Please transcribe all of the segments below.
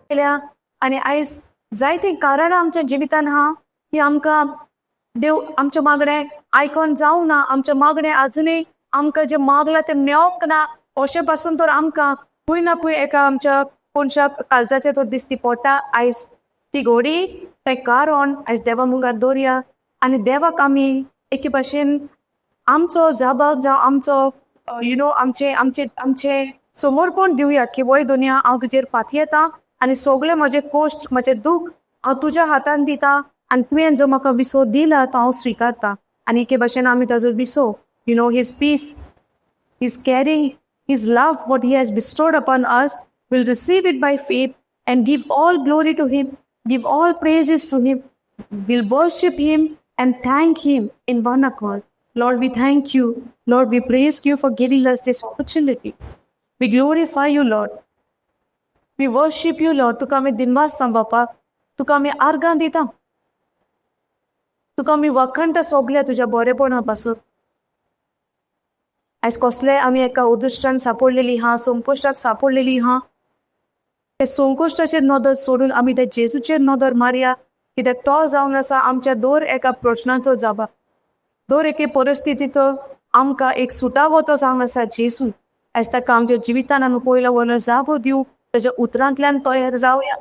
केल्या आनी आयज जायतीं कारणां आमच्या जिवितान आहा की आमकां देव आमचे मागणे आयकोन जावं ना, आमचे मागणे आजुनूय आमकां जे मागला ते मेळोंक ना, अशें पासून तर आमकां खंय ना खंय एका आमच्या कोणच्या काळजाचेर तो दिसती पडटा. आयज ती घोडी तें कारण आयज देवा मुखार दवरया आनी देवाक आमी एके भाशेन आमचो जाबाक जावं आमचो आमचे आमचे आमचे समर्पण दिवया की वय दुनिया हांव तुजेर फाती येता आनी सगळे म्हजे कोश्ट म्हजे दूख हांव तुज्या हातान दिता आनी तुवें जो म्हाका विसो दिला तो हांव स्विकारता. आनी एके भाशेन आमी ताजो Wiseau his peace, his caring, his love, what he has bestowed upon us, will receive it by faith and give all glory to him, give all praises to him, will worship him and thank him in one accord. Lord, we thank you. Lord, we praise you for giving us this opportunity. We glorify you, Lord. We worship you, Lord. तुका आमी दिनवासता बापा, तुका आमी आर्गां दिता, तुका आमी वखणटा सोगल्या तुज्या बरेपणा पासून. आयज कसले आमी एका उदुश्टान सापडलेली हा, संकश्टात सापडलेली हा, ते संकश्टाचेर नदर सोडून आमी ते जेजूचेर नदर मारया, कित्याक तो जावन आसा आमच्या दर एका प्रश्नाचो जाबा, दर एके परिस्थितीचो आमकां एक सुटावो तो जावन आसा जेजू. आयज ताका आमच्या जिवितान आमी पयलो वरनो जाबो दिवं, ताच्या उतरांतल्यान तयार जावया,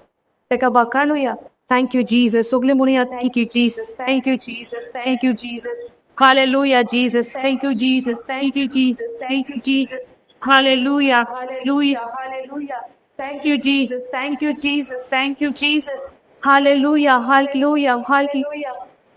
ताका वखाणुया. Thank you, Jesus. सगळे म्हणुया thank you, Jesus. Thank you, Jesus. Thank you, Jesus. Hallelujah, Jesus. Thank you, Jesus. Thank you, Jesus. Thank you, Jesus. Hallelujah, hallelujah, hallelujah. Thank you, Jesus. Thank you, Jesus. Thank you, Jesus. Hallelujah, hallelujah, hallelujah.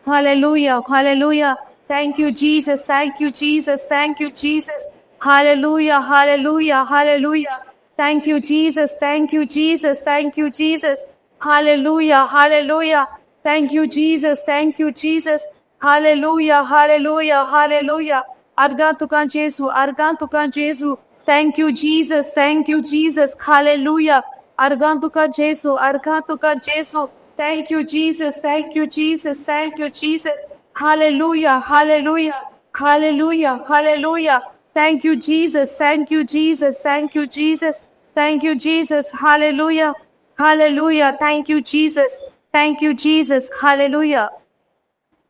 Hallelujah, hallelujah. Thank you, Jesus. Thank you, Jesus. Thank you, Jesus. Hallelujah, hallelujah, hallelujah. Thank you, Jesus. Thank you, Jesus. Thank you, Jesus. Hallelujah, hallelujah. Thank you, Jesus. Thank you, Jesus. Hallelujah, hallelujah, hallelujah. Argan tukan Jesu, argan tukan Jesu. Thank you, Jesus. Thank you, Jesus. Hallelujah. Argan tukan Jesu, argan tukan Jesu. Thank you, Jesus. Thank you, Jesus. Thank you, Jesus. Hallelujah, hallelujah, hallelujah, hallelujah. Thank you, Jesus. Thank you, Jesus. Thank you, Jesus. Thank you, Jesus. Hallelujah. Hallelujah. Thank you, Jesus. Thank you, Jesus. Hallelujah.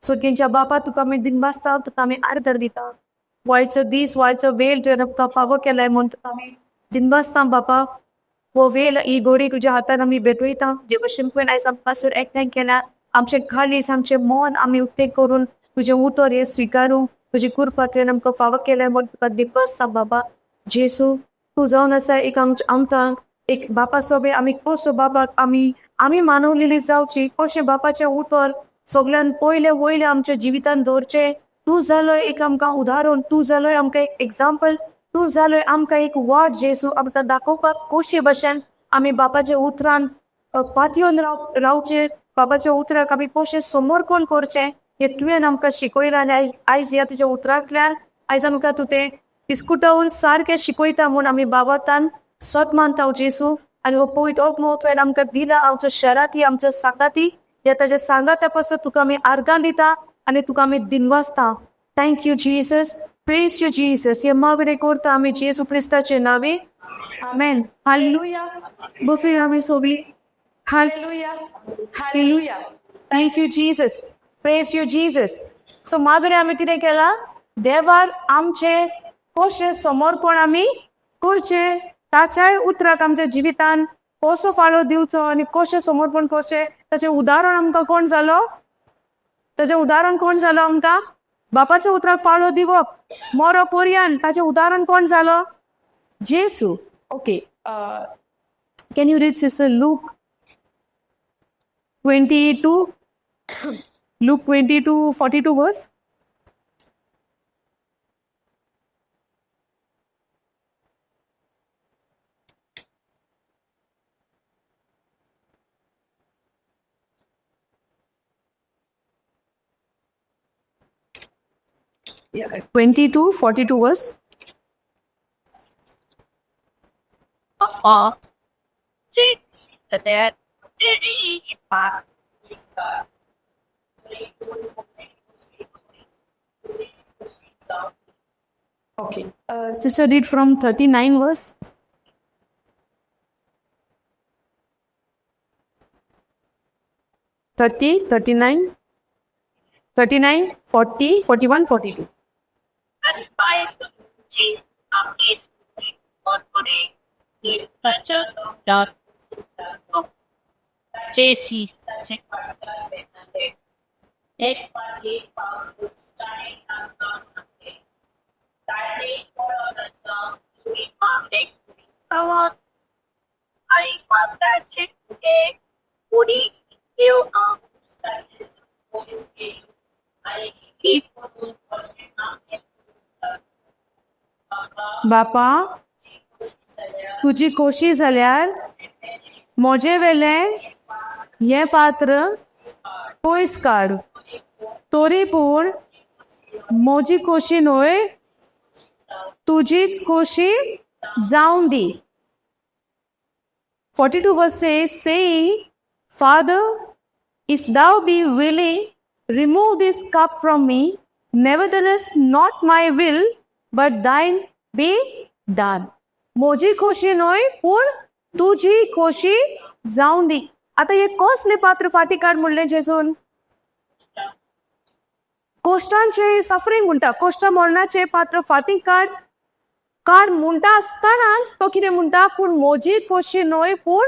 सुटकेंच्या बापा तुका आमी दिनवासता, तुका आमी आदर दिता. वायचो दीस, वायचो वेळ तुवें आमकां फावो केलाय म्हूण तुका आमी दिनवासता बापा. वो वेळ ही घोडी तुज्या हातान आमी भेटयता. जे भशेन तुवें आयज आमकां एकठांय केल्या, आमचें काळीज, आमचें मन आमी उक्ते करून तुजें उतर हें स्विकारूं, तुजी कृपा तुवें आमकां फावो केलाय म्हूण तुका दिनवासता बाबा. जेसू तूं जावन आसा एक आमकां एक बापा सोबे आमी कसो बापाक आमी मानवलेली जावची, कशें बापाचें उतर सगळ्यान पयले वयले आमच्या जिवितान दवरचे. तूं जालोय एक आमकां उदाहरण, तूं जालोय आमकां एक एग्जाम्पल, तूं जालोय आमकां एक वाट जेसू आमकां दाखोवपाक कशे भशेन आमी बापाच्या उतरान पातयेवन रावचे, बापाच्या उतराक आमी कशें समर्पण करचें हें तुवें आमकां शिकयलां. आनी आयज ह्या तुज्या उतरांतल्यान आयज आमकां तूं तें पिस्कुटावून सारकें शिकयता म्हूण आमी बाबातान सत मानता जेसू. आनी हो पवित्र ओग्नो तुवें आमकां दिला, आमचो शराती, आमचो सांगाती, या ताच्या सांगाता पासून तुका आमी आर्गां दिता आनी तुका आमी दिनवासता. Thank you Jesus, praise you Jesus. हे मागणे करता आमी जेसू क्रिस्ताचे नावे, आमेन. हालेलुया. बसूया आमी Sobi. Hallelujah, hallelujah. Thank you Jesus, praise you Jesus. So मागणे आमी कितें केलां, देवार आमचे कशें समर्पण आमी करचें, ताच्याय उतराक आमच्या जिवितान कसो फाळो दिवचो आनी कशें समर्पण करचें, ताचें उदाहरण आमकां कोण जालो, ताचें उदाहरण कोण जालो आमकां, बापाच्या उतराक पाळो दिवप मरो पर्यंत ताचें उदाहरण कोण जालो, जेसू. Okay, can you read sister Luke 22, Luke 22:42 verse. Yeah, 22:42 verse. Okay. Sister, read from 39 verse. 30, 39, 39, 40, 41, 42. And by Jesus of his corporate in culture of Jesus. I want that it would you I keep बापा तुझी खोशी जाल्यार म्हजे वेले हे पात्र पयस काड तरी पूण म्हजी खोशी न्हय तुजीच खोशी जावं दी. 42 verse says, saying, Father, if thou be willing, remove this cup from me. Nevertheless, not my will, but thine be done. मोजी खोशी न्हय पूण तुजी खोशी जावं दी. आता हे कसले पात्र फाटी काड म्हणलें जेजून? कोश्टांचे सफरींग म्हणटा, कोश्टा मरणाचे पात्र फाटी काड म्हणटा आसतनाच तो कितें म्हणटा, पूण म्हजी खोशी न्हय पूण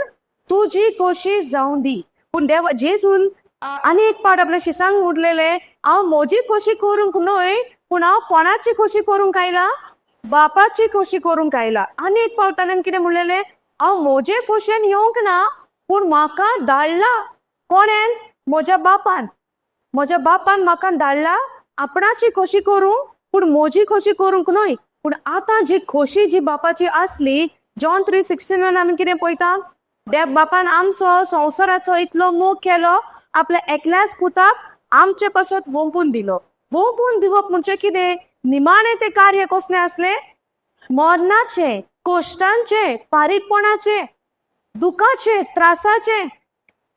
तुजी खोशी जावं दी. पूण देवा जेजून आनी एक पाट आपल्या शिसांक उरलेले, हांव म्हजी खोशी करूंक न्हय पूण हांव कोणाची खोशी करूंक आयला? बापाची खोशी करूंक आयला. आनी एक पावटान कितें म्हणलेले, हांव म्हजे खोशेन येवंक ना पूण म्हाका धाडला. कोणेन? म्हज्या बापान. म्हज्या बापान म्हाका धाडला आपणाची खोशी करूंक पूण म्हजी खोशी करूंक न्हय. पूण आतां जी खोशी जी बापाची आसली, जॉन 3:16 आमी कितें पळयता, देव बापान आमचो संवसाराचो इतलो मोग केलो, आपल्या एकल्याच पुताक आमचे पासत वंपून दिलो. वंपून दिवप म्हणजे कितें? निमाणे ते कार्य कसले असले? मरणाचे, कोश्टांचे, फारीकपणाचे, दुखाचे, त्रासाचे,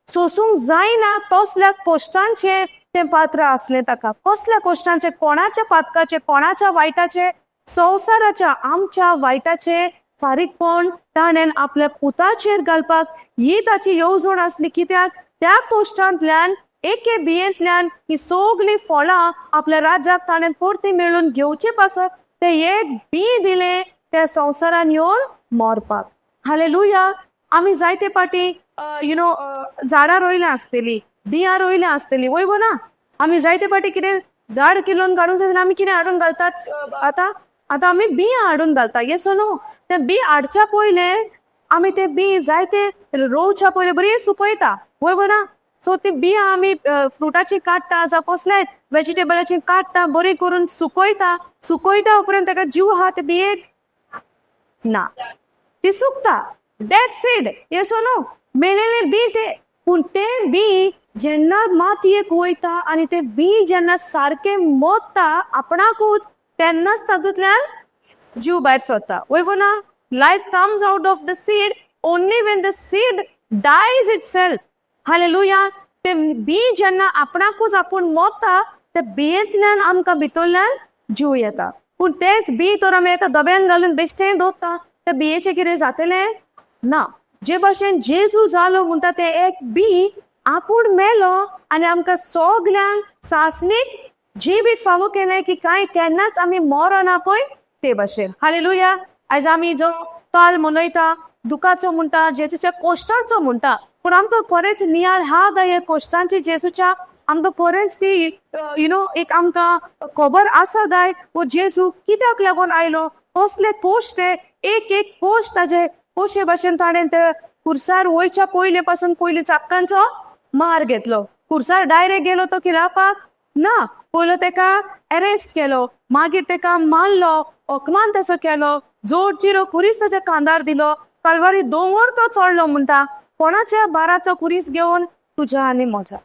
सोसूंक जायना तसल्या कोश्टांचे ते पात्र असले ताका. कसल्या कोश्टांचे? कोणाच्या पातकाचे, कोणाच्या वायटाचे? संवसाराच्या आमच्या वायटाचे फारीकपण ताणेन आपल्या पुताचेर घालपाक ही ताची येवजण असली. कित्याक? त्या कोश्टांतल्यान एके बियेंतल्यान ही सगळी फळां आपल्या राज्याक ताणेन परती मेळून घेवचे पासत ते एक बी दिले त्या संवसारान येवन मरपाक. हालेलुया. आमी जायते पाटी झाडां रोयल्या आसतली, बियां रोयल्या आसतली, वय ना? आमी जायते पाटी कितें झाड किलोन काडूंक जाय आमी कितें हाडून घालतात? आतां आमी बियां हाडून घालता. येस न्हू? ते बी हाडच्या पयले आमी ते बी जायते रोवच्या पयले बरी सुकयता, वय ना? सो ती बियां आमी फ्रुटाची काडटा जावं कसलेय वेजिटेबलाची काडटा, बरी करून सुकयता उपरांत ताका जीव आहा ते बियेक ना, ती सुकता. डेड सीड, येस न्हू? मेलेले बी ते. पूण ते बी जेन्ना मातयेक वयता आनी ते बी जेन्ना सारखे मोडटा आपणाकूच, तेन्नाच तातूंतल्यान जीव भायर सरता, वय ना? Life comes out of the seed only Wien the seed dyes itself. Hallelujah. ते बी जेन्ना आपणाकूच आपूण मोडटा, ते बियेंतल्यान आमकां भितरल्यान जीव येता. पूण तेच बी तर आमी एका डब्यान घालून बेश्टें दवरता, त्या बियेचें कितें जातलें ना. जे भाशेन जेजू जालो म्हणटा ते एक बी आपूण मेलो आनी आमकां सगल्यांक सासणीक जिवीत फावो केलें की कांय केन्नाच आमी मरना पळय ते भाशेन. हालेलुया. आयज आमी जो काल मनयता दुखाचो म्हणटा, जेजूच्या कोश्टांचो म्हणटा, पूण आमकां खरेंच नियाळ हा काय हे कोश्टांची जेजूच्या? आमकां खरेंच ती एक आमकां खबर आसा काय वो जेजू कित्याक लागून आयलो? कसले कोश्ट ते? एक कोश्ट ताजे कशे भाशेन ताणें ते खुर्सार वयच्या पयले पासून पयली चाक्कांचो मार घेतलो. खुर्सार डायरेक्ट गेलो तो किरापाक ना, पयलो तेका अरेस्ट केलो, मागीर तेका मारलो, अपमान ताचो केलो, जोड चिरो कुरीस ताच्या कांदार दिलो, कलवारी दोंगर तो चडलो म्हणटा. कोणाच्या बाराचो कुरीस घेवन? तुज्या आनी म्हज्या.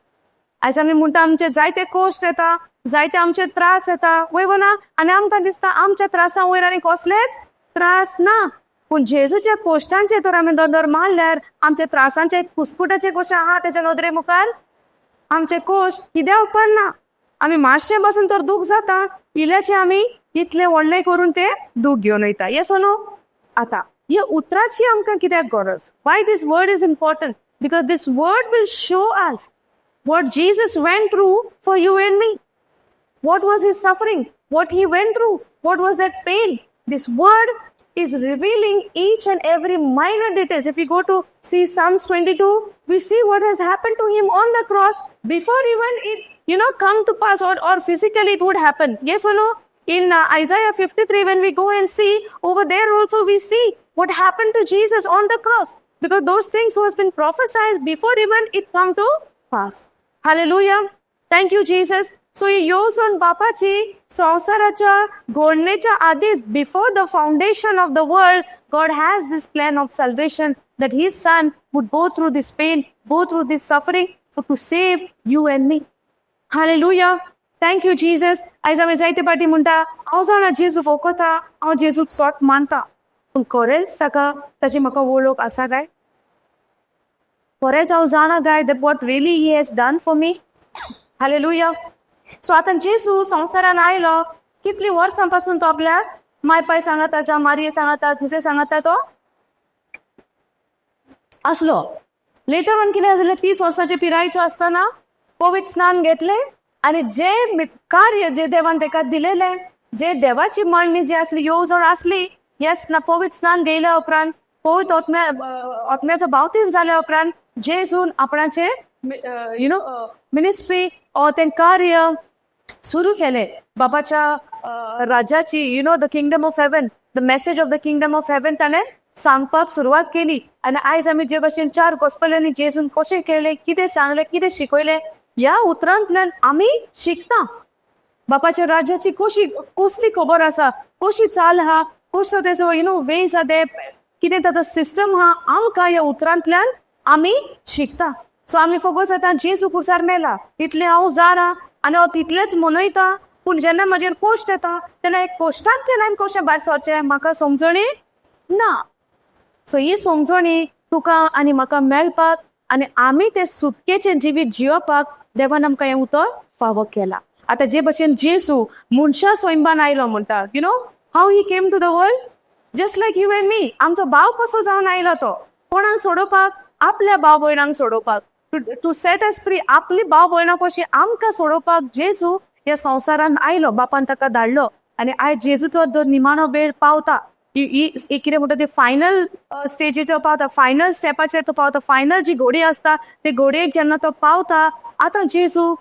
आयज आमी म्हणटा आमचे जायते कोश्ट येता, जायते आमचे त्रास येता, वय ना? आनी आमकां दिसता आमच्या त्रासां वयर आनी कसलेच त्रास ना. पूण जेजूच्या कोश्टांचे तर आमी दोदोर मारल्यार आमच्या त्रासांचे कुसकुटाचे कशें आहा तेच्या नदरे मुखार आमचे कोश्ट कित्याक उपकारना? आमी मातशें बसून तर दूख जाता, इल्ल्याचे आमी इतले व्हडले करून ते दूख घेवन वयता. येस न्हू? आतां ह्या उतराची आमकां कित्याक गरज? Why this word is important? Because this word will show us what Jesus went through for you and me. What was his suffering? What he went through? What was that pain? This word is revealing each and every minor details. If we go to see Psalms 22, we see what has happened to him on the cross before even it, come to pass, or physically it would happen. Yes or no? In Isaiah 53, when we go and see, over there also we see what happened to Jesus on the cross. Because those things was been prophesied before even it come to pass. Hallelujah. Thank you, Jesus. So येऊन बापाची संसाराच्या घडणेच्या आधीच, before the foundation of the world, God has this plan of salvation that his son would go through this pain, go through this suffering to save you and me. Hallelujah. Thank you, Jesus. आयज आमी जायते पाटी म्हणटा हांव जाणा जेजू फोकोता, हांव जेजूक सोट मानता. पूण खरेंच ताची म्हाका वळख आसा काय? खरेंच हांव जाणा काय that what really he has done for me? Hallelujah. So आता जेजू संसारान आयलो, कितली वर्सांपासून तो आपल्या मायपाय सांगता आसा, मारये सांगता, झुसे सांगता तो असलो. लेटर ऑन कितें जालें, 30 वर्साचे पिरायेचो आसतना पवित्र स्नान घेतले आणि जे कार्य जे देवान तेका दिलेले, जे देवाची मांडणी जी असली, येवजण असली, पवित्र स्नान घेयल्या उपरांत, पवित्र आत्म्याचो बावतीन जाल्या उपरांत जेजून आपणाचे मिनिस्ट्री तें कार्य सुरू केले. बापाच्या राज्याची the kingdom of haven, the message of the kingdom of haven ताणें सांगपाक सुरवात केली. आणि आयज आमी जे भशेन 4 गॉस्पेलांनी जेजून कशें केलें, कितें सांगलें, कितें शिकयलें, ह्या उतरांतल्यान आमी शिकता. बापाच्या राज्याची कसली खबर आसा, कशी चाल आहा, कसो तेजो वेज आहा, ते कितें ताचो सिस्टम आहा, आमकां ह्या उतरांतल्यान आमी शिकता. सो आमी फकत आतां जेजू कुर्सार मेला इतलें हांव जाणा आनी हांव तितलेंच मनयता. पूण जेन्ना म्हाजेर कोश्ट येता तेन्ना एक कोश्टांतल्यान हांवें कशें भायर सरचें म्हाका समजणी ना. सो ही समजणी तुका आनी म्हाका मेळपाक आनी आमी ते सुटकेचें जिवीत जियोवपाक देवान आमकां हें उतर फावो केला. आतां जे भशेन जेजू मनशा स्वयंपान आयलो म्हणटा, how he came to the world just like you and me. आमचो भाव कसो जावन आयलो तो कोणाक सोडोवपाक, आपल्या भाव भयणांक सोडोवपाक, टू सेट अस फ्री. आपली भाव भयणां कशी आमकां सोडोवपाक जेजू ह्या संवसारान आयलो, बापान ताका धाडलो. आनी आयज जेजूचो जो निमाणो वेळ पावता, कितें म्हणटा ते फायनल स्टेजीचेर पावता, फायनल स्टेपाचेर तो पावता, फायनल जी घोडी आसता ते घोडयेक जेन्ना तो पावता, आतां जेजू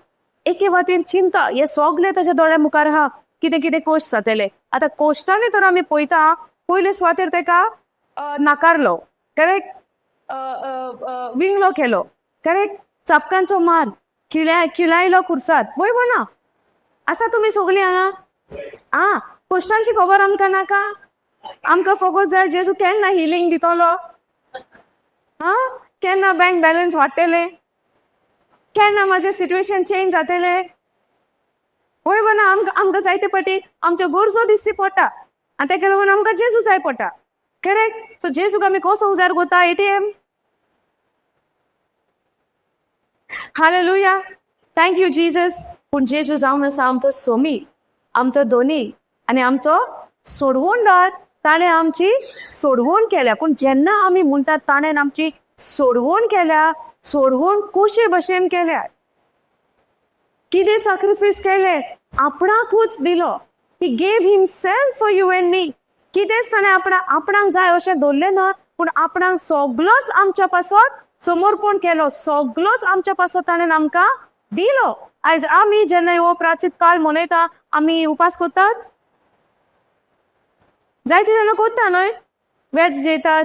एके वाटेन चिंता, हे सगळे ताच्या दोळ्या मुखार आहा, कितें कितें कोश्ट जातले. आतां कोश्टांनी तर आमी पळयता, पयले सुवातेर ताका नाकारलो, करेक्ट, विंगलो केलो, करेक्ट, चापकांचो मार, खिळायलो कुर्सात, बरोबर ना? आसा तुमी सगळीं हांगा? कोश्टांची खबर आमकां नाका. आमकां फकत जाय जेजू केन्ना हिलींग दितलो, केन्ना बँक बॅलन्स वाडटले, केन्ना म्हाजें सिट्युएशन चेंज जातलें, बरोबर ना? आमकां जायते फावटी आमच्यो गरजो दिसची पडटा आनी तेका लागून आमकां जेजू जाय पडटा, करेक्ट. सो जेजूक आमी कसो उजार करता? ATM. Hallelujah. Thank you Jesus. पूण जेजू जावन आसा आमचो सोमी, आमचो दोनी आनी आमचो सोडवणदार. ताणें आमची सोडवण केल्या. पूण जेन्ना आमी म्हणटात ताणें आमची सोडवण केल्या, सोडवण कशे भशेन केल्या, कितें सॅक्रिफायस केलें, आपणाकूच दिलो. He gave himself for you and मी. कितेंच ताणें आपणाक जाय अशें दवरलें ना, पूण आपणाक सगळोच आमच्या पासत समर्पण केलो, सगळोच आमच्या पासत ताणें आमकां दिलो. आयज आमी जेन्ना हो प्राचीत काळ मनयता, आमी उपास करतात, जायते जाणां करता न्हय, वेज जेतात,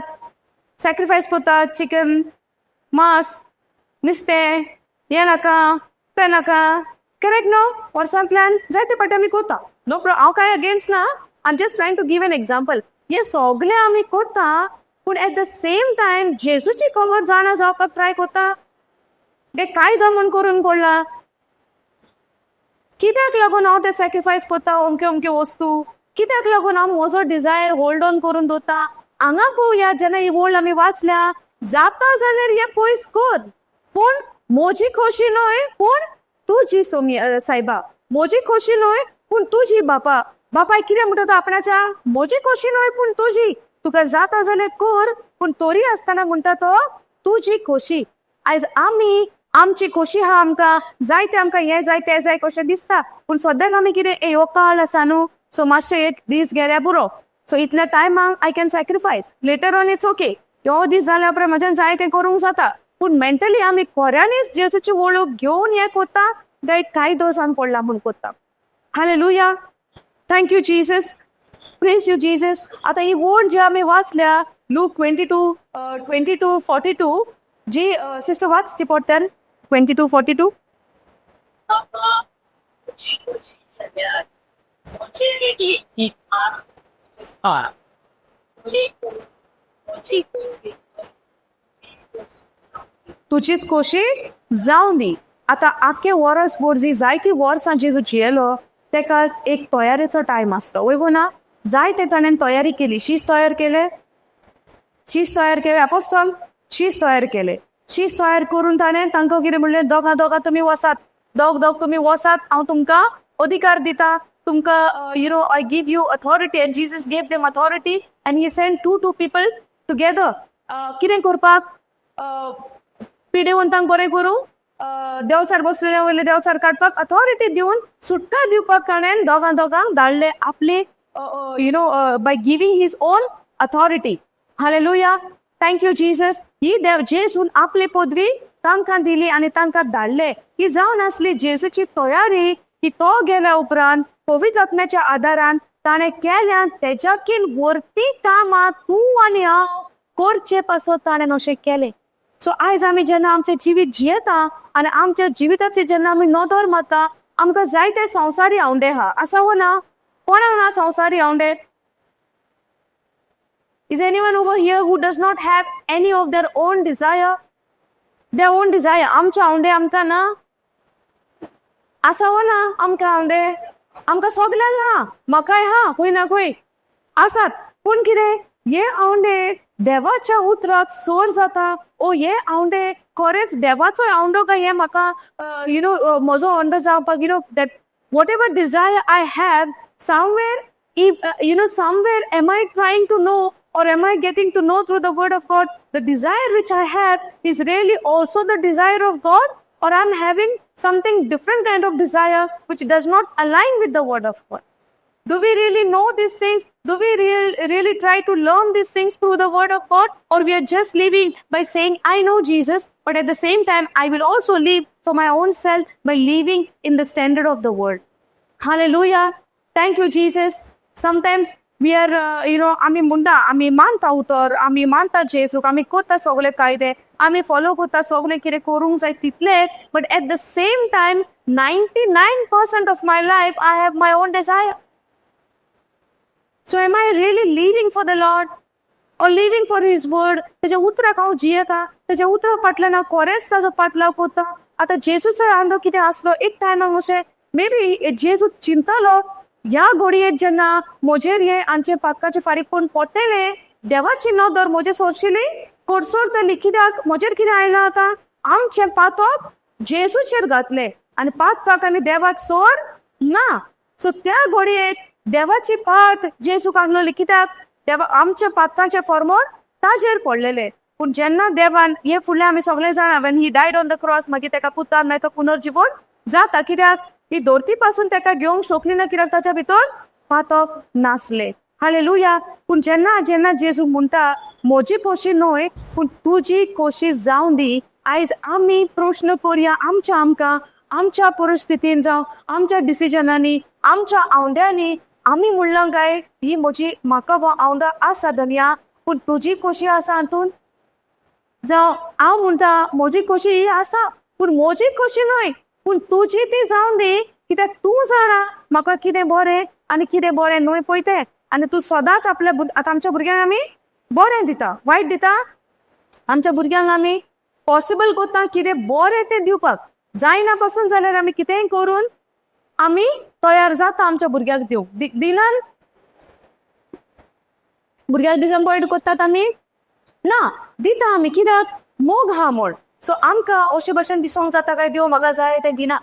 सॅक्रिफायस करतात, चिकन, मांस, नुस्तें, हें नाका, तें नाका, करेक्ट न्हू? वर्सांतल्यान जायते फावटी आमी करता. नो प्रॉब्लम, हांव कांय अगेन्स्ट ना, I am just trying to give an example. हे सगळें आमी करता, पूण एट द सेम टायम जेजूची खबर जाणा जावपाक ट्राय करता. ते काय दमन करून पडला, कित्याक लागून हांव ते सॅक्रिफायस करता अमक्यो अमक्यो वस्तू, कित्याक लागून हांव म्हजो डिझायर होल्ड ऑन करून दवरता. हांगा पळोवया, जेन्ना ही वळ्ड आमी वाचल्या, जाता जाल्यार हे पयस कर, पूण म्हजी खोशी न्हय, पूण तुजी सोमी सायबा, म्हजी खोशी न्हय, पूण तुजी बापा. बापाय कितें म्हणटा तो आपणाच्या, म्हजी खोशी न्हय पूण तुजी. तुका जाता जाल्यार कर, पूण तोरी आसतना म्हणटा तो तुजी खोशी. आयज आमी आमची खोशी हा आमकां जाय ते आमकां हें जाय तें जाय कशें दिसता पूण सद्याक आमी कितें हो काळ आसा न्हू सो मातशें एक दीस गेल्यार पुरो सो इतल्या टायमाक I can sacrifice later on it's okay हो दीस जाल्या उपरांत म्हाज्यान जाय तें करूंक जाता पूण मेंटली आमी खऱ्यांनीच जेजूची वळख घेवन हें कोत्ता गायड कांय दोसान पडला म्हूण कोत्ता hallelujah thank you Jesus praise you Jesus आतां ही वर्ड जी आमी वाचल्या लूक 22:42 जी सिस्टर वाच ती पोट्ट्यान 22:42 तुजीच खोशी जावं दी आतां आख्खे वर्स भर जी जायती वर्सां जेजू जियेलो तेका एक तयारेचो टायम आसलो वयगो ना जाय ते ताणें तयारी केली शीस तयार केले अपोस्तल शीस तयार केले शीस तयार करून ताणें तांकां कितें म्हणलें दोगां तुमी वसात दोग तुमी वसात हांव तुमकां अधिकार दिता तुमकां I give you authority and Jesus gave them authority and he send to people together कितें करपाक पिडेवंतांक बरें करूं देंवचार बसलेल्या वयले देंवचार काडपाक अथॉरिटी दिवन सुटका दिवपाक ताणें दोगांक धाडले आपली by giving his own authority hallelujah thank you Jesus ही जेजून आपली पदवी तांकां दिली आनी तांकां धाडले ही जावन आसली जेजूची तयारी की तो गेल्या उपरांत पवित्र आत्म्याच्या आदारान ताणें केल्या तेज्याकीन वर्ती कामां तूं आनी हांव करचे पासत ताणें अशें केलें सो आयज आमी जेन्ना आमचें जिवीत जियेता आनी आमच्या जिविताची जेन्ना आमी नदर मारता आमकां जायते संवसारी आवंडे आहा आसा वो ना कोणाक ना संवसारी आवंडे Is anyone over here who does not have any of their own desire? Their own desire. आमच्या आवंडे आमकां ना आसा वो ना आमकां आवंडे आमकां सगळ्यांक हा म्हाकाय हा खंय ना खंय आसात पूण कितें हे आवंडे देवाच्या उतराक सोर जाता ओ हे आवंडे खरेंच देवाचो आवंडो काय हे म्हाका म्हजो आवंडो जावपाक that whatever desire I have somewhere somewhere am I trying to know or am I getting to know through the word of God the desire which I have is really also the desire of God or I'm having something different kind of desire which does not align with the word of God. Do we really know these things? Do we really try to learn these things through the word of God? Or we are just living by saying, I know Jesus, but at the same time, I will also live for my own self by living in the standard of the word. Hallelujah. Thank you, Jesus. Sometimes we are, आमी मानता उतर, आमी मानता जेजूक, आमी कोत्ता सगळे कायदे, आमी फॉलो कोत्ता सगळे कितें करूंक जाय तितले, but at the same time, 99% of my life, I have my own desire. So am I really living for the Lord or living for His word? तेज्या उतराक हांव जियेता, तेज्या उतरा फाटल्यान हांव खरेंच ताजो पातलाव कोत्ता. आतां जेजूचो आंदो कितें आसलो एक टायमाक अशें मे जेजू चिंतलो ह्या घडयेक जेन्ना म्हजेर हे आमचे पातकाचे फारीकपण पडटले देवाची नदर म्हजे सोडशिली कोडसोडटली कित्याक म्हजेर कितें आयलां आतां आमचें पातक जेजूचेर घातलें आनी पातकाक आमी देवाक सोड ना सो त्या घडयेक देवाची पात जेजूक आसलोली कित्याक देवा आमच्या पातकाचे फॉर्मोन ताजेर पडलेले पूण जेन्ना देवान हे फुडलें आमी सगळें जाणा when he died on the cross मागीर तेका पुतार मागीर तो पुनर्जीवन जाता कित्याक ही धरती पासून तेका घेवंक शकली ना कित्याक ताच्या भितर पातक नासले हालेलुया पूण जेन्ना जेजू म्हणटा म्हजी खोशी न्हय पूण तुजी खोशी जावं दी आयज आमी प्रश्न करया आमकां आमच्या परिस्थितीन जावं आमच्या डिसिजनांनी आमच्या आवंड्यांनी आमी म्हणलां काय ही म्हाका हो आवंडो आसा धन्या पूण तुजी खोशी आसा हातून जावं हांव म्हणटा म्हजी खोशी ही आसा पूण म्हजी खोशी न्हय पूण तुजी ती जावन दी कित्याक तूं जाणा म्हाका कितें बरें आनी कितें बरें न्हय पळय तें आनी तूं सदांच आपल्या आतां आमच्या भुरग्यांक आमी बरें दिता वायट दिता आमच्या भुरग्यांक आमी पॉसिबल कोत्ता कितें बरें तें दिवपाक जायना पासून जाल्यार आमी कितेंय करून आमी तयार जाता आमच्या भुरग्याक दिवंक दिलान भुरग्याक डिसअपॉयंट कोत्तात आमी ना दिता आमी कित्याक मोग हा म्हूण सो आमकां अशे भशेन दिसोंक जाता काय देव म्हाका जाय तें दिना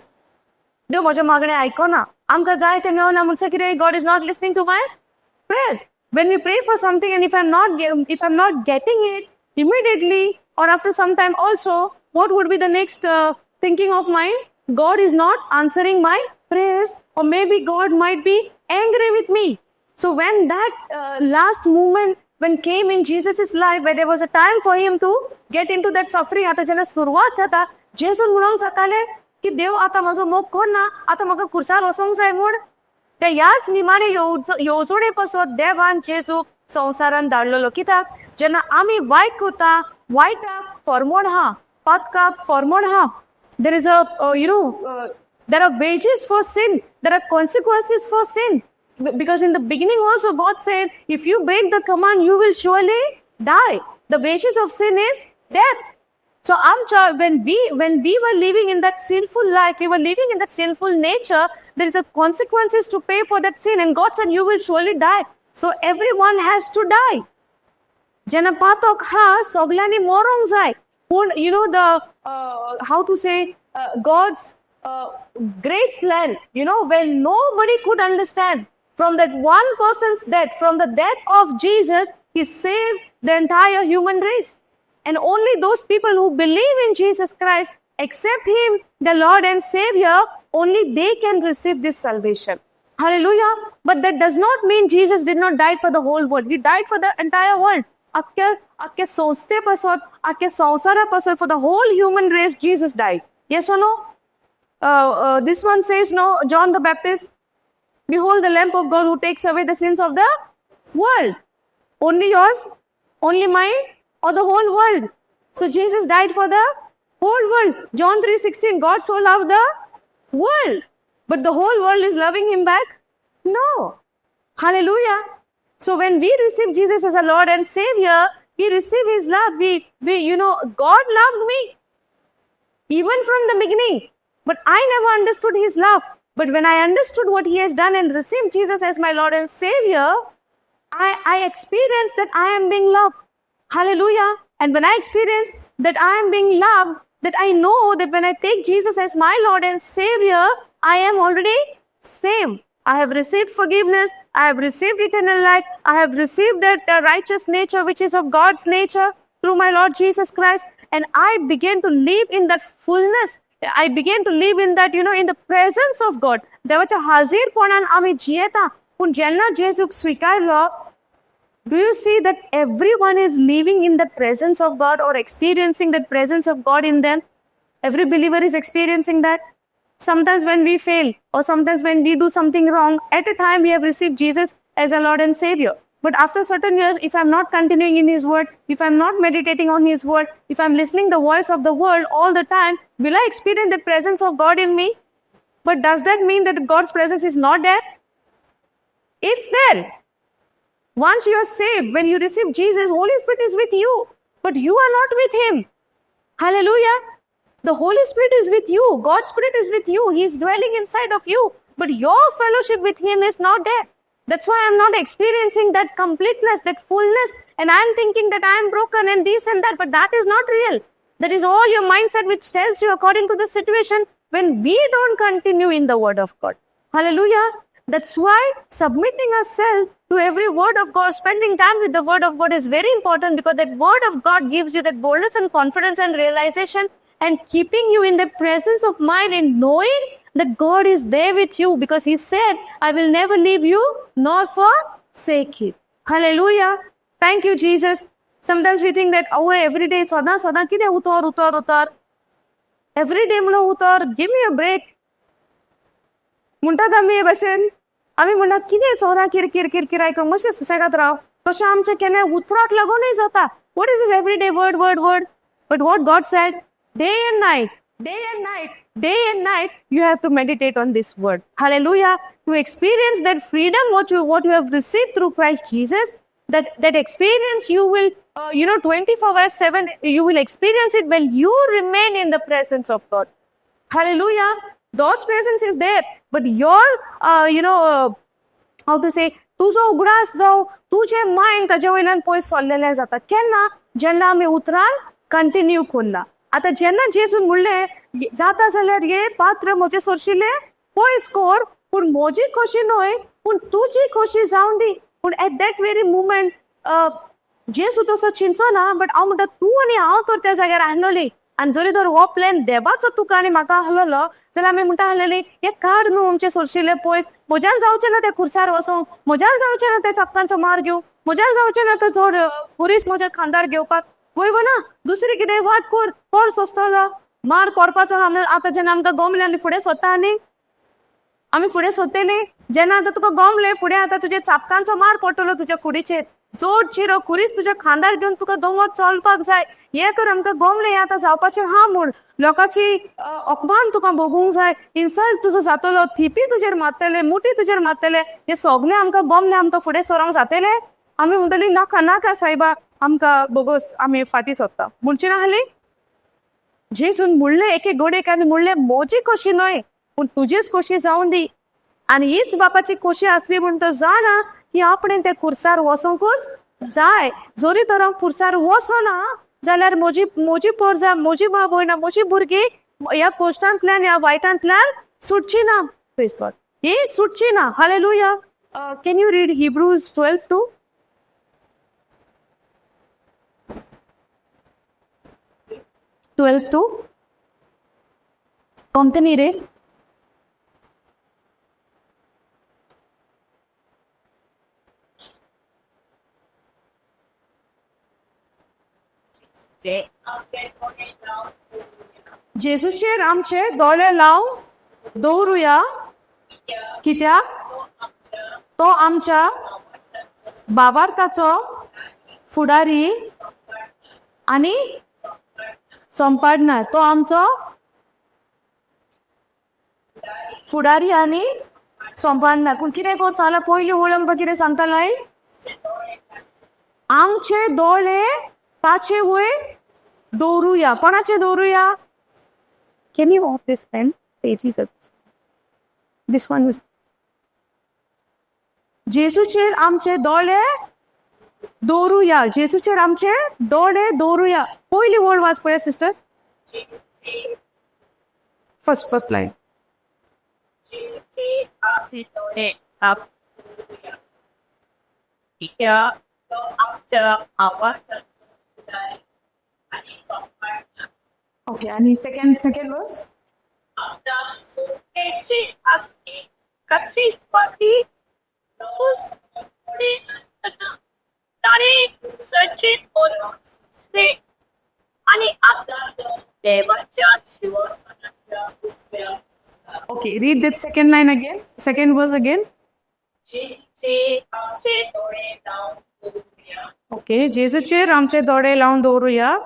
देव म्हजें मागणें आयकना आमकां जाय तें मेळना म्हणसर कितें God is not listening to my prayers when we pray for something and if I'm not getting it immediately or after some time also what would be the next thinking of my God is not answering my prayers, or maybe God might be angry with me. So when that last moment when came in Jesus' life, where there was a time for him to get into that suffering, आता जेन्ना सुरवात जाता, जेसून म्हणूंक जाताले की देव आता म्हजो मोग करना, आता म्हाका खुर्सार वसोंक जाय म्हूण. त्या ह्याच निमाणे येवजोडे पासत देवान जेजूक संवसारान धाडलेलो. कित्याक जेन्ना आमी वायट करता, वायटाक फॉर्मोड हा, पातकाक फॉर्मोड हा. There is there are wages for sin. There are consequences for sin. Because in the beginning also God said, if you break the command, you will surely die. The wages of sin is death. So when we were living in that sinful life, we were living in that sinful nature, there is a consequences to pay for that sin. And God said, you will surely die. So everyone has to die. जेन्ना पातक हा सगळ्यांनी मरोंक जाय. पूण how to say, God's great plan, when nobody could understand, from that one person's death, from the death of Jesus, he saved the entire human race. And only those people who believe in Jesus Christ, accept him, the Lord and Savior, only they can receive this salvation. Hallelujah. But that does not mean Jesus did not die for the whole world. He died for the entire world. Akke sonste pasot, akke sansara pasot, for the whole human race, Jesus died. Yes or no? This one says, no, John the Baptist, behold the Lamb of God who takes away the sins of the world. Only yours, only mine, or the whole world? So Jesus died for the whole world. John 3:16, God so loved the world. But the whole world is loving him back? No. Hallelujah. So when we receive Jesus as a Lord and Savior, we receive his love. God loved me even from the beginning. But I never understood his love. But when I understood what he has done and received Jesus as my Lord and Savior, I experienced that I am being loved. Hallelujah. And when I experience that I am being loved, that I know that when I take Jesus as my Lord and Savior, I am already saved. I have received forgiveness. I have received eternal life. I have received that righteous nature which is of God's nature through my Lord Jesus Christ. And I began to live in that fullness. I began to live in that, in the presence of God. देवाच्या हाजीरपणान आम्ही जियेता. पूण जेन्ना जेजूक स्वीकारलो, do you see that everyone is living in the presence of God or experiencing the presence of God in them? Every believer is experiencing that. Sometimes when we fail, or sometimes when we do something wrong, at a time we have received Jesus as our Lord and Savior. But after certain years, if I'm not continuing in his word, if I'm not meditating on his word, if I'm listening the voice of the world all the time, will I experience the presence of God in me? But does that mean that God's presence is not there? It's there. Once you are saved, when you receive Jesus, Holy Spirit is with you. But you are not with him. Hallelujah. The Holy Spirit is with you. God's Spirit is with you. He is dwelling inside of you. But your fellowship with him is not there. That's why I'm not experiencing that completeness, that fullness. And I'm thinking that I'm broken and this and that. But that is not real. That is all your mindset which tells you according to the situation when we don't continue in the word of God. Hallelujah. That's why submitting ourselves to every word of God, spending time with the word of God is very important, because that word of God gives you that boldness and confidence and realization, and keeping you in the presence of mind and knowing that God is there with you, because he said, I will never leave you nor forsake you. Hallelujah. Thank you, Jesus. Sometimes we think that, every day, sada kide utar. Every day mulo utar, give me a break. म्हणटात आमी हे भशेन आमी म्हणटा कितें सोरा किरकिर आयकूंक मातशें सुसेगाद राव. तशें आमचें केन्ना उतराक लागूनय जाता. What is this everyday word? But what God said, day and night, you have to meditate on this word. Hallelujah. To experience that freedom, what you have received through Christ Jesus, that experience you will, 24/7, you will experience it when you remain in the presence of God. Hallelujah. God's presence is there, but your, how to say, तुजो उगडास जावं, तुझे mind ताजे वयल्यान पयस सरलेलें जाता. केन्ना? जेन्ना आमी उतरान कंटिन्यू करना. आतां जेन्ना जेजून म्हणलें, जाता जाल्यार ये पात्र म्हजें सोरशिल्लें पयस कोर, पूण म्हजी खोशी न्हय, पूण तुजी खोशी जावन दी. पूण एट दॅट वेरी मुमेंट जेजू तसो चिंचो ना, बट हांव म्हणटा तूं आनी हांव तर त्या जाग्यार आहलोली. आणि जरी तर हो प्लॅन देवाचो तुका आनी म्हाका आहलो जाल्यार आमी म्हणटा आहलेली हे काड न्हू आमचे सोरशिल्ले पयस, म्हज्यान जावचें ना ते खुर्सार वचोंक, म्हज्यान जावचें ना ते चापकांचो मार घेवंक, म्हज्यान जावचें ना ते चड पुरीस म्हज्या खांदार घेवपाक. वय गो ना दुसरी कितें वाट कोर सोंसतलो मार कोरपाचो. आतां जेन्ना आमकां गमलें आनी फुडें सोदता न्ही आमी फुडें सोदतली जेन्ना आतां तुका गमलें फुडें आतां तुजे चापकांचो मार पडटलो तुज्या कुडीचेर, जोड चिरो खुरीस तुज्या खांदार घेवन तुका दोंगर चलपाक जाय. हे तर आमकां गमलें आतां जावपाचें हा म्हूण लोकांची अपमान तुका भोगूंक जाय, इन्सल्ट तुजो जातलो, थिपी तुजेर मारतले, मुठी तुजेर मारतले, हे सगळें आमकां गमलें आमकां फुडें सरोंक जातलें. आमी म्हणटली नाका नाका सायबा आमकां बोगोस आमी फाटीं सरता म्हणची ना आहली. जेसून म्हणलें एके घोडेक आनी म्हणलें म्हजी खोशी न्हय पूण तुजीच खोशी जावन दी. आनी हीच बापाची खोशी आसली म्हूण तो जाणा की आपणें ते खुर्सार वचोंकूच जाय. जरी तर हांव खुर्सार वचोना जाल्यार म्हजी पोरजां, म्हजी भाव भयणां, म्हजी भुरगीं ह्या कोश्टांतल्यान ह्या वायटांतल्यान सुटची ना. प्रेज गॉड, ही सुटची ना. Hallelujah. Can you read Hebrews 12:2? 12:2 कोणते रे? जेजूचेर आमचे दोळे लावन दवरुया कित्याक तो आमच्या भावार्थाचो फुडारी आनी संपादनार. तो आमचो फुडारी आनी संपादनार. पूण कितें कोर सांगला पयली ओळ आमकां कितें सांगतालो? आमचे दोळे ताचे वयर दवरुया. कोणाचे दवरुया? Can you off this pen? Pages this one was. जेजूचेर आमचे दोळे दवरुया. जेजूचेर आमचे दोळे दवरुया. पयली वळ वाच पळय सिस्टर. First line. Okay, आणि second verse. Okay, read that second line again. Second verse again. Okay, जेजूचेर आमचे दोळे लावन दवरुया.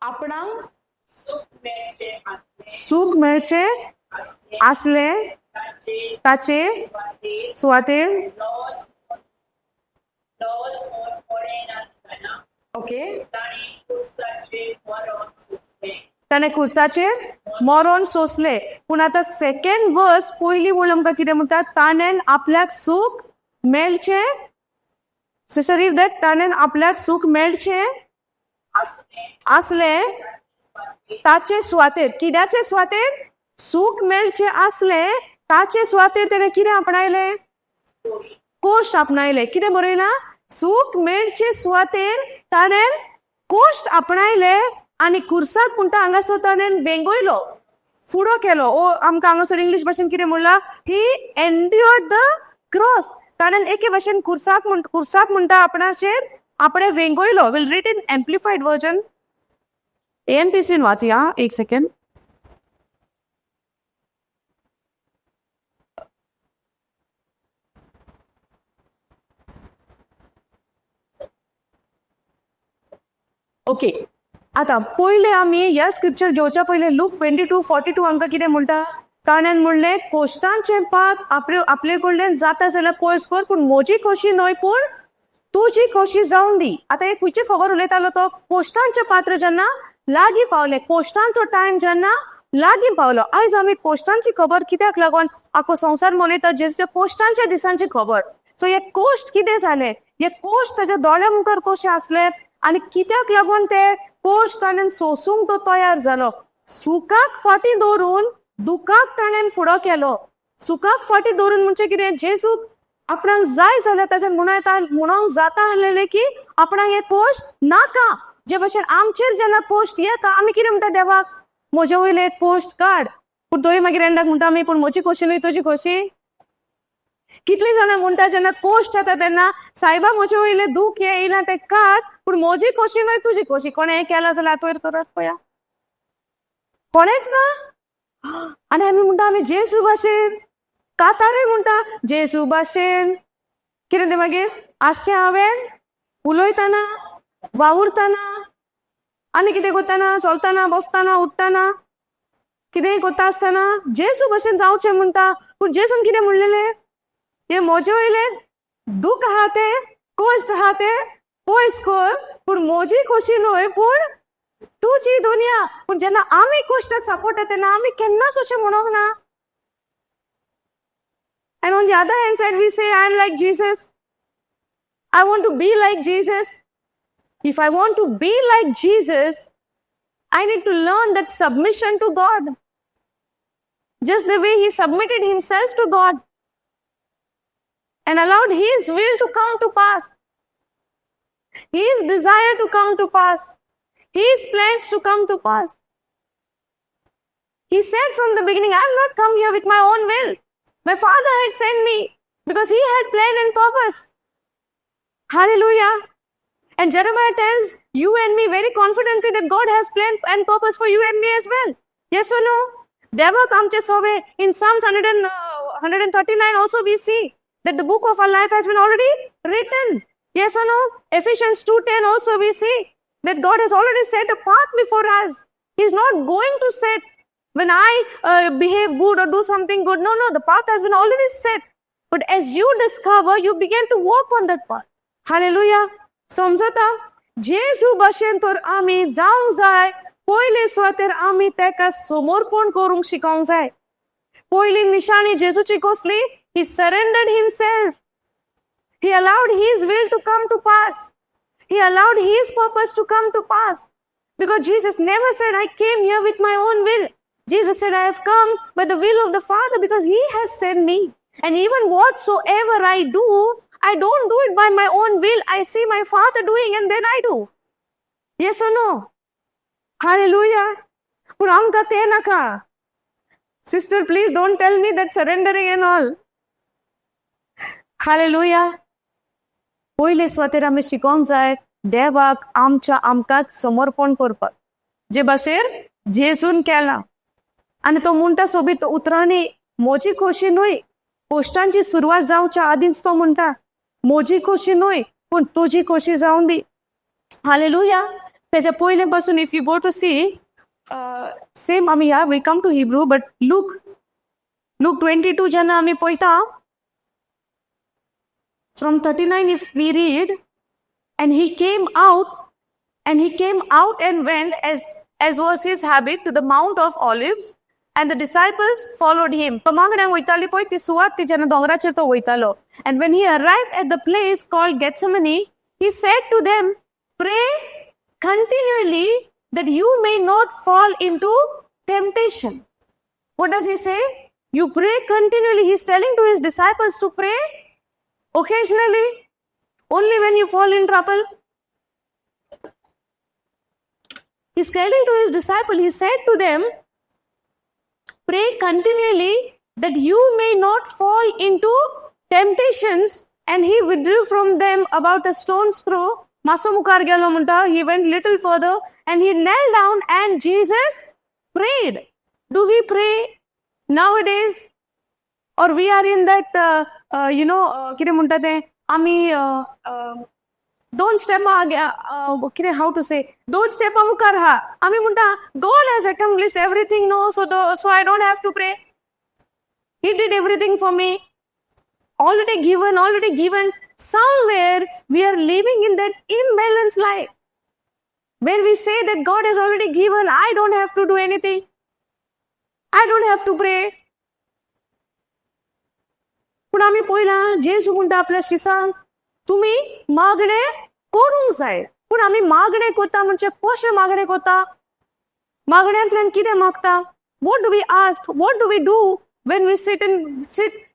आपणाक सूख मेळचे आसले ताचे सुवातेर. ओके, ताणें खुर्साचेर मरण सोंसले. पूण आतां सेकंड वर्स पयली वळ आमकां कितें म्हणटा? ताणें आपल्याक सूख मेळचे. Sister read that. ताणें आपल्याक सूख मेळचे आसले ताचे सुवातेर. कित्याचे सुवातेर? सूख मेळचे आसले ताचे सुवातेर तेणें कितें आपणायलें? कोश्ट आपणायले. कितें बरयलां? सूख मेळचे सुवातेर ताणें कोश्ट आपणायले आनी खुर्साक म्हणटा हांगासर ताणें वेंगयलो, फुडो केलो. ओ आमकां हांगासर इंग्लीश भाशेन कितें म्हणलां? He endured the cross. ताणें एके भाशेन खुर्साक म्हणटा आपणाचेर आपणे वेंगयलो. Will read in amplified version. ANPCन वाचया एक सेकंड. ओके, आता पयले आमी ह्या स्क्रिप्चर घेवच्या पयले लूक 22:42 आमकां कितें म्हणटा? ताणें म्हणलें कोश्टांचें पात आपले कडल्यान जाता जाल्यार पयस कर, पूण म्हजी खोशी न्हय पूण तुजी खोशी जावन दी. आतां एक खंयची खबर उलयतालो तो? कोश्टांचें पात्र जेन्ना लागीं पावलें, कोश्टांचो टायम जेन्ना लागीं पावलो. आयज आमी कोश्टांची खबर कित्याक लागून आख्खो संवसार मनयता? जेच्या कोश्टांच्या दिसांची खबर. सो हे कोश्ट कितें जालें? हे कोश्ट ताच्या दोळ्या मुखार कशें आसले आनी कित्याक लागून ते कोश्ट ताणें सोसूंक तो तयार जालो? सुखाक फाटीं दवरून दुखाक ताणें फुडो केलो, सुखाक फाटी दवरून म्हणजे कितें, जेजूक आपणाक जाय जाल्यार ताचें म्हणूंक जाता आसलेलें की आपणाक हे पोस्ट नाका. जे भाशेन आमचेर जेन्ना पोस्ट येता आमी कितें म्हणटा देवाक, म्हजे वयले एक पोस्ट काड. पूण तोय मागीर एंडाक म्हणटा आमी, पूण म्हजी खोशी न्हय तुजी खोशी. कितलीं जाणां म्हणटा जेन्ना पोस्ट येता तेन्ना, सायबा म्हजे वयले दूख येयना तें काड, पूण म्हजी खोशी न्हय तुजी खोशी. कोणें हें केलां जाल्यार आतां वयर करत पळया, कोणेच ना. आनी आमी म्हणटा आमी जेजू भाशेन, कातारूय म्हणटा जेजू भाशेन. कितें तें मागीर आसचें हांवें उलयतना, वावुरतना, आनी कितें करतना, चलतना, बसतना, उठतना, कितेंय करता आसतना जेजू भाशेन जावचें म्हणटा. पूण जेजून कितें म्हणलेलें, हे म्हजे वयले दूख आहा ते, कश्ट आहा ते पयस कर, पूण म्हजी खोशी न्हय पूण तुजी दुनिया. पूण जेन्ना आमी कश्टाक सांपडटा तेन्ना आमी केन्नाच अशें म्हणोंक ना. And on the other hand side, we say, I am like Jesus. I want to be like Jesus. If I want to be like Jesus, I need to learn that submission to God. Just the way he submitted himself to God and allowed his will to come to pass, his desire to come to pass, his plans to come to pass. He said from the beginning, I have not come here with my own will. My Father had sent me because he had plan and purpose. Hallelujah. And Jeremiah tells you and me very confidently that God has plan and purpose for you and me as well. Yes or no? Devak amche sove. In Psalms 139 also we see that the book of our life has been already written. Yes or no? Ephesians 2:10 also we see that God has already set a path before us. He is not going to set when I behave good or do something good. No, the path has been already set. But as you discover, you begin to walk on that path. Hallelujah. समजता, जेजू भाशेन तर आमी जावंक जाय. पयली सुवातेर आमी तेका समर्पण करूंक शिकोवंक जाय. पयली निशाणी जेजूची कसली? He surrendered himself. He allowed his will to come to pass. He allowed his purpose to come to pass. Because Jesus never said, I came here with my own will. Jesus said, I have come by the will of the Father because he has sent me. And even whatsoever I do, I don't do it by my own will. I see my Father doing and then I do. Yes or no? Hallelujah. But amka te naka. Sister, please don't tell me that surrendering and all. Hallelujah. पहिले स्वतेर आमी शिकोवंक जाय देवाक आमकांच समर्पण करपाक, जे भाशेर जेजून केलां. आनी तो म्हणटा सोबीत उतरांनी, म्हजी खोशी न्हय. पोस्टांची सुरवात जावच्या आदींच तो म्हणटा, म्हजी खोशी न्हय पूण तुजी खोशी जावं दी. हालेलुया. तेच्या पयले पासून if you go to see same आमी we come to Hebrew, but Luke 22 जेन्ना आमी पळयता, from 39 if we read, and he came out and went as was his habit to the Mount of Olives, and the disciples followed him. तो मागण्यांक वयताली पळय ती सुवात, ती जेन्ना दोंगराचेर तो वयतालो. And when he arrived at the place called Gethsemane, he said to them, pray continually that you may not fall into temptation. What does he say? You pray continually. He's telling to his disciples to pray occasionally, only when you fall in trouble. He's telling to his disciple, he said to them, pray continually that you may not fall into temptations. And he withdrew from them about a stone's throw. Maso mukar gelo munta. He went little further and he knelt down and Jesus prayed. Do we pray nowadays? Or we are in that, kire munta te, ami don't step how to say, don't step amukar ha. Ami munta, God has accomplished everything, no, so I don't have to pray. He did everything for me. Already given. Somewhere we are living in that imbalanced life. When we say that God has already given, I don't have to do anything. I don't have to pray. पण आमी पळयलां जेजू म्हणटा आपल्या शिसांक, तुमी मागणे करूंक जाय. पूण आमी मागणे करता म्हणजे कशें मागणे करता? मागण्यांतल्यान कितें मागता? what do we ask? What do we do when we sit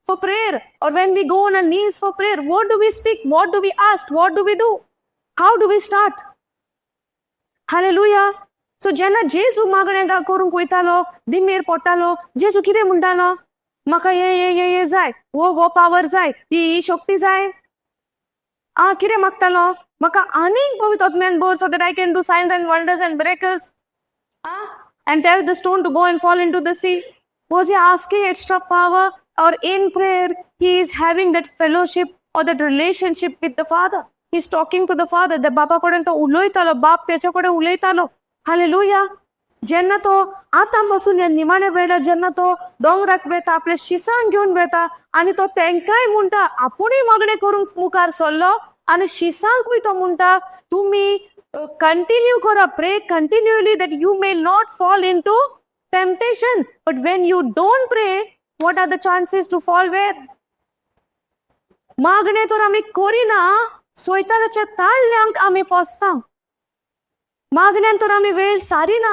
for prayer, or when we go on our knees for prayer? What do we speak? What do we ask? What do we do? How do we start? Hallelujah. So जेन्ना जेजू मागण्या करूंक वयतालो, दिमेर पडटालो, जेजू कितें म्हणटालो? म्हाका ये जाय, वो पावर जाय, ही शक्ती जाय. कितें मागतालो? म्हाका आनीक पवित्र आत्म्यान भर, so that I can do signs and wonders and miracles. And tell the stone to go and fall into the sea. Was he asking extra power? Or in prayer, he is having that fellowship or that relationship with the Father. He's talking to the Father. The Baba कडेन तो उलयतालो, बाप तेच्या कडेन उलयतालो. Hallelujah. जेन्ना तो आतांपासून ह्या निमाण्या वेळार जेन्ना तो दोंगराक वेता, आपल्या शिसांक घेवन वेता, आनी तो तेंकाय म्हणटा, आपुणूय मागणें करूंक मुखार सरलो, आनी शिसांकूय तो म्हणटा, तुमी continue kora, pray continually that you may not fall into temptation. But when you don't pray, what are the chances to fall where? मागणे तर आम्ही करिना, सोयतानाच्या ताळल्यांक आम्ही फसता. मागण्यान तर आम्ही वेळ सारिना,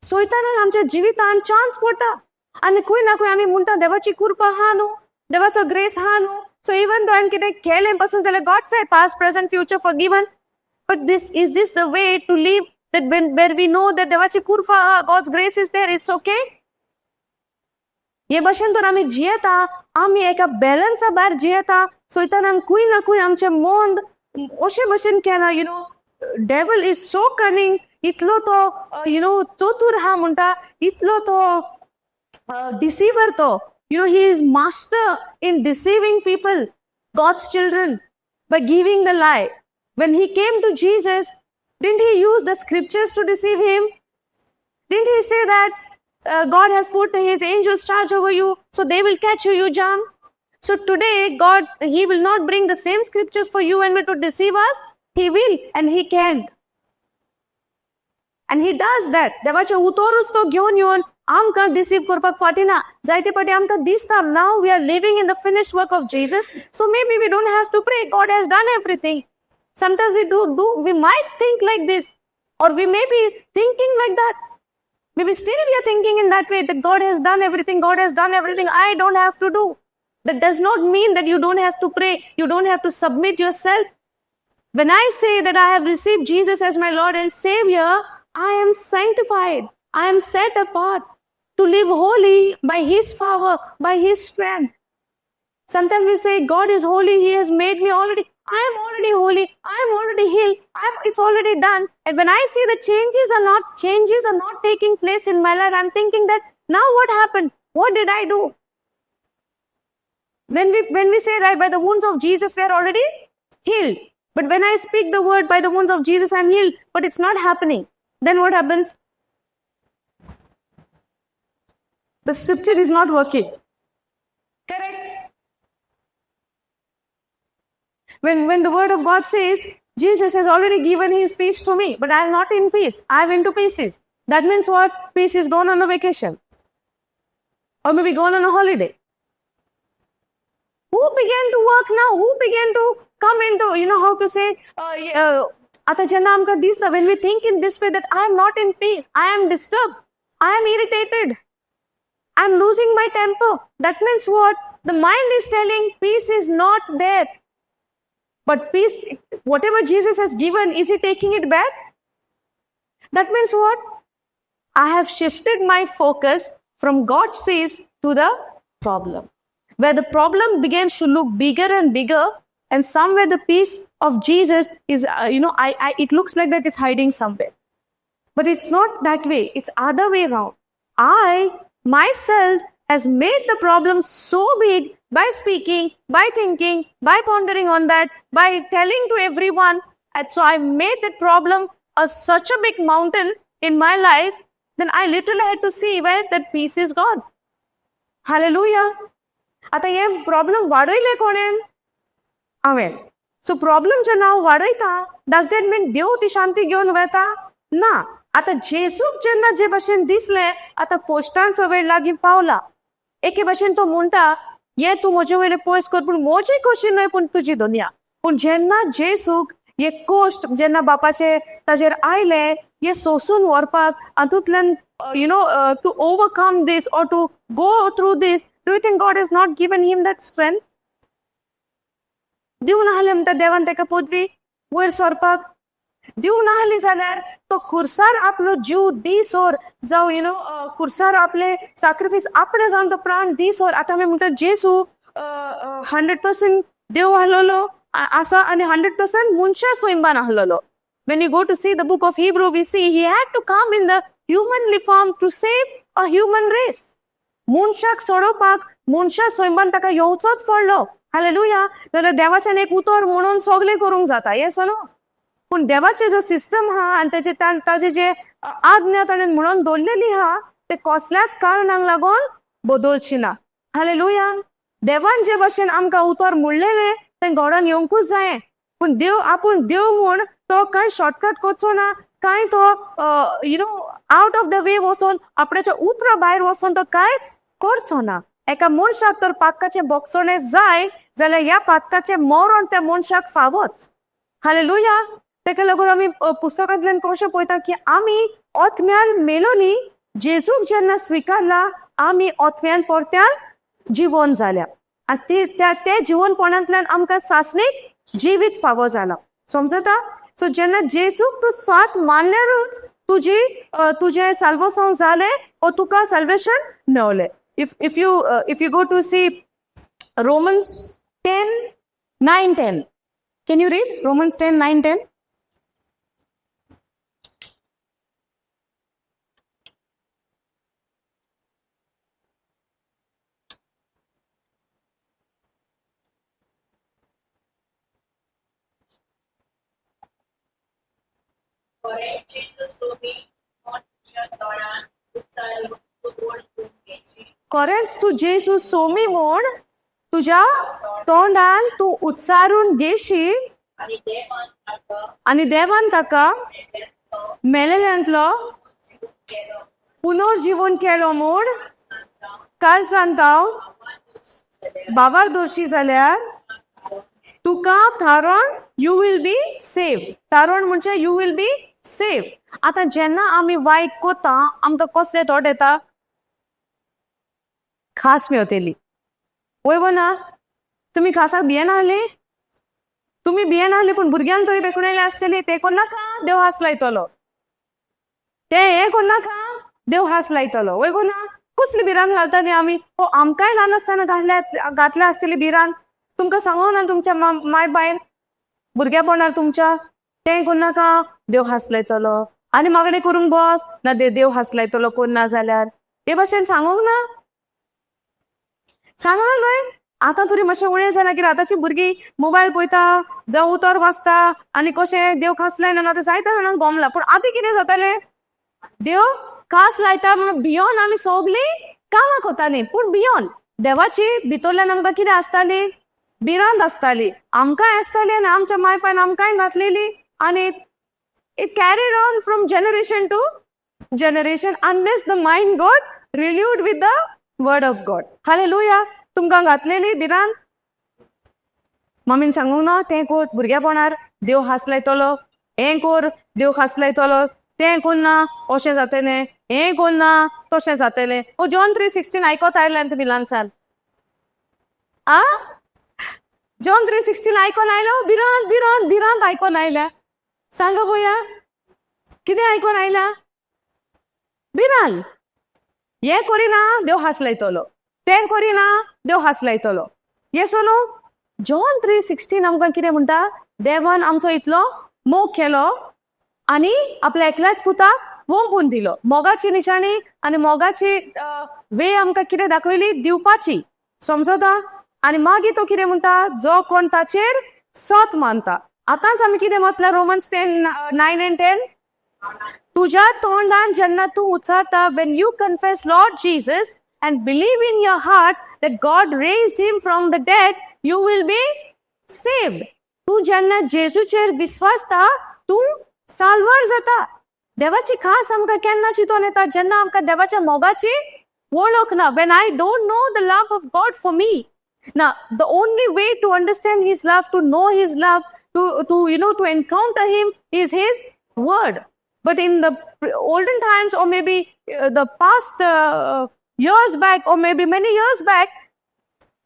सोयतानान आमच्या जिवितान चान्स पडटा. आनी खंय ना खंय आमी म्हणटा देवाची कृपा हा न्हू, देवाचो ग्रेस हा न्हू. सो इवन दो हांवें कितें केलें पासून जाल्यार God sed past present future forgiven. But is this the way to live, that where we know that देवाची कृपा, God's grace is there, it's okay? हे भाशेन तर आमी जियेता, आमी एका बॅलन्सा भायर जियेता. सोयतानान खंय ना खंय आमचें मन अशे भाशेन केला, डेवल इज सो कनिंग. इतलो तो चतुर हा म्हणटा, इतलो तो डिसिवर तो. He is master in deceiving people, God's children, by giving the lie. When he came to Jesus, didn't he use the scriptures to deceive him? Didn't he say that God has put his angels charge over you, so they will catch you, you jump? So today, God, he will not bring the same scriptures for you and me to deceive us. He will, and he can. And he does that. देवाचे उतोरूच तो घेवन येवन आमकां deceive करपाक फाटिना. जायते फाटी आमकां दिसता, now we are living in the finished work of Jesus, so maybe we don't have to pray. God has done everything. Sometimes we might think like this, or we may be thinking like that. Maybe still we are thinking in that way, that God has done everything, I don't have to do. That does not mean that you don't have to pray, you don't have to submit yourself. When I say that I have received Jesus as my Lord and Savior, I am sanctified, I am set apart to live holy by His power, by His strength. Sometimes we say, God is holy, He has made me already. I am already holy, I am already healed, it's already done. And when I see the changes are not taking place in my life, I'm thinking that, now what happened? What did I do? When we say that by the wounds of Jesus we are already healed. But when I speak the word by the wounds of Jesus I'm healed, but it's not happening. Then what happens? The scripture is not working. Correct? When the word of God says, Jesus has already given His peace to me, but I am not in peace. I am into pieces. That means what? Peace is gone on a vacation. Or maybe gone on a holiday. Who began to work now? Who began to come into, how to say, when we think in this way that I am not in peace, I am disturbed, I am irritated, I am losing my temper. That means what? The mind is telling peace is not there. But peace, whatever Jesus has given, is He taking it back? That means what? I have shifted my focus from God's face to the problem. Where the problem begins to look bigger and bigger, and somewhere the peace of Jesus is, it looks like that it's hiding somewhere. But it's not that way. It's other way around. I, myself, has made the problem so big by speaking, by thinking, by pondering on that, by telling to everyone. And so I made that problem such a big mountain in my life, then I literally had to see where that peace is gone. Hallelujah. आता हे problem वाडयले कोणेन? हांवें. So problem जेन्ना हांव वाडयता, does that मीन देव ती शांती घेवन वता? ना. आता जेजूक जेन्ना जे भाशेन दिसलें, आता कोश्टांचो वेळ लागीं पावला. एके भाशेन तो म्हणटा, हे तूं म्हजे वयले पयस कर, पूण म्हजी कशी न्हय पूण तुजी दुनिया. पूण जेन्ना जेजूक हे कोश्ट जेन्ना बापाचे ताजेर आयले, हे सोसून व्हरपाक हातूंतल्यान to overcome this or to go through this, do you think God is not given him that strength? दिवं नाहलें म्हणटा देवान ताका पदवी वयर सरपाक. दिवं नाहली जाल्यार तो खुर्सार आपलो जीव दी सोर जावं खुर्सार आपले सॅक्रिफायस आपणे जावन तो प्राण दी सोर. आतां आमी म्हणटा जेसू 100% देव आहलोलो आसा आनी 100% मनशा स्वयंपान आहलोलो. When you go to see the book of Hebrew, we see he had to come in the humanly form to save a human race. मनशाक सोडोवपाक मनशा स्वयंपान ताका येवचोच पडलो. हालेलुया. जाल्यार देवाच्यान एक उतर म्हणून सगळें करूंक जाता, येस नो? पूण देवाचे जो सिस्टम आहा आनी ताजे जे आज्ञा ताणें म्हणून दवरलेली आहा ते कसल्याच कारणाक लागून बदलची ना. हालेलुया. देवान जे भाशेन आमकां उतर म्हणलेलें तें घडोवन येवंकूच जायें. पूण देव आपूण देव म्हूण तो कांय शॉर्टकट करचो ना, कांय तो आउट ऑफ द वे वचोन आपणाच्या उतरा भायर वचोन तो कांयच करचो ना. एका मनशाक तर पातकाचें बोगसोणें जाय जाल्यार ह्या पातकाचें मरण त्या मनशाक फावोच. हालेलुया. तेका लागून आमी पुस्तकांतल्यान कशें पळयता की आमी ओतम्यान मेलोनी, जेजूक जेन्ना स्विकारला आमी ओतम्यान परत्यान जिवन जाल्या आनी ते जिवनपणांतल्यान आमकां सासणीक जिवीत फावो जाला. समजता? सो जेन्ना जेजूक तूं स्वात मानल्यारूच तुजें साल्वेशन जालें ओ तुका solvation मेळलें. If you go to see Romans 10:9-10, can you read Romans 10:9-10? Porém, Jesus soube onde adorar o salvo do खरेंच तू जेजू सोमी म्हूण तुज्या तोंडान तू उच्चारून घेशी आनी देवान ताका मेलेल्यांतलो पुनर्जीवन केलो म्हूण काल सांगताव बाबार दोशी जाल्यार तुका थारोन यू वील बी सेव. थारोन म्हणजे यू वील बी सेव. आतां जेन्ना आमी वायट कोता आमकां कसले थॉट येता? खास मेवतेली. वय ना? तुमी खासाक भियेना आहली? तुमी भियेना आहली पूण भुरग्यांक तरी बेकुणेले आसतली. ते कोण नाका देव हास लायतलो. ते हे कोण नाका देव हास लायतलो. वय ना? कसली भिरांत घालताली आमी? आमकांय ल्हान आसतना घातल्या आसतली भिरांत. तुमकां सांगो ना तुमच्या माय बायन भुरग्यापणार तुमच्या? ते कोण नाका देव हास लायतलो. आनी मागणे करूंक बस ना देव हास लायतलो कोण ना जाल्यार. हे भाशेन सांगोंक ना? सांगला न्हय? आतां तरी मातशें उणें जालां कित्याक आतांची भुरगीं मोबायल पळयता जावं उतर वाचता आनी कशें देव खास लायना आतां जायत्या जाणांक गोमला. पूण आदीं कितें जातालें? देव खास लायता म्हणून भियोन आमी सगळीं कामां करतालीं. पूण भियोन देवाची भितरल्यान आमकां कितें आसताली? भिरांत आसताली. आमकांय आसताली आनी आमच्या माय बापायन आमकांय घातलेली आनी it carried on from generation to generation unless the mind got renewed with the word of God. Hallelujah. तुमकां घातलेली भिरांत. मम्मीन सांगूंक ना तें कोर भुरग्यापणार देव हास लायतलो, हें कोर देव हास लायतलो, तें कोण ना अशें जातलें, हें कोण ना तशें जातलें. जॉन 3:16 आयकोत आयल्यान तुमी ल्हानसान? जॉन 3:16 आयकोन आयलो? भिरांत भिरांत भिरांत आयकोन आयल्या. सांगा पळोवया कितें आयकोन आयल्या? भिरांत. हें करिना देव हास लायतलो, तें करिना देव हास लायतलो. Yes no? जॉन 3:16 आमकां कितें म्हणटा? देवान आमचो इतलो मोग केलो आनी आपल्या एकल्याच पुताक वंपून दिलो. मोगाची निशाणी आनी मोगाची वे आमकां कितें दाखयली? दिवपाची. समजता? आनी मागीर तो कितें म्हणटा? जो कोण ताचेर सोत मानता. आतांच आमी कितें म्हटल्यार रोमन्स 10:9-10 तुज्या तोंडान जेन्ना तूं उच्चारता, when you confess Lord Jesus and believe in your heart that God raised him from the dead, you will be saved. तू जेन्ना जेजूचेर विश्वासता तूं साल्वार जाता. देवाची खास आमकां केन्ना चिंतून येता? जेन्ना आमकां देवाच्या मोगाची वळख ना. When I don't know the love of God for me. Now, the only way to understand his love, to know his love, to encounter him is his word. But in the olden times, or maybe the past years back, or maybe many years back,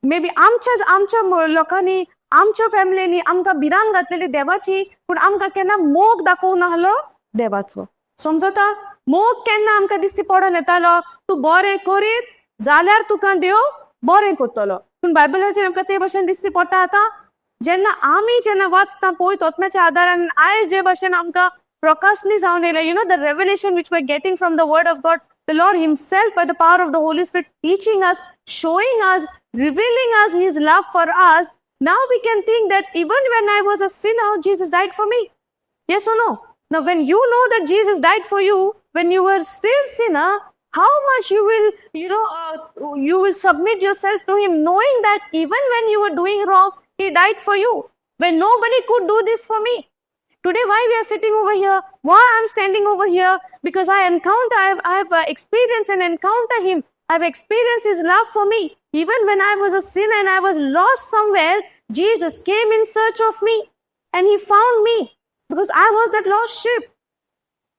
maybe आमच्या लोकांनी, आमच्या फॅमिलीनी आमकां भिरांत घातलेली देवाची, पूण आमकां केन्ना मोग दाखोवंक नाहलो देवाचो. समजता? मोग केन्ना आमकां दिसती पडोन येतालो, तूं बरें करीत जाल्यार तुका देव बरें करतलो. पूण बायबलाचेर आमकां ते भाशेन दिसती पडटा आतां, जेन्ना वाचता पळय तत्म्याच्या आदारान आयज जे भाशेन आमकां प्रकाशनी जावन येयलें, you know, the revelation which we're getting from the word of God, the Lord himself by the power of the Holy Spirit teaching us, showing us, revealing us his love for us. Now we can think that even when I was a sinner, Jesus died for me. Yes or no? Now when you know that Jesus died for you, when you were still sinner, how much you will, you will submit yourself to him, knowing that even when you were doing wrong, he died for you. When nobody could do this for me. Today, why we are sitting over here, why I'm standing over here, because I've experienced and encountered him. I've experienced his love for me. Even when I was a sinner and I was lost somewhere, Jesus came in search of me and he found me because I was that lost sheep,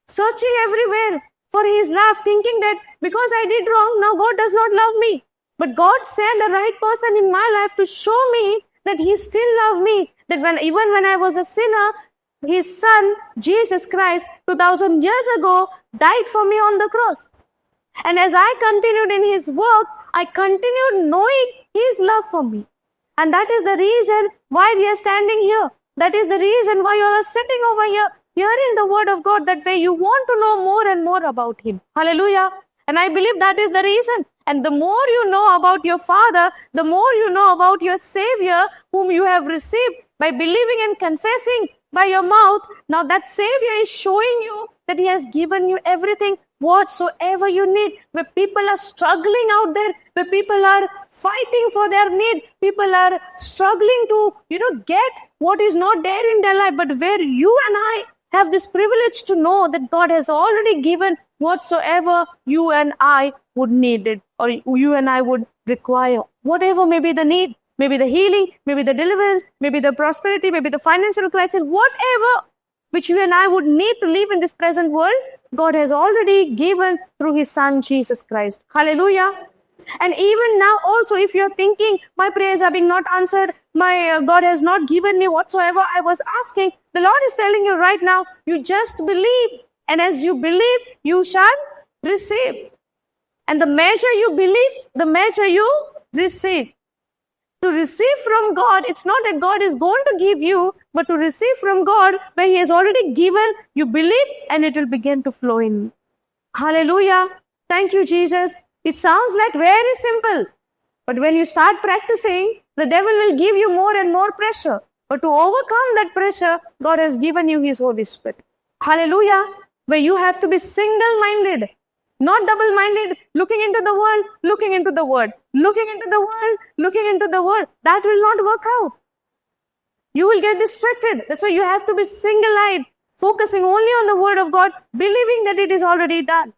searching everywhere for his love, thinking that because I did wrong, now God does not love me. But God sent the right person in my life to show me that he still loved me, that even when I was a sinner, his son, Jesus Christ, 2000 years ago, died for me on the cross. And as I continued in his work, I continued knowing his love for me. And that is the reason why we are standing here. That is the reason why you are sitting over here, hearing the word of God, that way you want to know more and more about him. Hallelujah. And I believe that is the reason. And the more you know about your Father, the more you know about your Savior, whom you have received by believing and confessing by your mouth. Now that Savior is showing you that he has given you everything whatsoever you need. Where people are struggling out there, where people are fighting for their need, people are struggling to, get what is not there in their life, but where you and I have this privilege to know that God has already given whatsoever you and I would need it, or you and I would require. Whatever may be the need, maybe the healing, maybe the deliverance, maybe the prosperity, maybe the financial crisis, whatever which you and I would need to live in this present world, God has already given through his son, Jesus Christ. Hallelujah. And even now also, if you're thinking, my prayers are being not answered, my God has not given me whatsoever I was asking, the Lord is telling you right now, you just believe. And as you believe, you shall receive. And the measure you believe, the measure you receive. To receive from God, it's not that God is going to give you, but to receive from God, where he has already given, you believe, and it will begin to flow in. Hallelujah. Thank you, Jesus. It sounds like very simple, but when you start practicing, the devil will give you more and more pressure. But to overcome that pressure, God has given you his Holy Spirit. Hallelujah. Where you have to be single-minded, not double-minded, looking into the world, looking into the word, looking into the world, looking into the word. That will not work out. You will get distracted. That's why you have to be single-eyed, focusing only on the word of God, believing that it is already done.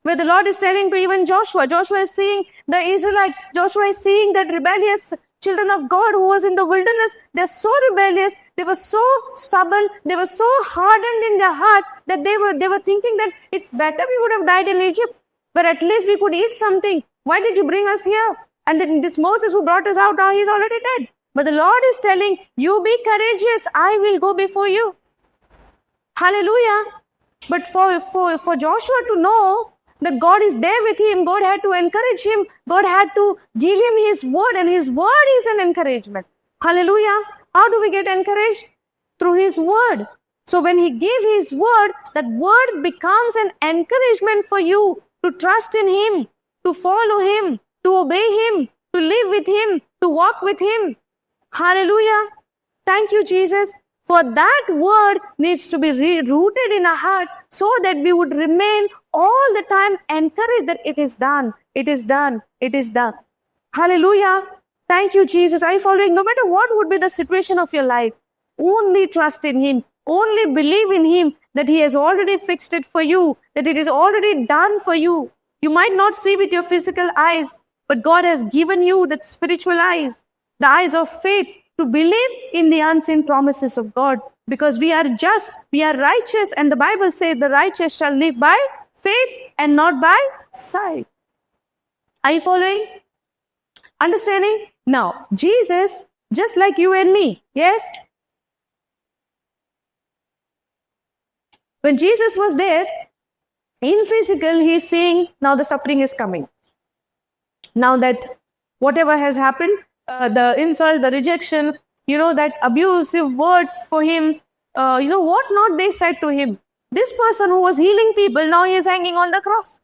Where the Lord is telling to even Joshua is seeing the Israelite, Joshua is seeing that rebellious children of God who was in the wilderness. They're so rebellious, they were so stubborn, they were so hardened in their heart that they were thinking that it's better we would have died in Egypt, but at least we could eat something. Why did you bring us here? And then this Moses who brought us out, now he's already dead. But the Lord is telling, you be courageous, I will go before you. Hallelujah. But for Joshua to know that God is there with him, God had to encourage him, God had to give him his word, and his word is an encouragement. Hallelujah. How do we get encouraged? Through his word. So when he gave his word, that word becomes an encouragement for you to trust in him, to follow him, to obey him, to live with him, to walk with him. Hallelujah. Thank you, Jesus. For that word needs to be rooted in our heart so that we would remain all the time encouraged that it is done, it is done, it is done. Hallelujah. Thank you, Jesus. Are you following? No matter what would be the situation of your life, only trust in him. Only believe in him that he has already fixed it for you, that it is already done for you. You might not see with your physical eyes, but God has given you that spiritual eyes, the eyes of faith, to believe in the unseen promises of God. because we are just, we are righteous, and the Bible says the righteous shall live by faith and not by sight. Are you following? Understanding? Now, Jesus, just like you and me, yes? When Jesus was there, in physical, he is saying, now the suffering is coming. Now that whatever has happened, the insult, the rejection, that abusive words for him, what not they said to him. This person who was healing people, now he is hanging on the cross.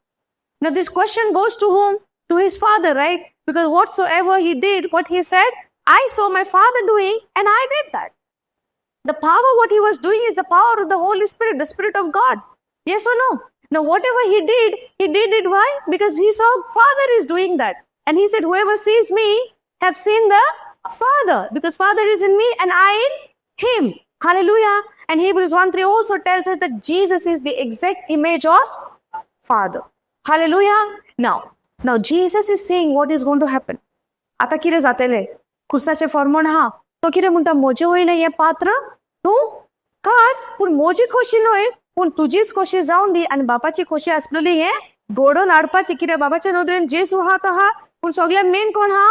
Now this question goes to whom? To his Father, right? Because whatsoever he did, what he said, I saw my Father doing and I did that. The power, what he was doing is the power of the Holy Spirit, the Spirit of God. Yes or no? Now whatever he did it why? Because he saw Father is doing that. And he said, whoever sees me have seen the Father, because Father is in me and I in him. Hallelujah. And Hebrews 1:3 also tells us that Jesus is the exact image of Father. Hallelujah. Now Jesus is saying what is going to happen. आता किरे जातले खुसाचे फॉर्मोन हा तो किरे म्हणता मोजे होईल हे पात्र तू काढ पण मोजी खोशी नोय पण तुझीच खोशी जाऊन दी आणि बापाची खोशी असलेली हे गोडून आडपाची किरे बाबाच्या नोदरेन जेसू हा तो हा पण सगळ्यात मेन कोण हा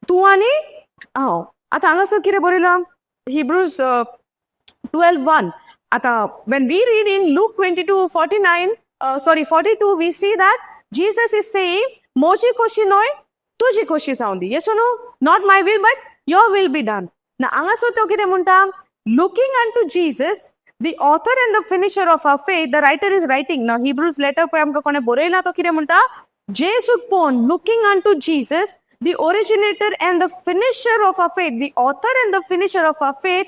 तू आणि आता हांगासर किरे बरयला Hebrews 12:1. आता when we read in Luke 42, we see that Jesus is saying, मोजी खोशी नोय तुझी खोशी जाऊन दी. Yes or no? Not my will, but your will be done. ना हांगासर तो किरे म्हणता, looking unto Jesus, the author and the finisher of our faith, the writer is writing. Now Hebrews letter पे आमका कोणे बरयला तो किरे म्हणता, जेसूक Pon looking unto Jesus, the originator and the finisher of our faith, the author and the finisher of our faith,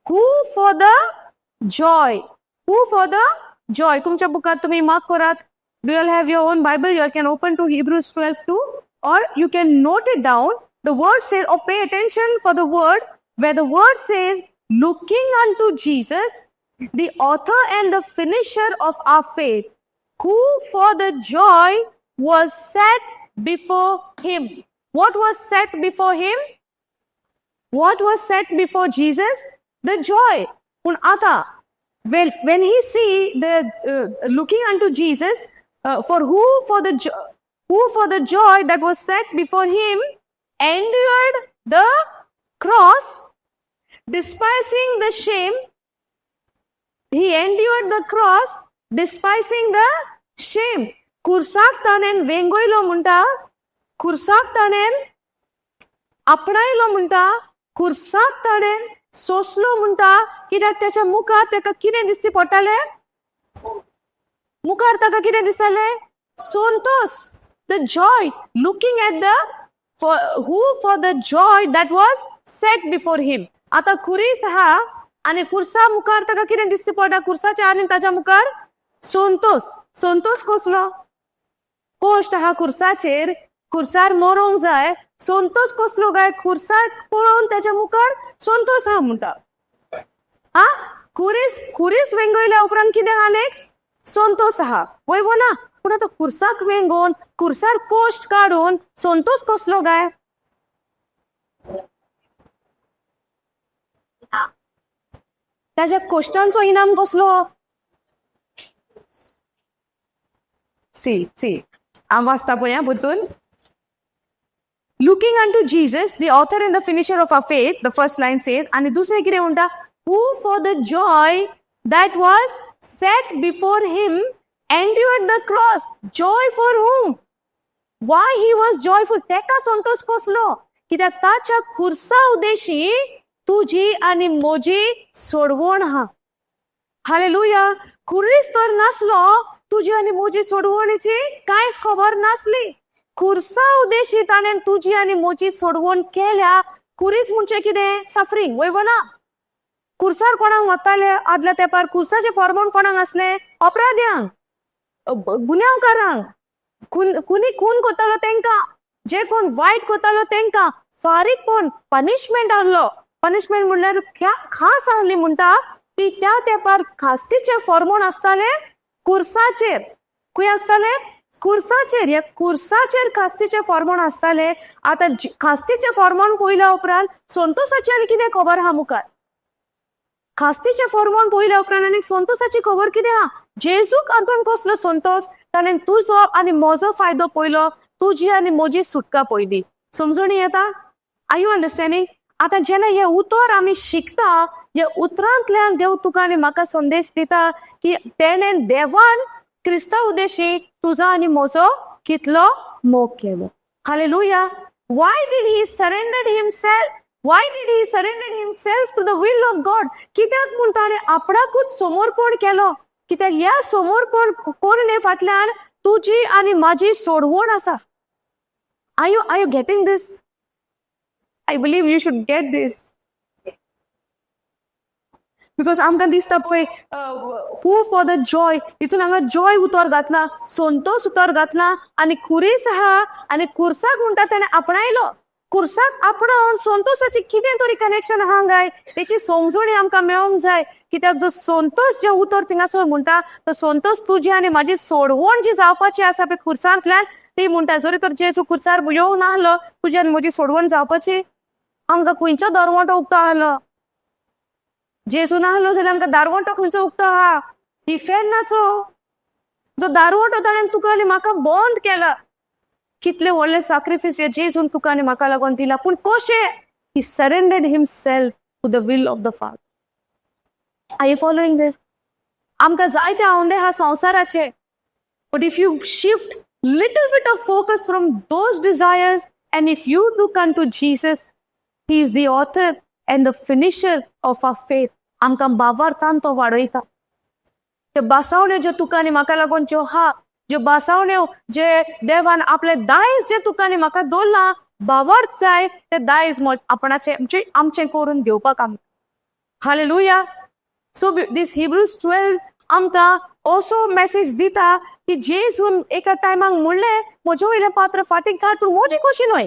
who for the joy, तुमच्या बुकात तुम्ही mark करात. Do you all have your own Bible? You all can open to Hebrews 12:2, or you can note it down. The word says, or pay attention for the word, where the word says, looking unto Jesus, the author and the finisher of our faith, who for the joy was set before him. What was set before him? What was set before Jesus? The joy. But ata, when he see the looking unto Jesus, who for the joy that was set before him endured the cross, despising the shame. He endured the cross, despising the shame. Kursak tanen vengoilo munta, kursak tanen आपणायलो म्हणता, खुर्साक ताणें सोसलो म्हणता, कित्याक त्याच्या मुखार ताका कितें दिसती पडटालें? मुखार ताका कितें दिसतालें? Santosh. The joy, looking at for the joy that was set before him. आता खुरीस हा आणि खुर्सा मुखार ताका कितें दिसती पडटा? खुर्साच्या आनी ताच्या मुखार संतोष. संतोष कसलो? कोश्ट हा खुर्साचेर, खुर्सार मरोंक जाय. संतोष कसलो काय? खुर्सार पळोवन त्याच्या मुखार संतोष हा म्हणटा. खुरीस वेंगयल्या उपरांत कितें हा नेक्स्ट? संतोष हा. वयवो ना, पूण आतां खुर्साक वेंगोवन खुर्सार कोश्ट काडून संतोष कसलो काय? त्याच्या कोश्टांचो इनाम कसलो? सी हांव वाचता पळय भितून. Looking unto Jesus, the author and the finisher of our faith, the first line says, and दुसरे कितें म्हणटा? Who for the joy that was set before him endured the cross. Joy for whom? Why he was joyful? तेका संतोष कसलो? कित्याक ताच्या खुर्सा उद्देशी तुजी आनी मोजी सोडवण हा. हालेलुया. खुरीस तर नासलो, तुजी आनी मोजी सोडवणीची कांयच खबर नासली. खुर्सा उद्देशी ताणें तुजी आनी मोजी सोडवण केल्या. खुरीस म्हणजे कितें? सफरींग. वयवो ना. खुर्सार कोणाक वताले आदल्या तेंपार? खुर्साचे फॉर्मोन कोणाक आसले? अपराध्यांक, गुन्यांवकारांक, कुणी खून करतालो तेंकां, जे कोण वायट करतालो तेंकां फारीकपण पनिशमेंट आहलो. पनिशमेंट म्हणल्यार खास आहली म्हणटा ती त्या तेंपार खास्तीचे फॉर्मोन आसताले खुर्साचेर. खंय आसताले? खुर्साचेर. ह्या खुर्साचेर खास्तीचे फॉर्मोन आसताले. आता खास्तीचे फॉर्मोन पयल्या उपरांत संतोषाची आनी कितें खबर आहा मुखार? खास्तीचे फॉर्मोन पयल्या उपरांत आनी संतोषाची खबर कितें आहा? जेजूक आगून कसलो संतोष, ताणें तुजो आनी म्हजो फायदो पयलो, तुजी आनी म्हजी सुटका पयली. समजून येता? Are you understanding? आता जेन्ना हे उतर आमी शिकता, हे उतरांतल्यान देव तुका आनी म्हाका संदेश दिता की तेणें देवान क्रिस्तांव उद्देशी तुजो आनी म्हजो कितलो मोग केलो. Hallelujah. Why did he surrendered himself? Why did he surrendered himself to the will of God? कित्याक म्हूण ताणें आपणाकूच समर्पण केलो? कित्याक ह्या समर्पण करणे फाटल्यान तुजी आनी म्हाजी सोडवण आसा. Are you getting this? I believe you should get this. Because आमकां दिसता पळय, हू फॉर द जॉय, हितून हांगा जॉय उतर घातला, संतोष उतर घातला, आनी खुरीस आहा, आनी खुर्साक म्हणटा ताणें आपणायलो. खुर्साक आपणावन संतोषाची कितें तरी कनेक्शन आहा काय तेची समजणी आमकां मेळोंक जाय. कित्याक जो संतोष जे उतर थिंगासर म्हणटा तो संतोष तुजी आनी म्हाजी सोडवण जी जावपाची आसा पळय खुर्सांतल्यान, ती म्हणटा जरी तर जेजू खुर्सार येवंक नाहलो, तुजी आनी म्हजी सोडवण जावपाची. आमकां खंयचो दरवंटो उक्तो आहलो? जेजू नाहलो जाल्यार आमकां दारवंटो खंयचो उक्तो आहा? इफेन्नाचो. जो दारवंटो ताणें तुका आनी म्हाका बंद केला. कितले व्हडले सॅक्रिफायस जेजून तुका आनी म्हाका लागून दिला. पूण कशें? He surrendered himself to the will of the father. Are you following this? आमकां जायते आवंडे हा संवसाराचे, but if you shift little bit of focus from those desires and if you look unto Jesus, he is the author and the finisher of our faith. आमकां बावार्थान तो वाडयता. ते बासावण्यो ज्यो तुका आनी म्हाका लागून ज्यो हा, ज्यो बासावण्यो जे देवान आपले दायज जे तुका आनी म्हाका दवरला, बावार्थ जाय ते दायज आपणाचे म्हणजे आमचे करून घेवपाक आमी. हालेलुया. सो दिस हिब्रूज 12 आमकां असो मेसेज दिता की जेजून एका टायमाक म्हणलें म्हजे वयलें पात्र फाटीं काड, पूण म्हजी कशी न्हय.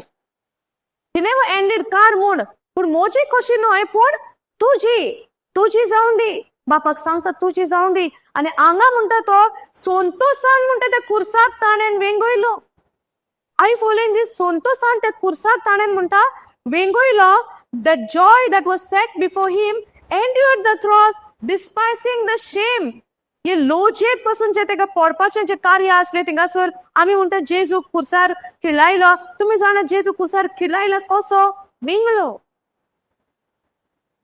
ही नेवर एंडेड काड म्हूण, पूण म्हजी कशी न्हय, पूण तुजी जावन दी. बापाक सांगता तुजी जावन दी. आनी हांगा म्हणटा तो संतोषान म्हणटा त्या खुर्साक ताणें वेंगयलो. आय फॉलोइंग दीस? संतोषान त्या खुर्साक ताणें म्हणटा वेंगयलो. The joy that was set before him endured the cross despising the shame. हे लोजेक पासून जे तेका पडपाचें जे कार्य आसलें थिंगासर आमी म्हणटा जेजू खुर्सार खिळायलो. तुमी जाणा जेजू खुर्सार खिळायला कसो?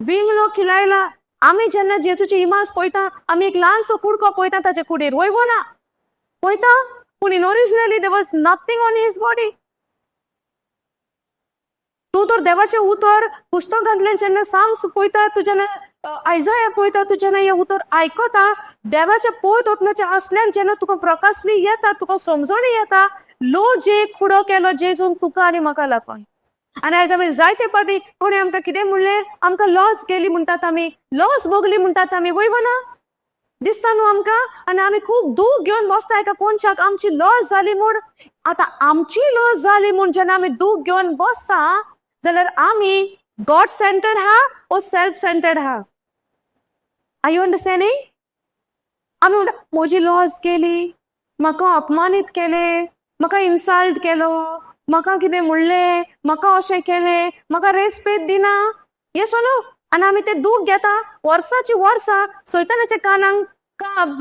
विंगलो खिळायला. आमी जेन्ना जेजूची इमाज पळयता, आमी एक ल्हानसो कुडको पळयता, ताचे कुडीर वयवो ना पळयता, पूण in originally there was nothing on his body. तूं तर देवाचें उतर पुस्तकांतल्यान जेन्ना साम्स पळयता, तूं जेन्ना आयजाया पळयता, तूं जेन्ना हें उतर आयकता, देवाच्या पळयत वतनाच्या असल्यान जेन्ना तुका प्रकाशली येता, तुका समजणी येता, जे फुडो केलो जेजून तुका आनी म्हाका लागून. आनी आयज आमी जायते पाटी कोणी आमकां कितें म्हणलें, आमकां लॉस गेली म्हणटात, आमी लॉस भोगली म्हणटात, आमी वयवो ना दिसता न्हू आमकां. आनी आमी खूब दूख घेवन बसता एका कोणशाक आमची लॉस जाली म्हूण. आतां आमची लॉस जाली म्हूण जेन्ना आमी दूख घेवन बसता, जाल्यार आमी गॉड सेंटर्ड हा ओ सेल्फ सेंटर्ड हा? Are you understanding? आमी म्हणटा म्हजी लॉस गेली, म्हाका अपमानीत केलें, म्हाका इन्सल्ट केलो, म्हाका कितें म्हणलें, म्हाका अशें केलें, म्हाका रेस्पेद दिना, येस न्हू. आनी आमी ते दूख घेता वर्सांची वर्सां, सैतानाच्या कानाक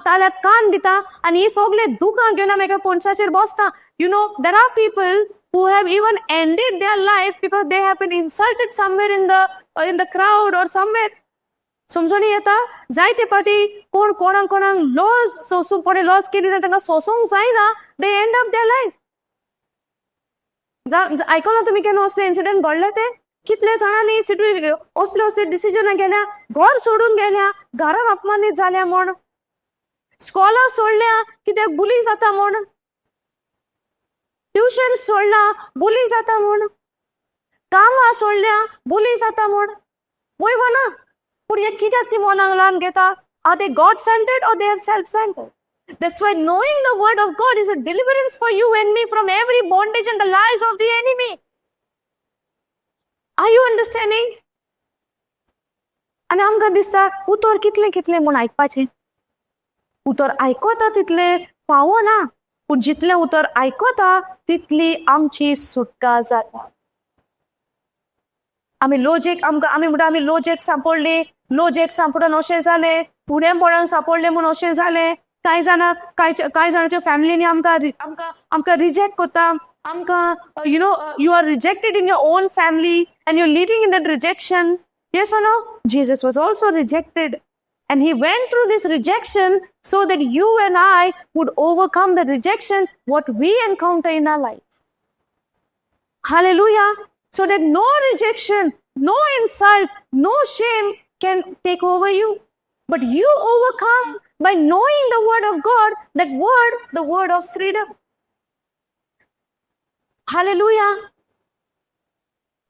ताल्याक कान दिता, आनी ही सगळे दुखां घेवन आमी एका पोंचाचेर बसता. You know, there are people who have even ended their life because they have been insulted somewhere in the crowd or somewhere. समजणी येता? जायते पाटी कोण कोणाक लॉस सोसूंक कोणी लॉस केली जाल्यार तांकां सोसूंक जायना, दे एंड अप देयर लायफ. आयकलां तुमी केन्ना असले इन्सिडेंट घडले ते? कितले जाणांनी असले डिसिजन गेल्या, घर सोडून गेल्या, घरान अपमानीत जाल्या म्हूण, स्कॉलां सोडल्या कित्याक बुली जाता म्हूण, ट्युशन सोडला बुली जाता म्हूण, कामां सोडल्या बुली जाता म्हूण. वयवो ना. पूण हे कित्याक ती मनाक ल्हान घेता? Are they God centred or they are self centered? That's why knowing the word of God is a deliverance for you and me from every bondage and the lies of the enemy. Are you understanding? आनी आमकां दिसता उतर कितलें म्हूण आयकपाचें. उतर आयकता तितले पावना, पूण जितलें उतर आयकता तितली आमची सुटका जाता. आमी लॉजिक आमी म्हणटा आमी लॉजिक सांपडली, लॉजिक सांपडून अशें जालें, फुडेंपणान सांपडलें म्हूण अशें जालें. कांय जाणांच्या फॅमिलीनी आमकां रिजेक्ट कोत्ता. आमकां you are rejected in your own family and you're living in that rejection. Yes or no? Jesus was also rejected. And he went through this rejection so that you and I would overcome the rejection what we encounter in our life. Hallelujah. So that no rejection, no insult, no shame can take over you. But you overcome by knowing the word of God, that word, the word of freedom. Hallelujah.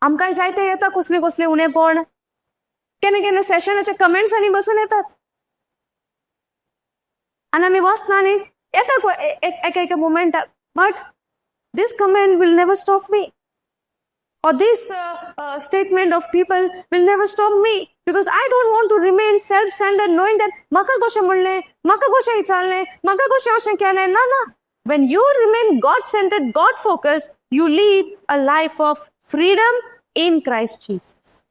आमकां जायते येता कसले उणेपण. केन्ना सेशनाच्या comments आनी बसून येतात आनी आमी वाचना न्ही येता एका मोमेंटाक. But this comment will never stop me, or this statement of people will never stop me, because I don't want to remain self-centered knowing that म्हाका कशें म्हणलें, म्हाका कशें विचारलें, म्हाका कशें अशें केलें. ना. When you remain God-centered, God-focused, you lead a life of freedom in Christ Jesus.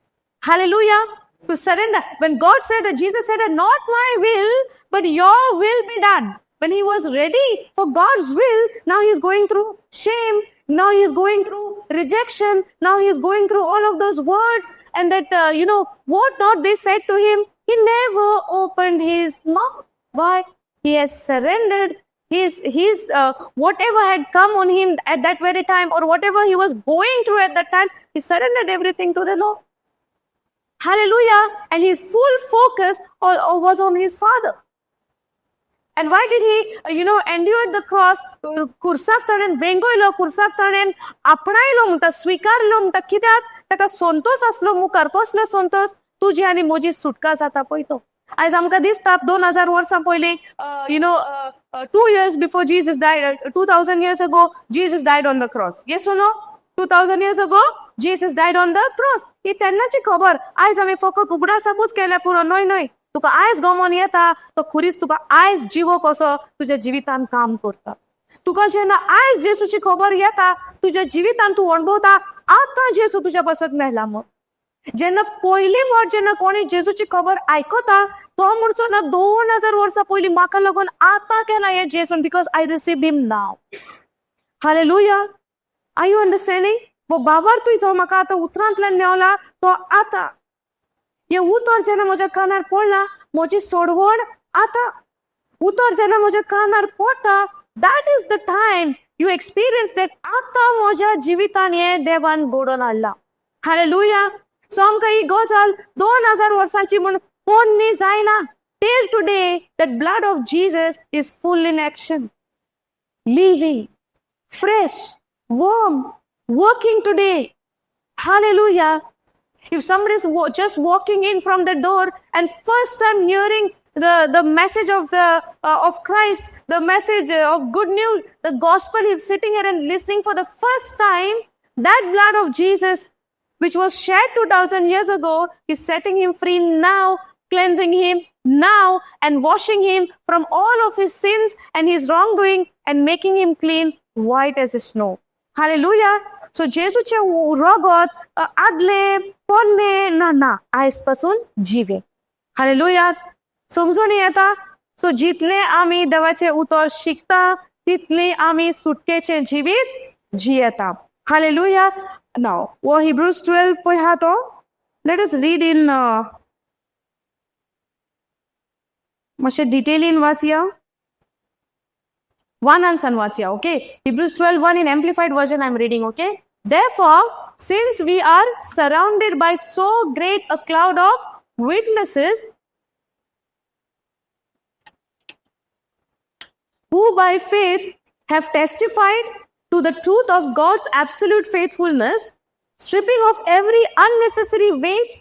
Hallelujah. To surrender. When God said that, Jesus said that, not my will, but your will be done. When he was ready for God's will, now he is going through shame. Now he is going through rejection. Now he is going through all of those words and that, what not they said to him. He never opened his mouth. Why? He has surrendered his whatever had come on him at that very time, or whatever he was going through at that time, he surrendered everything to the Lord. Hallelujah. And his full focus was on his Father. And why did he, endure the cross? कुर्साक ताणें वेंगोयलो, कुर्साक ताणें आपणायलो म्हणटा, स्विकारलो म्हणटा. कित्याक? ताका संतोष आसलो मुखार. कसलो संतोष? तुजी आनी म्हजी सुटका जाता पळय तो. आयज आमकां दिसता 2000 वर्सां पयलीं 2 years before Jesus died, 2000 years ago, Jesus died on the cross. Yes or no? 2000 years ago, Jesus died on the cross. ही तेन्नाची खबर. आयज आमी फकत उगडासापूच केल्या पुरो. न्हय. तुका आयज गमोन येता तो खुरीच तुका आयज जिवो कसो तुज्या जिवितान काम करता. तुका जेन्ना आयज जेसूची खबर येता, तुज्या जिवितान तूं अणभवता आतां जेसू तुज्या बसत मेळला म्हूण. जेन्ना पयली फावट जेन्ना कोणी जेसूची खबर आयकता, तो म्हणचो ना 2000 वर्सां पयलीं म्हाका लागून आतां केला हें जेसून, because I received him now. Hallelujah. Are you understanding? वो भावार्थूय जो म्हाका आतां उतरांतल्यान मेवला तो आतां. हे उतर जेन्ना म्हज्या कानार पडला, म्हजी सोडवण आतां. उतर जेन्ना म्हज्या कानार पडटा, that is the time you experience that आतां म्हज्या जिवितान हें देवान घडोवन हाडला. हालेलुया. सो आमकां ही गजाल 2000 वर्सांची म्हूण पोन्नी जायना. Till today that blood of Jesus is full in action, living, fresh, warm, working today. Hallelujah. If somebody is just walking in from the door and first time hearing the message of Christ, the message of good news, the gospel, he's sitting here and listening for the first time, that blood of Jesus, which was shed 2000 years ago, is setting him free now, cleansing him now, and washing him from all of his sins and his wrongdoing and making him clean, white as snow. Hallelujah. So जेजूचे रगत आदले पोन्ने ना आयज पासून जिवे. Hallelujah. समजून येता. So जितले आमी देवाचे उतर शिकता तितले आमी सुटकेचे जिवीत जियेता. हालेलुया. नाव वो Hebrews 12 पळय हा तो. लेट अस रीड इन मातशें डिटेलीन वाचया. One and वाचया. Okay. Hebrews 12:1 in amplified version I'm reading. Okay. Therefore, since we are surrounded by so great a cloud of witnesses who by faith have testified to the truth of God's absolute faithfulness, stripping off every unnecessary weight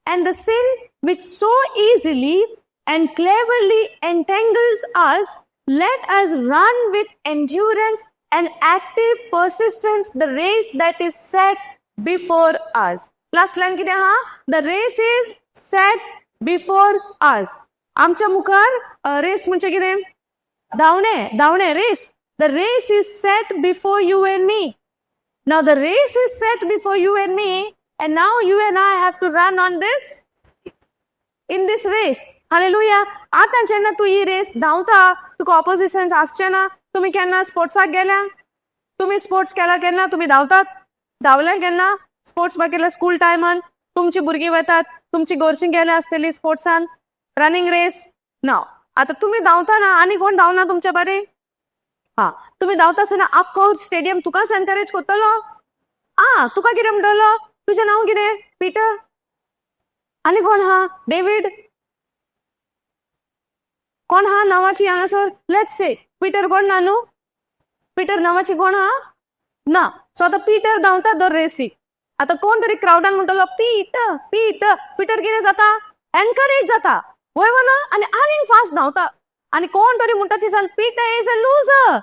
and the sin which so easily and cleverly entangles us, let us run with endurance and active persistence the race that is set before us. Last line किती हा? The race is set before us. आमच्या मुखार race म्हणजे किती? धावणे race. The race is set before you and me. Now the race is set before you and me, And now you and I have to run on this, in this race. Hallelujah. आता जेन्ना तू ही race धांवता, तुका ऑपोजिशन्स आसचे ना. तुम्ही केन्ना स्पोर्ट्साक गेल्या? तुम्ही sports केला केन्ना? तुम्ही धांवतात? धांवले केन्ना? स्पोर्ट्स केल्या स्कूल टायमान? तुमची भुरगीं वतात, तुमची गोरशीं गेले आसतली स्पोर्ट्सान, रनिंग रेस. ना आता तुम्ही धांवता ना, आनी कोण धांवना तुमच्या बरें? हा, तुम्ही धांवता आसतना आख्खो स्टेडियम तुकाच एनकरेज करतलो. तुका कितें म्हणटलो? तुजें नांव कितें? पीटर? आनी कोण हा? डेव्हिड? कोण हा नांवाची हांगासर? लेट्स से पीटर कोण ना न्हू? पीटर नांवाची कोण हा? ना. सो आतां पीटर धांवता दर रेसीक. आतां कोण तरी क्राउडान म्हणटलो पीटर पीटर. पीटर कितें जाता? एनकरेज जाता, वय ना, आनी आनीक फास्ट धांवता. आनी कोण तरी म्हणटा ती जाल Peter is a loser.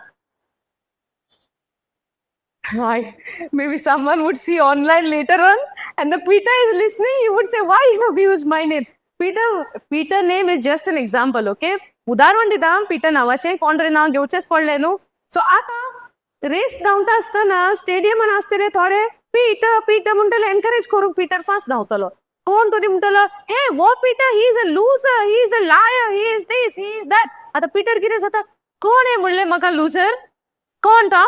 Maybe someone would see online later on, and the Peter is listening. He would say, "Why you have used my name?" Peter name is just an example, okay? उदाहरण दिता Peter नावाचे, कोण तरी नाव घेवचेच पडले न्हू. So आता race धांवता आसतना स्टेडियमान आसतले थोडे पीटर पीटर म्हणटले एनकरेज करूंक पीटर फास्ट धांवतलो. कोण तरी म्हणटलो हे वो Peter he is a loser, he is a liar, he is this, he is that. आता पीटर कितें जाता? कोण हे म्हणले म्हाका लूजर? कोण तो?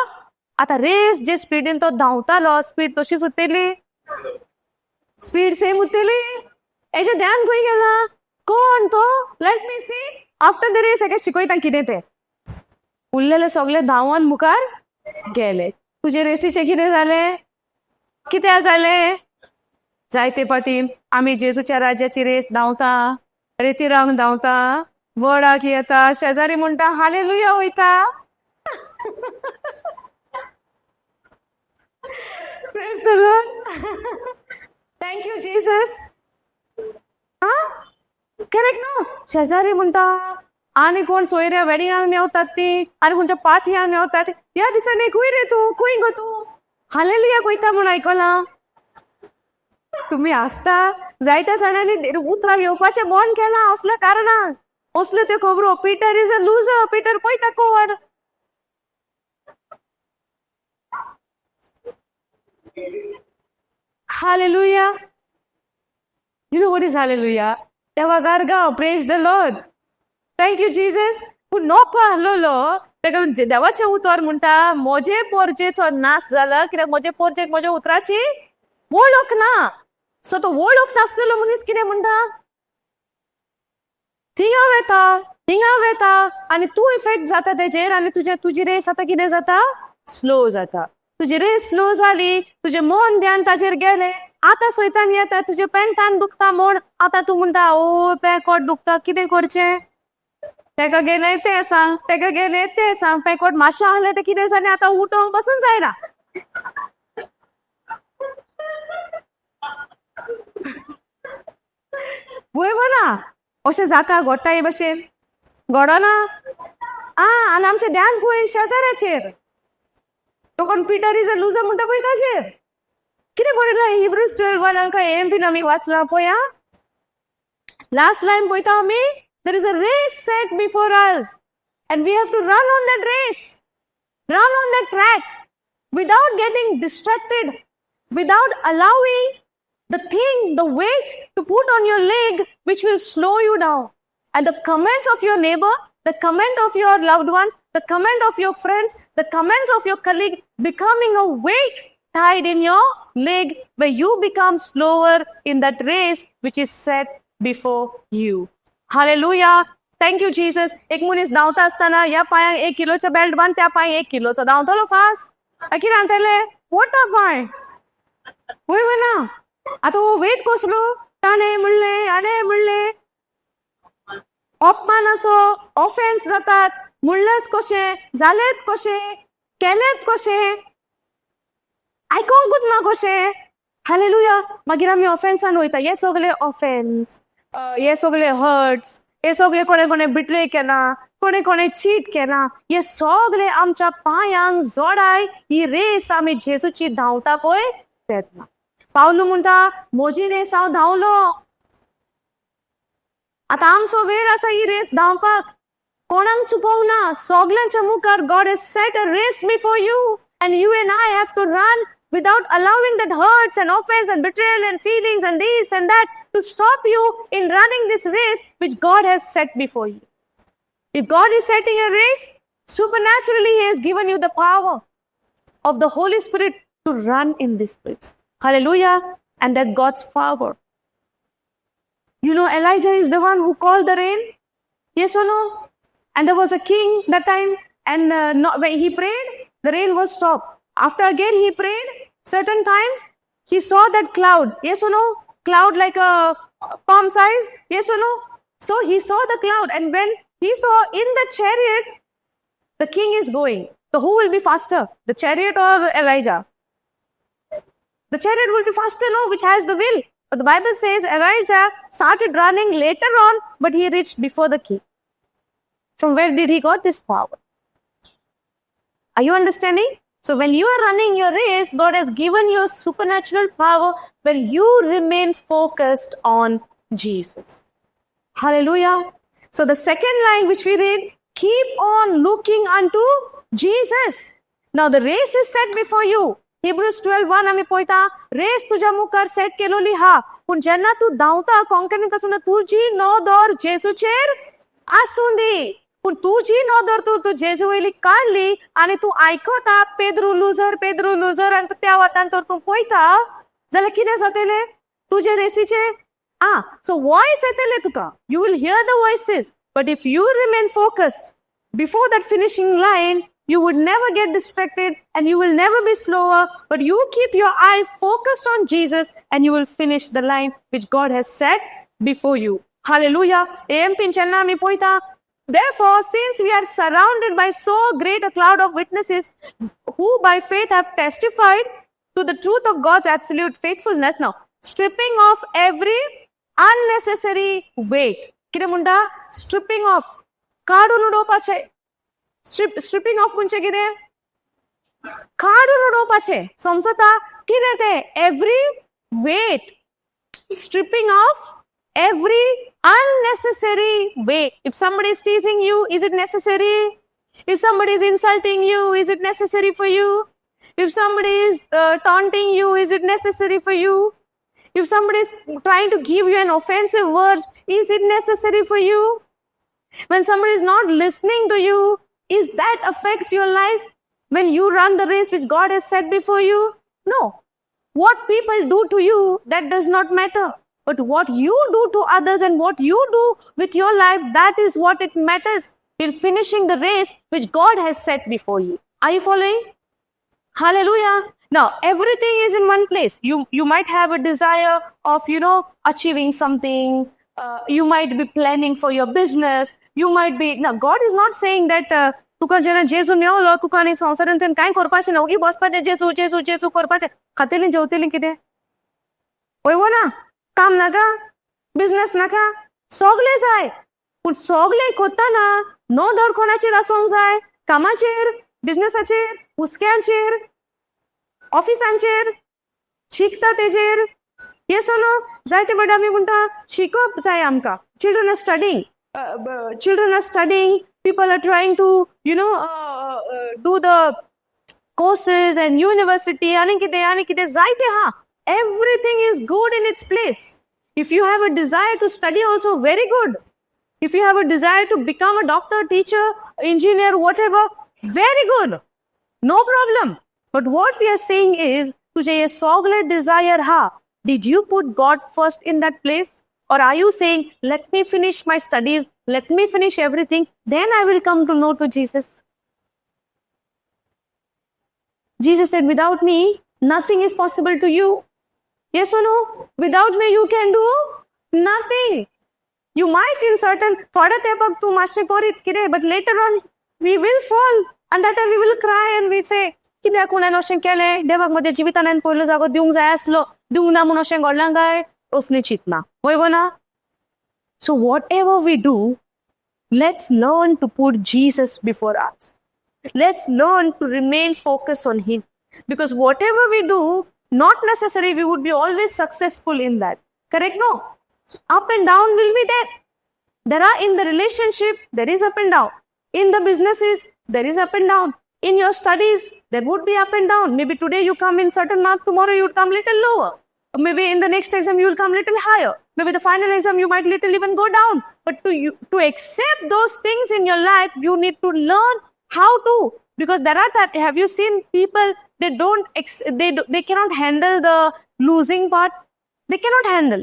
आता रेस जे स्पीडीन तो धांवतालो, स्पीड तशीच उरतली? स्पीड सेम उरतली? हेजे ध्यान खंय गेला? कोण तो? Let me see. After the race हेका शिकयता कितें तें. उरलेले सगळे धांवन मुखार गेले. तुजे रेसीचे कितें जालें? कितें जालें? जायते पाटीन आमी जेजूच्या राज्याची रेस धांवता, रेतीरांग धांवता, वडाक येता, शेजारी म्हणटा हालेलुया वयता. Praise the Lord. Thank you, Jesus. Correct न्हू? शेजारी म्हणटा आनी कोण सोयऱ्या वेडिंगाक मेवतात ती, आनी खंयच्या पाथयांक मेवतात. ह्या दिसांनी खंय रे तू? खंय गो तू? हालेलुया वयता म्हूण आयकलां. तुम्ही आसता जायत्या जाणांनी उतरां येवपाचें बंद केलां असल्या कारणान. असल्यो त्यो खबरो. Peter is a loser. Peter पळयता कोण? Hallelujah. You know what is hallelujah? तेव्हा Gargaon. Praise the Lord. Thank you, Jesus. पूण नको आसलोलो तेका देवाचें उतर म्हणटा म्हजे पोरचेचो नाश जाला, कित्याक म्हजे पोरचेक म्हज्या उतराची वळख ना. सो तो वळख नासलेलो मनीस कितें म्हणटा? थिंगा वेता आनी तूं इफेक्ट जाता तेजेर, आनी तुजी रेस आतां कितें जाता? स्लो जाता. तुजी रेस स्लो जाली, तुजें मन ध्यान ताजेर गेलें. आतां सैतान येता, तुजे पेंटान दुखता म्हूण आतां तूं म्हणटा ओ पेकोट दुखता, कितें करचें? तेका गेलें तें सांग, तेका गेलें तें सांग. पेकोट मातशें आहलें तें कितें जालें? आतां उठोवंक बसून जायना. वय ना अशें जाता घोडटाय भशेन? घडना? आनी आमचें ध्यान खंय? शेजाऱ्याचेर. तो कोण पीटर इज अ लूजर म्हणटा पळय ताजेर. कितें बरयलां हिब्रूज 12:1 एएमपीन आमी वाचलां पळय. लास्ट लायन पळयता आमी. There is a race set before us and we have to run on that race, run on that track without getting distracted, without allowing the thing, the weight to put on your leg which will slow you down. And the comments of your neighbor, the comment of your loved ones, the comment of your friends, the comments of your colleague becoming a weight tied in your leg where you become slower in that race which is set before you. Hallelujah. Thank you, Jesus. एक मनीस धांवता आसतना ह्या पांयाक 1 किलोचो belt बांद, त्या पांय 1 किलोचो धांवतलो fast. कितें सांगतले? मोठा पांय. वय ना? आतां हो वेट कसलो? ताणें म्हणलें, हाणें म्हणलें. अपमानाचो ऑफेन्स जातात. म्हणलेंच कशें, जालेंच कशें, केलेंच कशें, आयकोंकूच ना कशें. हालेलुया. मागीर आमी ऑफेन्सान वयता. हे सगळे ऑफेन्स, हे सगळे हर्ट्स, हे सगळे कोणे बिट्रे केला, कोणे चीट केला, हे सगळे आमच्या पांयांक जोडाय ही रेस आमी जेजूची धांवता पळय तेन्ना. पावलो म्हणटा म्हजी रेस हांव धांवलो. आतां आमचो वेळ आसा ही रेस धांवपाक. कोणाक चुकोवंक ना. सगळ्यांच्या मुखार God has set a race before you and you and I have to run without allowing that hurts and offense and betrayal and feelings and this and that to stop you in running this race which God has set before you. If God is setting a race, supernaturally He has given you the power of the Holy Spirit to run in this race. Hallelujah. And that God's power. You know, Elijah is the one who called the rain. Yes or no? And there was a king that time, and when he prayed, the rain was stopped. After again he prayed, certain times, he saw that cloud. Yes or no? Cloud like a palm size. Yes or no? So he saw the cloud, and when he saw in the chariot, the king is going. So who will be faster? The chariot or Elijah? The chariot will be faster, no, which has the wheel. But the Bible says Elijah started running later on, but he reached before the king. From where did he got this power? Are you understanding? So when you are running your race, God has given you supernatural power when you remain focused on Jesus. Hallelujah. So the second line which we read, keep on looking unto Jesus. Now the race is set before you. Hebrews 12:1 आम्ही पळयता, race तुझ्या मुखार set केलोली हा, पूण जेन्ना तू धांवता कोंकणीन कसो तुजी नदर जेजूचेर आसूं दी. पूण तुजी नदर तू जेजू वयली काडली आनी तू आयकता पेद्रू लुजर आनी त्या वतान तर तू पळयता जाल्यार कितें जातलें तुजे रेसीचे so voice येतले तुका. You will hear the voices, but if you remain focused before that finishing line, you would never get distracted and you will never be slower, but you keep your eye focused on Jesus and you will finish the line which God has set before you. Hallelujah. Therefore, since we are surrounded by so great a cloud of witnesses who by faith have testified to the truth of God's absolute faithfulness, now stripping off every unnecessary weight. Kire munda? Stripping off. Kadun udopache. Stripping off म्हणजे कितें? काढून उडोवपाचें. समजता? कितें तें? Every weight. Stripping off every unnecessary weight. If somebody is teasing you, is it necessary? If somebody is insulting you, is it necessary for you? If somebody is taunting you, is it necessary for you? If somebody is trying to give you an offensive word, is it necessary for you? When somebody is not listening to you, is that affects your life when you run the race which God has set before you? No. What people do to you, that does not matter. But what you do to others and what you do with your life, that is what it matters in finishing the race which God has set before you. Are you following? Hallelujah. Now, everything is in one place. You might have a desire of, achieving something. You might be planning for your business. You might be... Now, God is not saying that तुका जेन्ना जेजू मेवलो तुका आनी संवसारांत कांय करपाचें ना, ओगी बसपाचें जेजू जेजू जेजू करपाचें, खातेलीं जेवतेलीं कितें? वयवो ना, काम नाका, बिझनेस नाका, सगळें जाय. पूण सगळें करतना नदर कोणाचेर आसूंक जाय? कामाचेर, बिझनेसाचेर, हुस्क्यांचेर, ऑफिसांचेर, शिकता तेजेर. Yes or no? जायते फावटी आमी म्हणटा शिकप जाय आमकां. Children are studying. People are trying to, do the courses and university. Ani kite zaite ha. Everything is good in its place. If you have a desire to study, also very good. If you have a desire to become a doctor, teacher, engineer, whatever, very good. No problem. But what we are saying is, तुझे ये सगळे desire ha. Did you put God first in that place? Or are you saying, let me finish my studies, let me finish everything, then I will come to know to Jesus? Jesus said, without me, nothing is possible to you. Yes or no? Without me, you can do nothing. You might in certain, but later on, we will fall. And that time we will cry and we say, कित्याक कोणें अशें केलें, देवाक म्हज्या जिवितान हांवें पयलो जागो दिवंक जाय आसलो, दिवंक ना म्हूण अशें घडलां काय, असलें चिंतना. वयवो ना? So whatever we do, let's learn to put Jesus before us. Let's learn to remain focused on Him. Because whatever we do, not necessarily we would be always successful in that. Correct? No. Up and down will be there. There are in the relationship, there is up and down. In the businesses, there is up and down. In your studies, There would be up and down. Maybe today you come in certain mark, tomorrow you come little lower. Maybe in the next exam you will come little higher. Maybe the final exam you might little even go down. But to accept those things in your life, you need to learn how to. Because there are that. Have you seen people? They cannot handle the losing part. They cannot handle,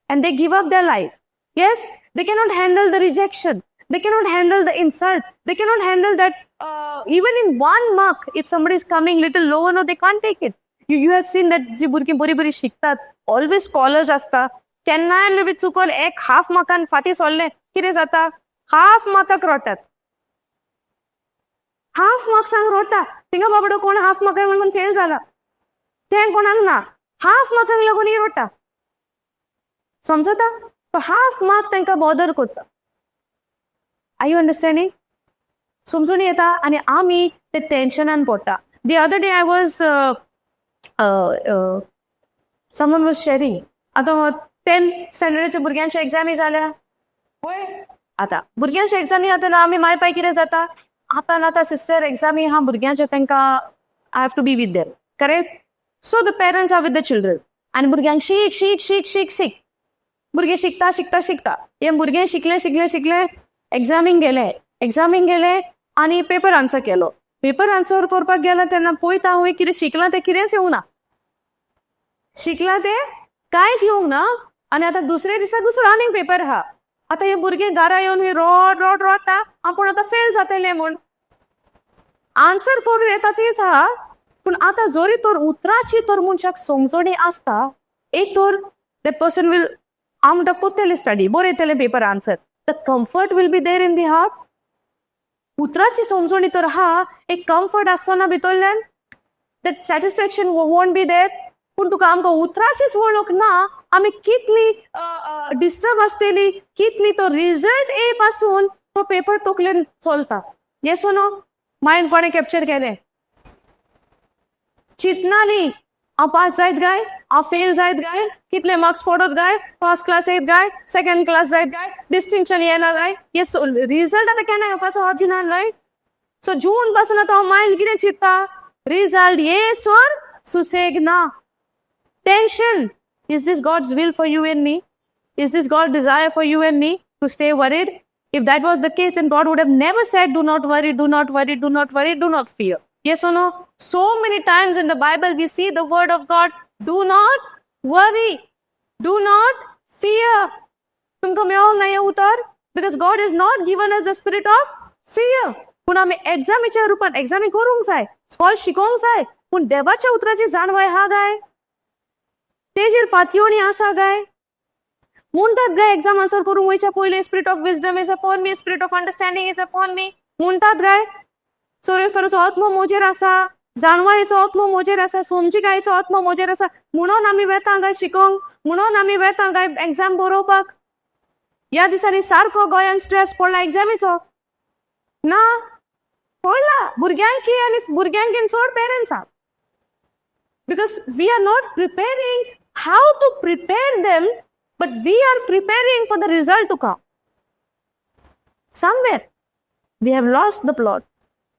and they give up their life. Yes, they cannot handle the rejection. They cannot handle the insult. They cannot handle that. Even in 1 mark, if somebody is coming little lower, no, they can't take it. You have seen that जी भुरगीं बरी बरी शिकतात, always scholars असता, केन्नाय maybe चुकून एक half मार्कान फाटी सोडलें, कितें जाता? हाफ मार्काक रोटात. हाफ मार्क्सांक रोटा. थिंगा बाबडो कोण हाफ मार्काक लागून फेल जाला. तें कोणाक ना. हाफ मार्काक लागून ही रोटा. समजता? तो हाफ मार्क तांकां बॉदर करता. Are you understanding? समजून येता आनी आमी ते टेन्शनान पडटा. The other day I was someone was sharing. आता 10th स्टँडर्डाच्या भुरग्यांच्या एक्झामी जाल्या. आता भुरग्यांच्या एक्झामी आतां आमी माय पाय कितें जाता? आतां सिस्टर एक्झामी हा भुरग्यांच्या तांकां I have to be with them. Correct? So the parents are with the children. आनी भुरग्यांक शीक. भुरगे शिकता. हे भुरगे शिकले एक्झामीक गेले आनी पेपर आन्सर केलो. पेपर आन्सर करपाक गेला तेन्ना पळयता हांव कितें शिकलां तें कितेंच येवंक ना. शिकलां तें कांयच येवंक ना आनी आतां दुसऱ्या दिसा दुसरो आनीक पेपर आहा. आतां हे भुरगे घरा येवन रोडटा आपूण आतां फेल जातलें म्हूण. आन्सर करून येता तीच आहा पूण आतां जरी तर उतराची तर मनशाक समजणी आसता, एक तर द पर्सन वील हांव म्हणटा कोत्तेलें स्टडी, बरयतलें paper answer. The comfort will be there in the heart. उतराची समजणी तर हा, एक कम्फर्ट आसना भितरल्यान, that satisfaction won't be there. पूण तुका आमकां उतराचीच वळख ना, आमी कितली डिस्टर्ब आसतली, कितली तो रिजल्ट ए पासून तो पेपर तकलेन चलता. Yes no? मायंड कोणें कॅप्चर केलें? चिंतनाली हांव पास जायत गाय, हांव फेल जायत गाय, कितले मार्क्स पडत गाय, फर्स्ट क्लास येत गाय, सेकंड क्लास जायत गाय, डिस्टिंक्शन येना गाय. हे रिजल्ट आतां केन्ना येवपाचो ऑरिजिनल रायट. सो जून पासून आतां हांव मायंड कितें चिंतता? रिजल्ट येसोर सुसेग ना. Tension. Is this God's will for you and me? Is this God's desire for you and me to stay worried? If that was the case, then God would have never said, do not worry, do not worry, do not worry, do not fear. Yes or no? So many times in the Bible we see the word of God, do not worry, do not fear. तुमकां मेळोंक ना हें उतर? Because God has not given us the spirit of fear. पूण आमी एक्झामीच्या रुपान एक्झामी करूंक जाय, स्कॉल शिकोवंक जाय, पूण देवाच्या उतराची जाणवाय हा गाय, तेजेर पातयेवणी आसा गाय. म्हणटात गाय एक्झाम आन्सर करूंक वयच्या पयलीं spirit of wisdom is upon me, spirit of understanding is upon मी म्हणटात गाय. सोरेस्पराचो आत्मो म्हजेर आसा, जाणवायेचो आत्मो म्हजेर आसा, समजिकायेचो आत्मो म्हजेर आसा, म्हणून आमी वेता गाय शिकोंक, म्हणून आमी वेता गाय एक्झाम बरोवपाक. ह्या दिसांनी सारको गोंयान स्ट्रेस पडला एक्झामीचो ना? पडला भुरग्यांक आनी भुरग्यांक चड पेरंट्सांक. Because we are not preparing how to prepare them, but we are preparing for the result to come. Somewhere we have lost the plot.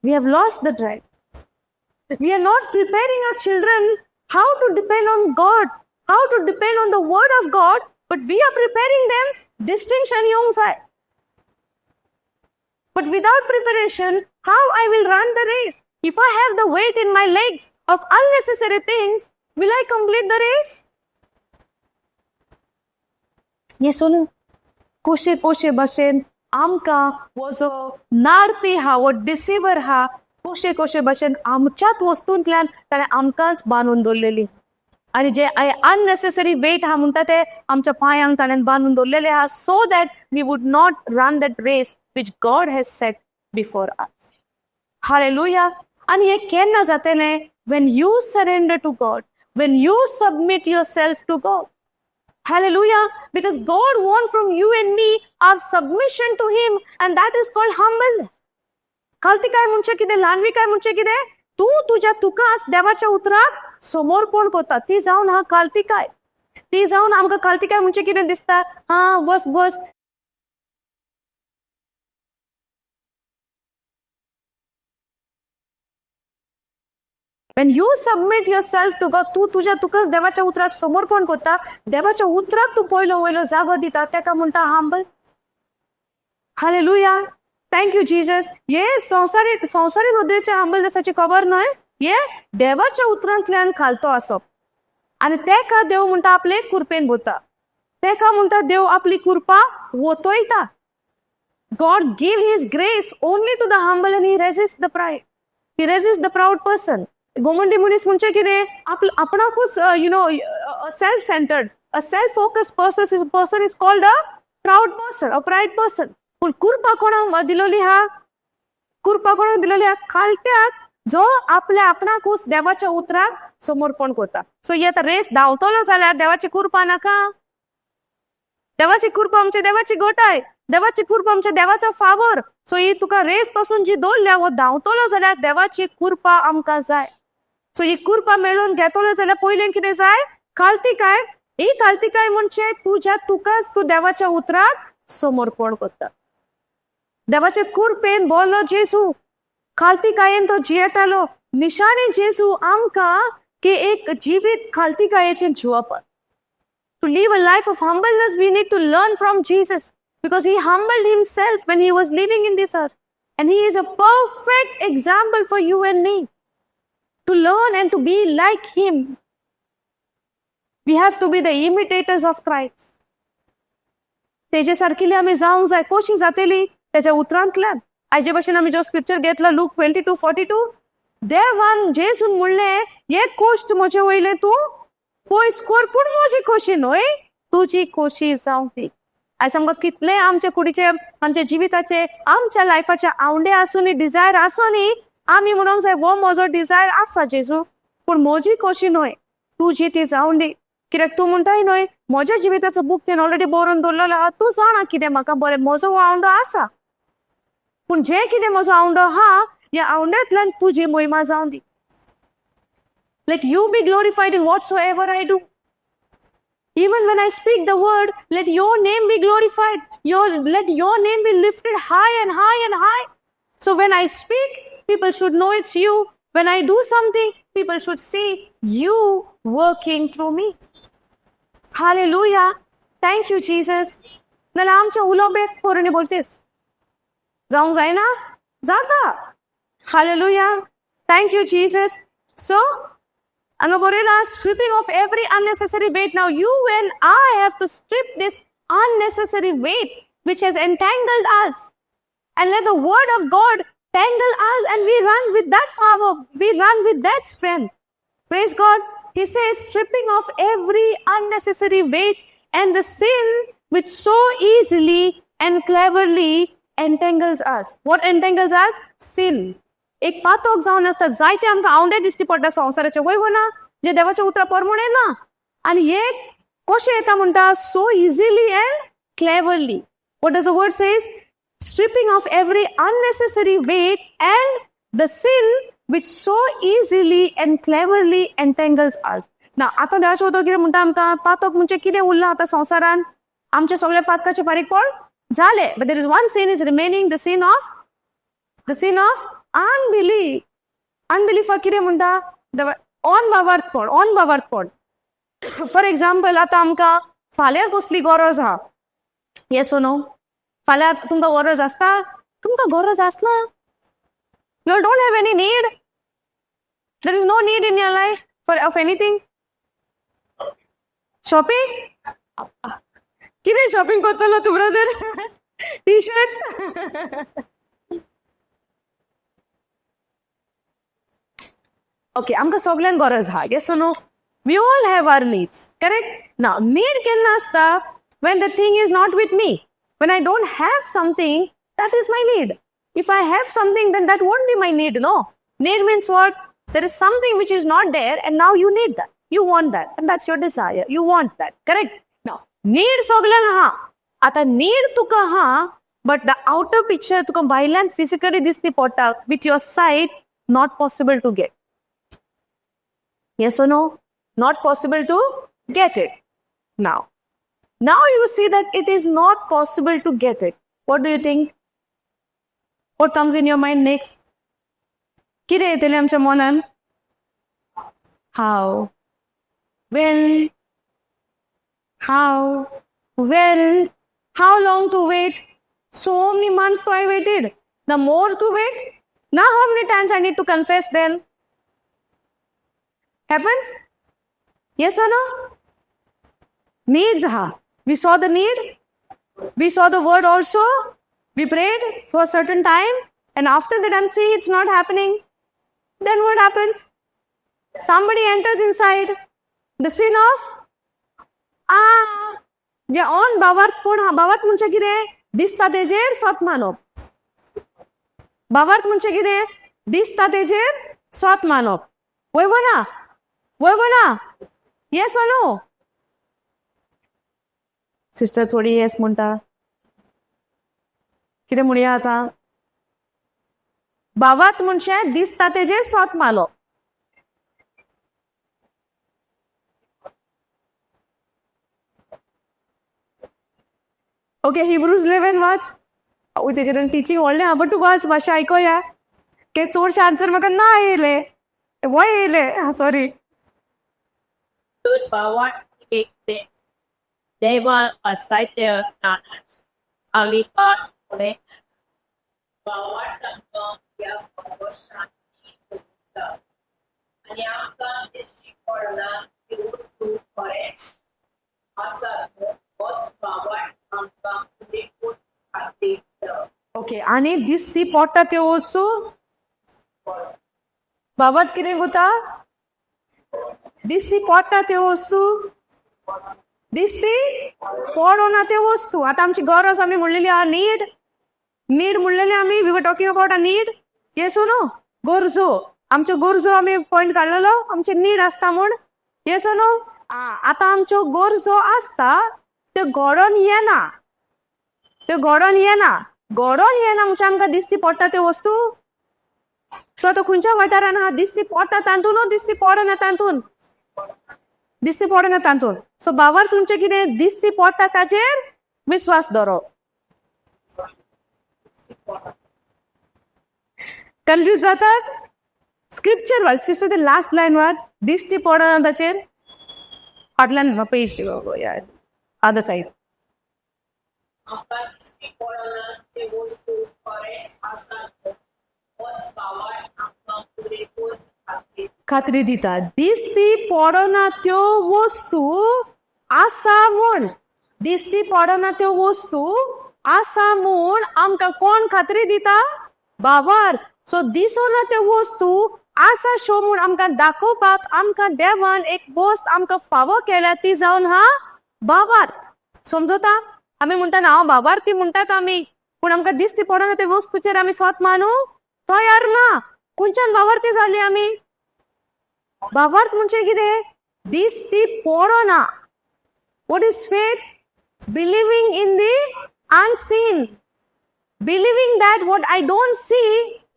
We have lost the track. We are not preparing our children how to depend on God, how to depend on the word of God, but we are preparing them distinction young side. But without preparation, how I will run the race? If I have the weight in my legs of unnecessary things, will I complete the race? Yes or no? कोशे भाशेन आमकां हो जो नारपी हा, वो डिसिवर हा, कोशे भाशेन आमच्याच वस्तूंतल्यान ताणें आमकांच बांदून दवरलेली. आनी जे अननेसेसरी वेट हा म्हणटा ते आमच्या पांयांक ताणें बांदून दवरलेले आहा, so that we would not run that race which God has set before us. Hallelujah. आणि हे केन्ना जातलें? when you surrender to God, when you submit yourself to God. Hallelujah. Because God wants from you and me our submission to Him, and that is called humbleness. खालतिकाय म्हणजे कितें, ल्हानविकाय म्हणजे कितें? तूं तुज्या तुकास देवाच्या उतराक समर्पण करता. ती जावन हा खालतिकाय. ती जावन आमकां खालतिकाय म्हणजे कितें दिसता? हा बस When you submit yourself to God, तू तुझ्या तुकाच देवाच्या उतराक समर्पण करता, देवाच्या उतराक तू पयलो वयलो जागो दिता, तेका म्हणटा humble. Hallelujah. Thank you, Jesus. हे संसारी नदरेच्या हंबलनेसाची खबर न्हय, हे देवाच्या उतरांतल्यान खालतो आसप. आनी तेका देव म्हणटा आपले कुरपेन भोता. तेका म्हणटा देव आपली कृपा वतोयता. God give his grace only to the humble and he resists the pride. He resists the proud person. गोमंडी मनीस म्हणजे कितें आपणाकूच self centered, a self focused person is called a proud person, a pride person. पूण कृपा कोणाक दिलोली हा? कृपा कोणाक दिलोली हा? खालत्याक जो आपल्या आपणाकूच देवाच्या उतराक समर्पण करता. सो हे आतां रेस धांवतलो जाल्यार देवाची कृपा नाका. देवाची कृपा आमच्या देवाची गोटाय, देवाची कृपा आमच्या देवाचा फावर. सो ही तुका रेस पासून जी दवरल्या वो धांवतलो जाल्यार देवाची कृपा आमकां जाय. सो ही कृपा मेळून घेतलो जाल्यार पयलें कितें जाय? खालतीकाय. ही खालतीकाय म्हणजे तुकाच तू देवाच्या उतराक समर्पण करता. देवाचे कृपेन बोरलो जेजू, खालतीकायेन तो जियेतालो. निशाणे जेजू आमकां की एक जिवीत खालतीकायेचें जिवप. To live a life of humbleness, we need to learn from Jesus, because he humbled himself when he was living in this earth. And he is a perfect example for you and me to learn and to be like him. We have to be the imitators of Christ. तेजे सारकिली आमी जावंक जाय. कशी जातली? तेच्या उतरांतल्यान. आयजे भाशेन आमी जो स्क्रिप्चर घेतला लूक 22:42, देवान जेजून म्हणलें, हे कोश्ट म्हजे वयले तूं पयस कर, पूण म्हजी खोशी न्हय, तुजी खोशी जावं दी. आयज आमकां कितले आमचे कुडीचे, आमच्या जिविताचे, आमच्या लायफाचे आवडे आसूनी, डिझायर आसूनी, आमी म्हणूंक जाय वो म्हजो डिझायर आसा जेजू, पूण म्हजी खोशी न्हय, तुजी ती जावं दी. कित्याक तूं म्हणटाय न्हय, म्हज्या जिविताचो बूक तें ऑलरेडी बरोवन दवरलेलो आहा. तूं जाणा कितें म्हाका बरें, म्हजो आवडो आसा, पूण जें कितें म्हजो आवडो आहा, ह्या आवड्यांतल्यान तुजी महिमा जावं दी. Let you be glorified in whatsoever I do. Even when I speak the word, let your name be glorified. Let your name be lifted high and high and high. So when I speak, people should know it's you. When I do something, people should see you working through me. Hallelujah. Thank you, Jesus. नाल्यार आमच्या उलोवपेक पोरणी बोलतेस जावंक जायना? जाता. Hallelujah. Thank you, Jesus. So, I'm going to stripping off every unnecessary weight. Now you and I have to strip this unnecessary weight which has entangled us, and let the word of God tangle us, and we run with that power, we run with that strength. Praise God. He says, stripping off every unnecessary weight and the sin which so easily and cleverly entangles us. What entangles us? Sin. एक पातोक जावन आसता, जायते आमकां आवडे दिश्टी पडटा संवसाराचे वयवना जे देवाच्या उतरा परमणे ना, आनी हे कशें येता म्हणटा, so easily and cleverly. What does the word says? Stripping off every unnecessary weight and the sin which so easily and cleverly entangles us. ना आता देवाच्या उतर कितें म्हणटा आमकां, पातोक म्हणजे कितें उरलां आतां संवसारान? आमचे सगळे पातकाचे फारीक पड जाले. But there is one sin is remaining, the sin of unbelief. Unbelief कितें म्हणटा? अनभावार्थपण. फॉर एक्झाम्पल आतां आमकां फाल्यां कसली गरज आहा, येस ओ नो? फाल्यां तुमकां गरज आसता? तुमकां गरज आसना. You don't have any need. There is no need in your life of anything. Shopping? कितें शॉपिंग करतलो तूं ब्रदर? टी-शर्ट्स? Okay, आमकां सगळ्यांक गरज आहा. Yes or no? We all have our needs, correct? Now, need केन्ना आसता? When the thing is not with me. When I don't have something, that is my need. If I have something, then that won't be my need, no? Need means what? There is something which is not there, and now you need that. You want that, and that's your desire. You want that, correct? Now, need सगळ्यांक आहा. आता need तुका आहा, but the outer picture तुका भायल्यान physically दिसती पडटा, with your sight, not possible to get. Yes or no? Not possible to get it. Now you see that it is not possible to get it. What do you think? What comes in your mind next? कितें येतलें आमच्या मनान? How? When? How? When? How long to wait? So many months I waited. The more to wait? Now how many times I need to confess then? Happens? Yes or no? Needs, ha. We saw the need. We saw the word also. We prayed for a certain time. And after that I'm seeing it's not happening. Then what happens? Somebody enters inside. The sin of जे on बावार्थ म्हणजे कितें दिसता तेजेर स्वत मानप. बावार्थ म्हणजे कितें दिसता तेजेर स्वत मानप. वयगो ना येस और नो? सिस्टर थोडी येस म्हणटा. कितें म्हणया आतां? बावार्थ म्हणजे दिसता तेजेर स्वत मानप. ओके, Hebrews 11 वाच. तेजेर टिचींग व्हडलें आहा, बट तूं वाच मातशें आयकोया. के चडशे आन्सर म्हाका ना येयले. वय येयले, sorry. Good bawan ikte. Dewa asaite nanas. Alipat ole. Bawan tangkang ya bawasan ita. Anyaka isi korna use to forest. Asa what's bawan tangkang lekut atita. Okay, आणि दिससी पोटा ते वस्तू बाबत कितें कोता? दिससी पोटा ते वस्तू दिससी पडोना ते वस्तू. आता आमची गरज आमी म्हणलेली आहा नीड म्हणलेली आमी. We were talking about a need. Yes or no? गरजो. आमच्यो गरजो आमी पॉइंट काडलेलो. आमचे नीड आसता म्हण. Yes or no? आता आमच्यो गरजो आसता त्यो घडोवन येना म्हणजे आमकां दिसती पडटा त्यो वस्तू. तो आतां खंयच्या वाठारान आहा? दिसती पडटा तातून दिसती पडना तातून? दिसती पडना तातून. सो बावार तुमचें कितें? दिसती पडटा ताचेर विश्वास दवरप. कन्फ्यूज जातात? स्क्रिप्चर वाच. सिस्टर ते लास्ट लायन वाच. दिसती पडना ताचेर. फाटल्यान page other said. Akan isi korna use to forest. Asa what's bawan tangkang lekut atita. खात्री दिता. दिसती पडना त्यो वस्तू आसा म्हूण. दिसती पडना त्यो वस्तू आसा म्हूण आमकां कोण खात्री दिता? बावार. सो दिसोना त्यो वस्तू आसा शो म्हूण आमकां दाखोवपाक आमकां देवान एक वस्त आमकां फावो केल्या ती जावन हा बावार्थ. समजता? आमी म्हणटा ना हांव बावार्थी म्हणटात आमी, पूण आमकां दिसती पडना ते वस्तूचेर आमी स्वत मानू तयार ना. खंयच्यान बावार्थी जाली आमी? बावार्थ म्हणजे कितें? दिसती पडना. What is faith? Believing in the unseen. Believing that what I don't see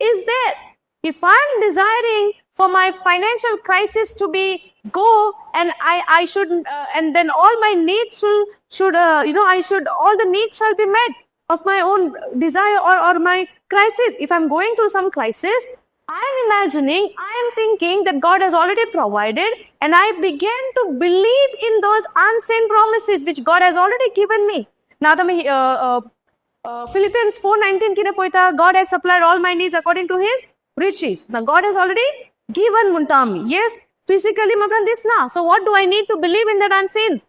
is there. If I'm desiring for my financial crisis to be go and I should and then all my needs should I should all the needs shall be met of my own desire or my crisis. If I'm going through some crisis, I'm imagining, I am thinking that God has already provided, and I began to believe in those unseen promises which God has already given me. Now the Philippians 4:19 कितें पळयता? God has supplied all my needs according to his riches. Now God has already given म्हणटा आमी. Yes, physically म्हाका दिसना. So what do I need to believe in that unseen?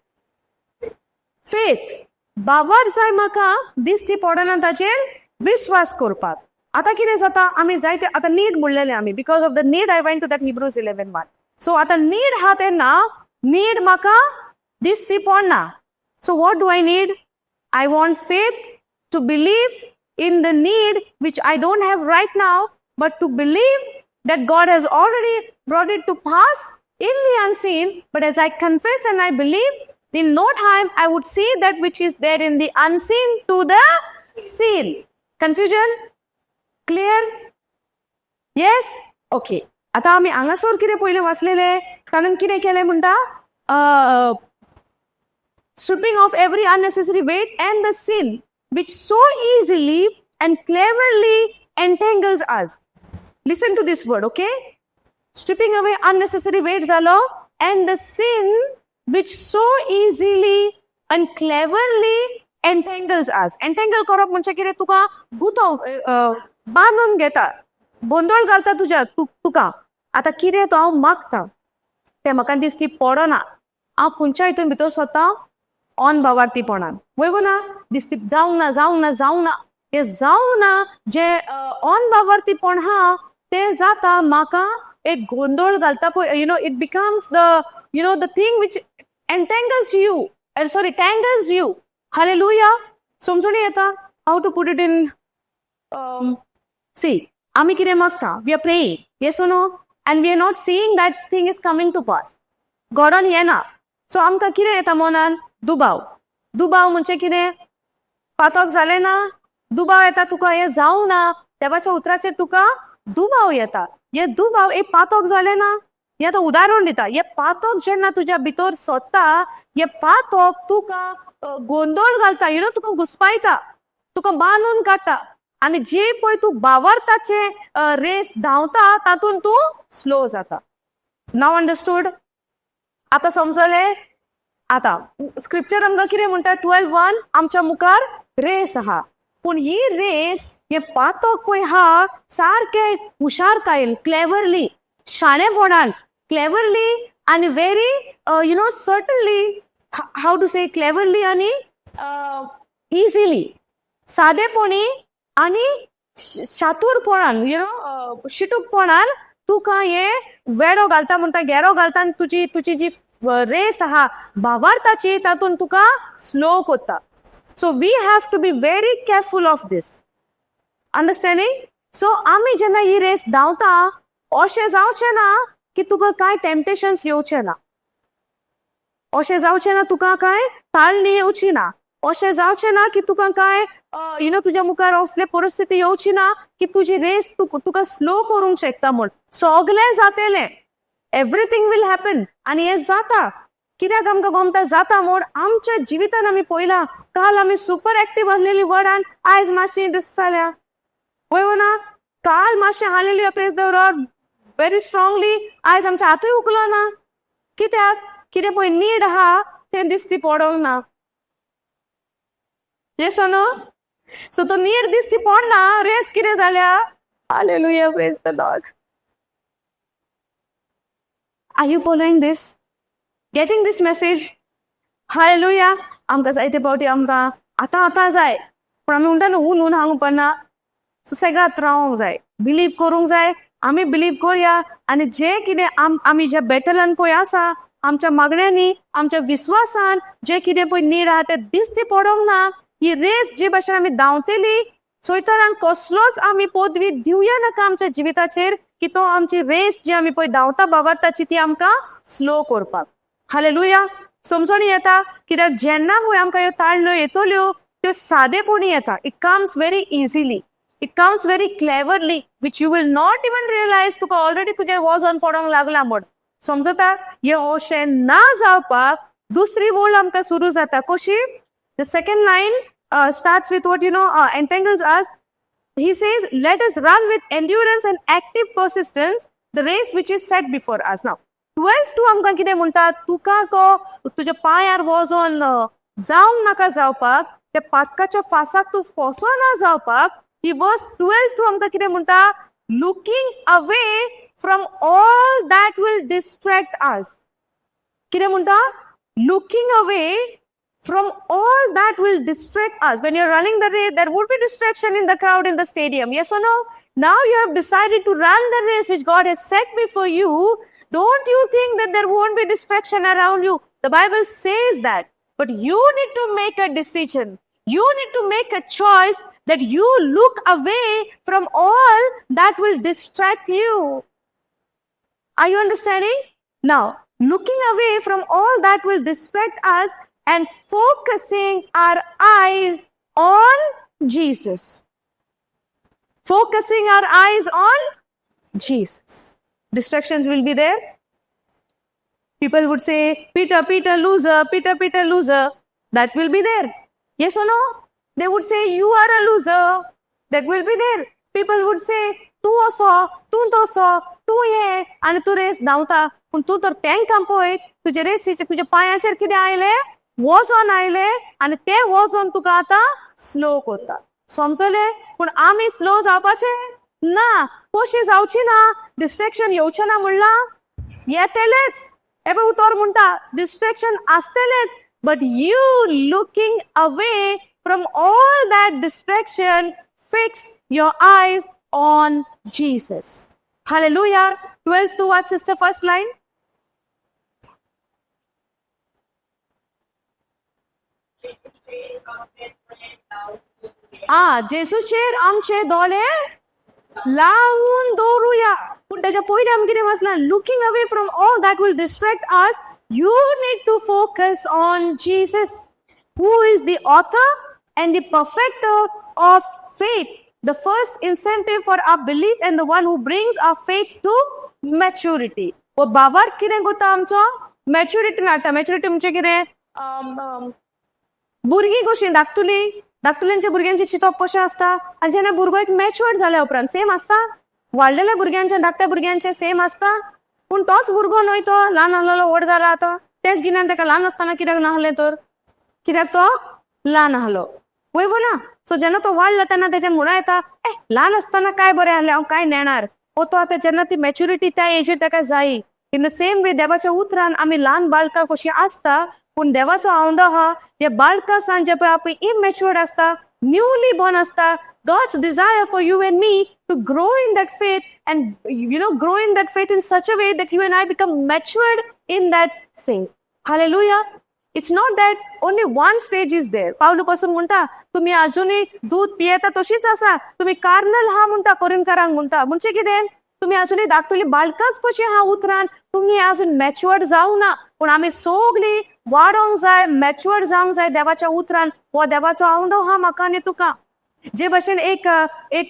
Faith. बाबार जाय म्हाका दिसती पडना ताचेर विश्वास करपाक. आतां कितें जाता? आमी जायते आतां नीड म्हणलेलें आमी. Because of the need I went to that Hebrews 11:1. So आतां नीड हा तेन्ना नीड म्हाका दिसती पडना. So what do I need? I want faith to believe in the need which I don't have right now, but to believe that God has already brought it to pass in the unseen. But as I confess and I believe, in no time I would see that which is there in the unseen to the seen. Confusion? Clear? Yes? Okay. आता आम्ही हांगासर कितें पयलें वाचलेले? कारण कितें केलें म्हणटा? Stripping off every unnecessary weight and the sin which so easily and cleverly entangles us. Listen to this word, okay? stripping away unnecessary weight झालं, and the sin which so easily and cleverly entangles us. Entangle करप म्हणजे कितें, तुका बांदून घेता, गोंधळ घालता तुका. आता कितें तो हांव मागता तें म्हाका दिसती पडना. हांव खंयच्या हितून भितर सोदता, अनभावार्थीपणान. वयगो ना, दिसती जावंक ना. हे जावंक ना. जे अनभावार्थीपण हा ते जाता म्हाका एक गोंधळ घालता पळय, it becomes the thing which entangles you. Hallelujah. समजून येता how to put it in. See, आमी कितें मागता, we are praying, yes or no, and we are not seeing that thing is coming to pass. गॉडान येना. So आमकां कितें येता मनान, दुबाव म्हणजे कितें, पातक जालें ना, दुबाव येता तुका, हें जावं ना. देवाच्या उतराचेर तुका दुबाव येता. हे दुबाव, हे पातक जालें ना. हे आतां उदाहरण दिता. हे पातक जेन्ना तुज्या भितर सोदता, हे पातक तुका गोंधळ घालता, तुका घुस्पायता, तुका बांदून काडटा. आनी जे पळय तूं भावार्थाचे रेस धांवता तातूंत तूं स्लो जाता. नाव अंडरस्टूड? आतां समजलें? आतां स्क्रिप्चर आमकां कितें म्हणटा, 12:1 आमच्या मुखार रेस आहा. पूण ही रेस, हे पातक पळय हा, सारकें हुशारकायेन, क्लेवरली, शाणेपणान, क्लेवरली आनी very certainly, how to say, cleverly आनी इजिली, सादेपणी आनी शातूरपणान, शिटूकपणान तुका हे वेडो घालता, म्हणटा घेरो घालता, आनी तुजी जी रेस आहा भावार्थाची तातूंत तुका स्लो कोत्ता. So we have to be very careful of this. Understanding? सो आमी जेन्ना ही रेस धांवता, अशें जावचें ना की तुका कांय टेम्पटेशन्स येवचे ना. अशें जावचें ना तुका कांय ताळणी येवची ना. अशें जावचें ना की तुका कांय तुज्या मुखार असले परिस्थिती येवची ना की तुजी रेस तुका स्लो करूंक शकता म्हूण. सगळें जातलें, एवरीथींग वील हॅपन. आनी हें जाता कित्याक आमकां गमता जाता म्हूण. आमच्या जिवितान आमी पळयलां, काल आमी सुपर एक्टीव आसलेली वर्डान, आयज मातशी डिस जाल्या. वय ना, काल मातशें hallelujah praise the Lord very strongly, आयज आमच्या हातूय उखलो ना. कित्याक? कितें पळय नीड आहा तें दिसती पडोंक ना. Yes no? सो तो नीड दिसती पडना, रेस कितें जाल्या. Hallelujah praise the Lord. Are you following this? Getting this message? Hallelujah. आमकां जायते फावटी आमकां आतां जाय, पूण आमी म्हणटा न्हू ऊन हांग उपना. सुसेगाद रावंक जाय, बिलीव करूंक जाय. आमी बिलीव करया आनी जे कितें आमी ज्या बॅटलान पळय आसा, आमच्या मागण्यांनी, आमच्या विश्वासान जे कितें पळय नीड आहा तें दिसती पडोंक ना. ही रेस जे भाशेन आमी धांवतली, सोयतानान कसलोच आमी पदवी दिवया नाका आमच्या जिविताचेर की तो आमची रेस जी आमी पळय धांवता भावार्थाची ती आमकां स्लो करपाक. हालेलुया. समजून येता? कित्याक जेन्ना पळय आमकां ह्यो ताळण्यो येतल्यो त्यो सादेपणी येता. It comes very easily, it comes very cleverly, which you will not even realise तुका ऑलरेडी तुजें वजन पडोंक लागला म्हूण. समजता? हे अशें ना जावपाक दुसरी वोळ आमकां सुरू जाता. कशी? The second line starts with what entangles us. He says, let us run with endurance and active persistence the race which is set before us. Now 12:2 आमकां कितें म्हणटा, तुका तो तुज्या पांयार वजन जावंक नाका जावपाक, त्या पातकाच्या फासाक तूं फसोना जावपाक. ही वर्स 12:2 आमकां कितें म्हणटा, looking away from all that will distract us. कितें म्हणटा? Looking away from all that will distract us. When you're running the race, there would be distraction in the crowd in the stadium. Yes or no? Now you have decided to run the race which God has set before you. Don't you think that there won't be distraction around you? The Bible says that. But you need to make a decision. You need to make a choice that you look away from all that will distract you. Are you understanding? Now, looking away from all that will distract us and focusing our eyes on Jesus. Focusing our eyes on Jesus. Distractions will be there. People would say, Peter, Peter, loser, Peter, Peter, loser. That will be there. Yes or no? They would say, you are a loser. That will be there. People would say, तूं असो तूं तसो तूं ये आनी तूं race धांवता पूण तूं तर तांकां पळय तुजे रेसीचे तुज्या पांयाचेर कितें आयलें वजन आयलें आनी तें वजन तुका आतां स्लो करता समजलें पूण आमी स्लो जावपाचें ना कशी जावची ना डिस्ट्रॅक्शन येवचें ना म्हणलां येतलेच हे पळय उतर म्हणटा डिस्ट्रॅक्शन आसतलेच but you looking away from all that distraction fix your eyes on Jesus hallelujah 12 तू वाच सिस्टर फर्स्ट लाईन जेसूचेर आमचे दोळे लावून दवरुया पूण तेच्या पयलीं आमी कितें वाचलां looking away from all that will distract us you need to focus on Jesus who is the author and the perfecter of faith the first incentive for our belief and the one who brings our faith to maturity वो बाबार कितें करता आमचो maturity हाडटा maturity म्हणजे कितें भुरगीं कशीं धाकटुल्यांच्या भुरग्यांची चिंतप कशें आसता आनी जेन्ना भुरगो एक मॅच्युअर्ड जाल्या उपरांत सेम आसता वाडलेल्या भुरग्यांचे धाकट्या भुरग्यांचे सेम आसता पूण तोच भुरगो न्हय तो ल्हान आसलेलो व्हड जाला तो तेच गिन्यान ताका ल्हान आसतना कित्याक नासलें तर कित्याक तो ल्हान आसलो वयव ना सो जेन्ना तो वाडला तेन्ना तेच्या म्हणा येता ल्हान आसतना काय बरें आसलें हांव काय नेणार वो तो आतां जेन्ना ती मॅच्युरिटी त्या एजीर ताका जायी इन द सेम वे देवाच्या उतरान आमी ल्हान बाळकां कशीं आसता पूण देवाचो आवंडो आहा हे बाळकां सान जे पळय आपूण इमॅच्युअर्ड आसता न्यूली बॉर्न आसता God's desire for you and me to grow in that faith and grow in that faith in such a way that you and I become matured in that faith. Hallelujah. It's not that only one stage is there. पावलो पासून म्हणटा तुम्ही अजूनही दूध पियेता तशीच आसा तुम्ही carnal हा म्हणटा कोरिंथकारांक म्हणटा म्हणजे कितें तुम्ही अजूनही धाकटुली बाळकांच कशी हा उतरान तुम्ही अजून मॅच्युअर्ड जावं ना पूण आमी सगळीं वाडोंक जाय मॅच्युअर्ड जावंक जाय देवाच्या उतरान हो देवाचो आवंडो हा म्हाका आनी तुका जे भाशेन एक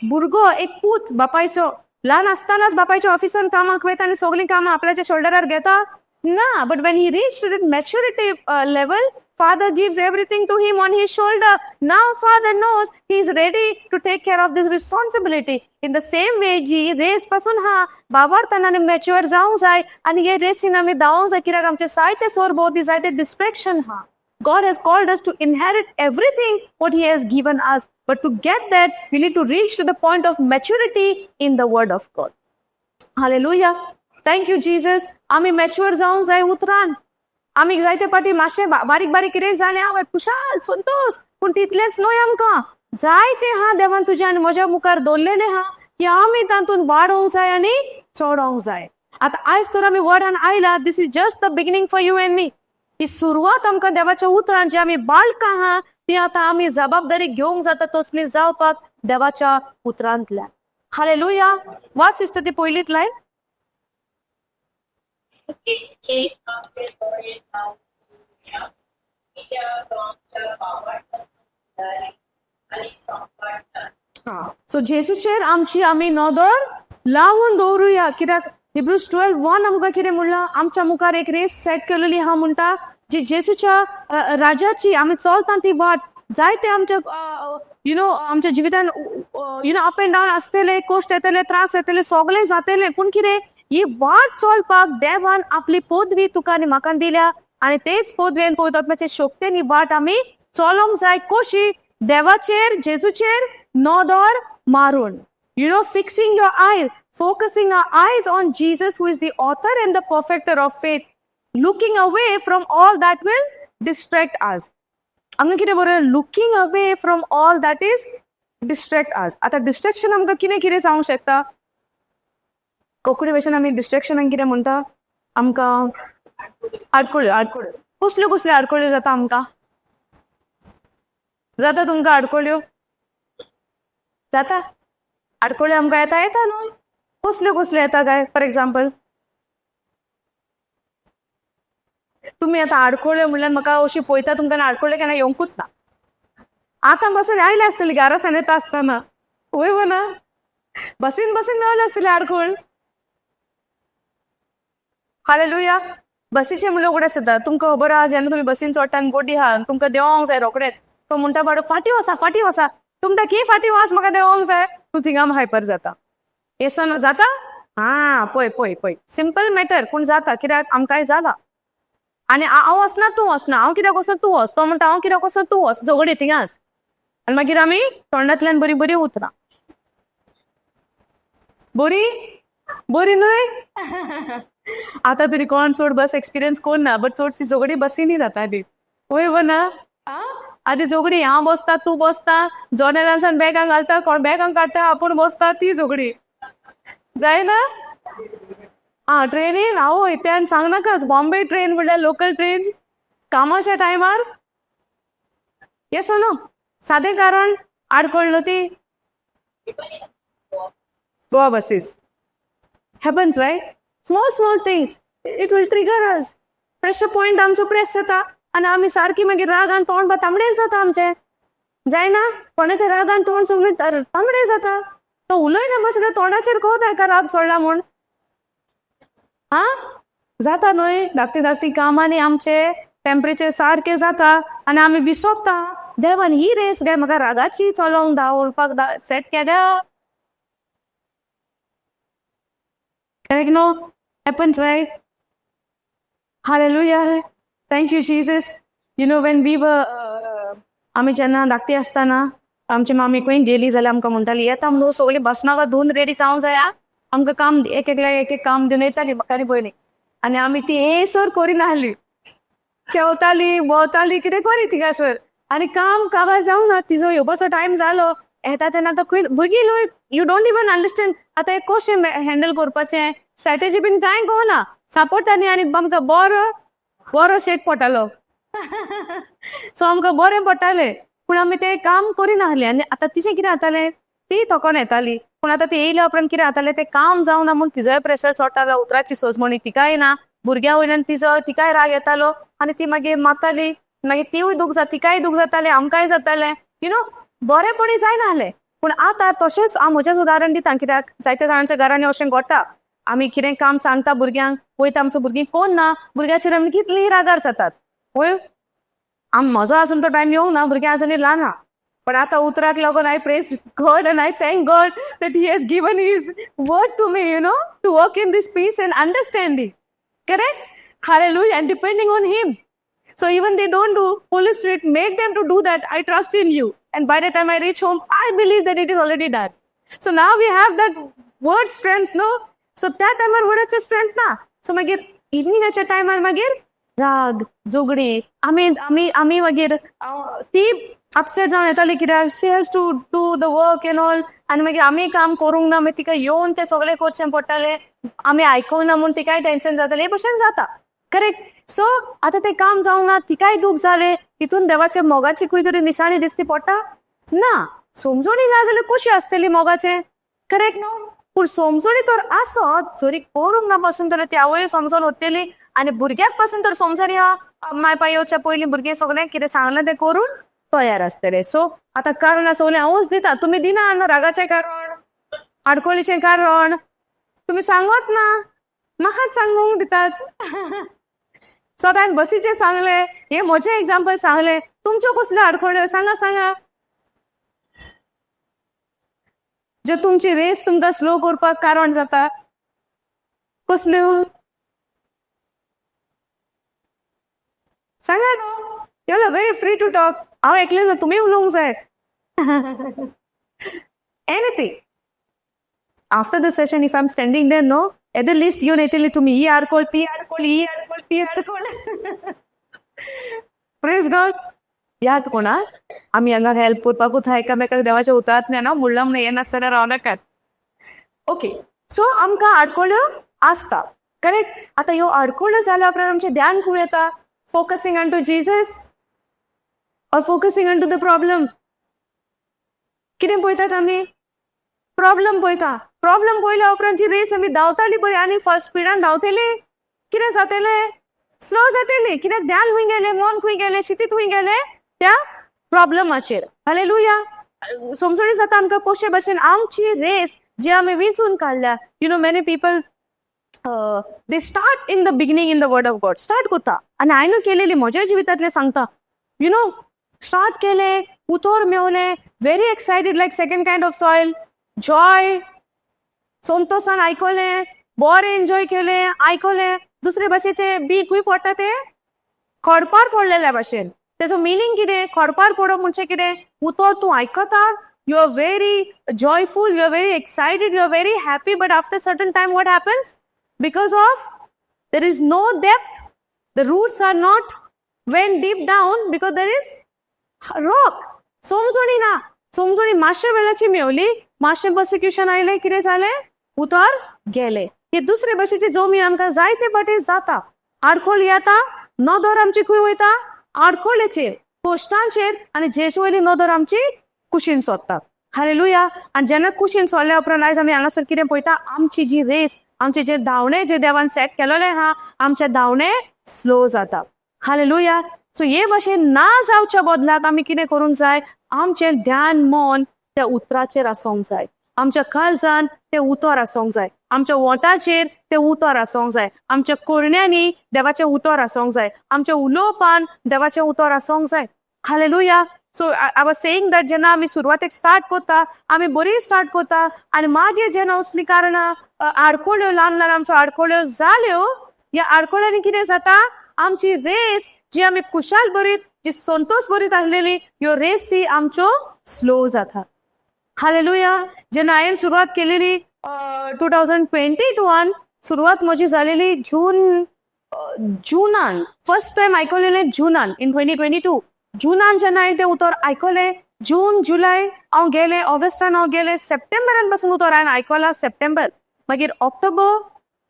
भुरगो एक पूत बापायचो ल्हान आसतनाच बापायच्या ऑफिसान कामाक वयता आनी सगळीं कामां आपल्याच्या शोल्डरार घेता ना but when he reach to that maturity level Father gives everything to him on his shoulder. Now Father knows he is ready to take care of this responsibility. In the same way, जी race पासून हा बाबार तनाने mature जावंक जाय आनी हे रेसीन आमी धांवंक जाय कित्याक आमचे जायते सोरभोवती जायते डिस्ट्रॅक्शन हा God has called us to inherit everything what he has given us. But to get that, we need to reach to the point of maturity in the word of God. Hallelujah. Thank you, Jesus. आमी mature जावंक जाय उतरान आमी जायते पाटी मातशे बारीक बारीक कितें जालें हांव खुशाल संतोष पूण तितलेंच न्हय आमकां जायते हा देवान तुज्या आनी म्हज्या मुखार दवरलेलें हा की आमी तातूंत वाडोवंक जाय आनी चोडोंक जाय आतां आयज तर आमी वर्डान आयला this is just the beginning for you and me ही सुरवात आमकां देवाच्या उतरान जे आमी बाळकां हा ती आतां आमी जबाबदारी घेवंक जाता तसली जावपाक देवाच्या उतरांतल्यान हालेलुया वाच सिस्टर ती पयलीत लायन सो जेसूचेर आमची आमी नदर लावून दवरुया कित्याक हिब्रूज 12:1 आमकां कितें म्हणलां आमच्या मुखार एक रेस सेट केलेली हा म्हणटा जी जेसूच्या राजाची आमी चलता ती वाट जायते आमच्या आमच्या जिवितान अप एंड डावन आसतले कश्ट येतले त्रास येतले सगळे जातले पूण कितें ही वाट चलपाक देवान आपली पदवी तुका आनी म्हाका दिल्या आनी तेच पदवेन पवित्र आत्म्याचे शक्तीन ही वाट आमी चलोंक जाय कशी देवाचेर जेजूचेर नदर मारून fixing your eyes, focusing our eyes on Jesus, who is the author and the perfecter of faith, looking away from all that will distract us. आमकां कितें बरोबर looking away from all that is distract us. आतां distraction आमकां कितें जावंक शकता कोंकणी भाशेन आमी डिस्ट्रॅक्शनाक कितें म्हणटा आमकां आडखळ्यो कसल्यो आडखळ्यो जाता आमकां जाता तुमकां आडखळ्यो जाता आडखळ्यो आमकां येता न्हय कसल्यो येता काय फॉर एक्झाम्पल तुमी आतां आडखळ्यो म्हणल्यार म्हाका अशी पळयता तुमकां आडखळ्यो केन्ना येवंकूच ना आतां बसून आयले आसतली घारासान येता आसतना वय ना बसीन मेळले आसतले आडखळ हालेलुया बसीचे म्हणल्यार उगडे सुद्दां तुमकां खबर आहा जेन्ना तुमी बसीन चडटा आनी गोडी आहा तुमकां देवोंक जाय रोकडेच तो म्हणटा बाबा फाटी वसा तुमकां की फाटी वस म्हाका देवोंक जाय तूं थिंगा हायपर जाता येसन जाता हा पळय पळय पळय सिंपल मॅटर पूण जाता कित्याक आमकांय जाला आनी हांव वचना तूं वचना हांव कित्याक वचना तूं वच तो म्हणटा हांव कित्याक वचना तूं वच झगड थिंगाच आनी मागीर आमी तोंडांतल्यान बरी बरी उतरां बरी बरी न्हय आतां तरी कोण चड बस एक्सपिरियन्स कोण ना बट चडशी झगडी बसींनी जाता आदी वय वो ना आदी झगडी हांव बसता तूं बसता जनेलांसान बॅगां घालता कोण बॅगां काडटा आपूण बसता ती झगडी जायना ट्रेनीन हांव वयता आनी सांगनाकाच बॉम्बे ट्रेन म्हणल्यार लोकल ट्रेन्स कामाच्या टायमार येस नो सादें कारण आडकोळ्ळो ती Goa buses happens right small things it will trigger us pressure point आमचो प्रेस जाता आनी आमी सारकी मागीर रागान तोंड तांबडेल जाता आमचें जायना कोणाच्या रागान तोंड सगळें तांबडें जाता तो उलयना बसले तोंडाचेर कोत हाका राग सोडला म्हूण जाता न्हय धाकटी कामांनी आमचे टेम्परेचर सारकें जाता आनी आमी विसोपता देवान ही रेस गे म्हाका रागाची चलोवंक उलपाक सेट केल्या Correct, no? Happens, right? Hallelujah. Thank you, Jesus. You know, when we were, आमी जेन्ना धाकटी आसतना आमची मामी खंय गेली जाल्यार आमकां म्हणटाली येता म्हणून सगळीं बसनाका धुवन रेडी जावंक जाय आमकां काम एक काम दिवन येताली म्हाका पयलीं आनी आमी ती एसर करिनाहली केवताली भोंवताली कितें करी थिंगासर आनी कामां जावंक ना तिजो येवपाचो टायम जालो येता तेन्ना आतां खंय भुरगीं लोक यू डोंट इवन अंडरस्टँड आतां एक कशें हँडल करपाचें स्ट्रॅटेजी बीन कांय कळना सापडटाली आनी आमकां बरो शेक पडटालो सो आमकां बरें पडटालें पूण आमी तें काम करिनाहलीं आनी आतां तिचें कितें जातालें ती तोकोन येताली पूण आतां ती येयल्या उपरांत कितें जातालें तें काम जावना म्हूण तिजोय प्रेशर चडटालो उतराची सोजमणी तिकाय ना भुरग्या वयल्यान तिकाय राग येतालो आनी ती मागीर मारताली मागीर तिवूय तिकाय दूख जातालें आमकांय जातालें यू नो बरेपणी जायनाहलें पूण आतां तशेंच हांव म्हजेंच उदाहरण दितां कित्याक जायत्या जाणांच्या घरांनी अशें घडटा आमी कितें काम सांगता भुरग्यांक वयता आमचो भुरगीं कोण ना भुरग्याचेर आमी कितलीं रागार जातात वय म्हजो आजून तो टायम येवंक ना भुरगीं आजुनूय ल्हान पण आतां उतराक लागून I praise God and I thank God that he has given his word to me you know to work in this peace and understanding correct hallelujah and depending on him So even they don't do, Holy Spirit make them to do that. I trust in you. And by the time I reach home, I believe that it is already done. So now we have that word strength, no? So that time our word strength na. So magir evening acha time magir rag, zogdi. Ami magir ती upset जावन येताली कित्याक she has to do the work and all. आनी मागीर आमी काम करूंक ना मागीर तिका येवन तें सगळें करचें पडटालें आमी आयकूंक ना म्हूण तिकाय टेन्शन जातालें हे भशेन जाता करेक्ट सो आतां तें काम जावंक ना तिकाय दूख जालें तितून देवाच्या मोगाची खंय तरी निशाणी दिसती पडटा ना समजणी ना जाल्यार कशी आसतली मोगाचें करेक्ट न्हू पूण समजणी तर आसत जरी करूंक ना पासून तर ती आवय समजून वतली आनी भुरग्याक पासून तर समजणी माय पाय येवच्या पयलीं भुरगें सगळें कितें सांगलें तें करून तयार आसतलें सो आतां कारण सगळें हांवूच दिता तुमी दिना रागाचें कारण आडकोळीचें कारण तुमी सांगत ना म्हाकाच सांगूंक दितात स्वतःन बसीचें सांगलें हे म्हजें एग्जाम्पल सांगलें तुमच्यो कसल्यो आडखळ्यो सांगा जे तुमची रेस तुमकां स्लो करपाक कारण जाता कसल्यो सांगा न्हू you are very free to talk हांव एकलें ना तुमी उलोवंक जाय anything after the session if I am standing there no एद लिस्ट घेवन येतली तुमी ही आडकोळ ती आडकोळ प्रेज गॉड याद कोणा आमी हांगा हेल्प करपाकूच एकामेकाक देवाच्या उतरांतल्यान ना म्हणलां म्हणून हे नासतना रावनाकात ओके सो आमकां आडकोळ्यो आसता करेक्ट आतां ह्यो आडकोळ्यो जाल्या उपरांत आमचें ध्यान खंय येता focusing on to Jesus or focusing on to the problem कितें पळयतात आमी प्रॉब्लम पळयल्या उपरांत जी रेस आमी धांवताली पळय आनी फर्स्ट स्पिडान धांवतली कितें जातलें स्लो जातली कित्याक ध्यान खंय गेलें मन खंय गेलें चितीत खंय गेलें त्या प्रॉब्लमाचेर हालेलुया समजणी जाता आमकां कशे भशेन आमची रेस जी आमी वेंचून काडल्या you know many people they start in the beginning in the word of God start करता आनी हांवें केलेली म्हज्या जिवितांतलें सांगता यू नो स्टार्ट केलें उतर मेवलें very excited like second kind of soil joy संतोषान आयकले, बरें एन्जॉय केले, आयकले. दुसरे भाशेचे बी खूंय पडटा ते खडपार पडलेल्या भाशेन. तेजो मिनींग कितें? खडपार पडप म्हणजे कितें? उतर तूं आयकता, you are very joyful, you are very excited, you are very happy, but after certain time what happens? Because of there is no depth, the roots are not went deep down because there is rock. समजोनी ना, समजोनी मातशे वेळाची मेवली, मातशे पर्सिक्युशन आयले, कितें जालें? उतर गेले. हे दुसरे भाशेची जमीन आमकां जायते फाटी जाता. आडखोल येता, नदर आमची खंय वयता? आडखोलेचेर, पोस्टांचेर, आनी जेशू वयली नदर आमची कुशीन सोदता. हालेलुया. आनी जेन्ना कुशीन सोदल्या उपरांत आयज आमी हांगासर कितें पळयता? आमची जी रेस, आमचे जे धांवणे जे देवान सेट केलेले आहा, आमचे धांवणे स्लो जाता. हालेलुया. सो हे भाशेन ना जावच्या बदलाक आमी कितें करूंक जाय? आमचें ध्यान मन त्या उतराचेर आसोंक जाय. आमच्या काळजान ते उतर आसोंक जाय. आमच्या ओंठाचेर ते उतर आसोंक जाय. आमच्या कोरण्यांनी देवाचें उतर आसोंक जाय. आमच्या उलोवपान देवाचें उतर आसोंक जाय. Hallelujah. So I was saying that जेन्ना आमी सुरवातेक स्टार्ट करता, आमी बरी स्टार्ट करता, आनी मागीर जेन्ना असली कारणां आडखोल्यो ल्हान ल्हान आमच्यो आडखोल्यो जाल्यो, ह्या आडखोल्यांनी कितें जाता? आमची रेस जी आमी खुशाल बरीत, जी संतोष बरीत आसलेली, ह्यो रेसी आमच्यो स्लो जाता. हालेलुया. जेन्ना हांवें सुरवात केलेली 2022 सुरवात म्हजी जालेली जुनान. फर्स्ट टाइम आयकलेलें जुनान इन 2022. जुनान जेन्ना हांवें तें उतर आयकलें, जून जुलय हांव गेलें, ऑगस्टान हांव गेलें, सप्टेंबरान पासून उतर हांवें आयकलां, सप्टेंबर, मागीर ऑक्टोबर,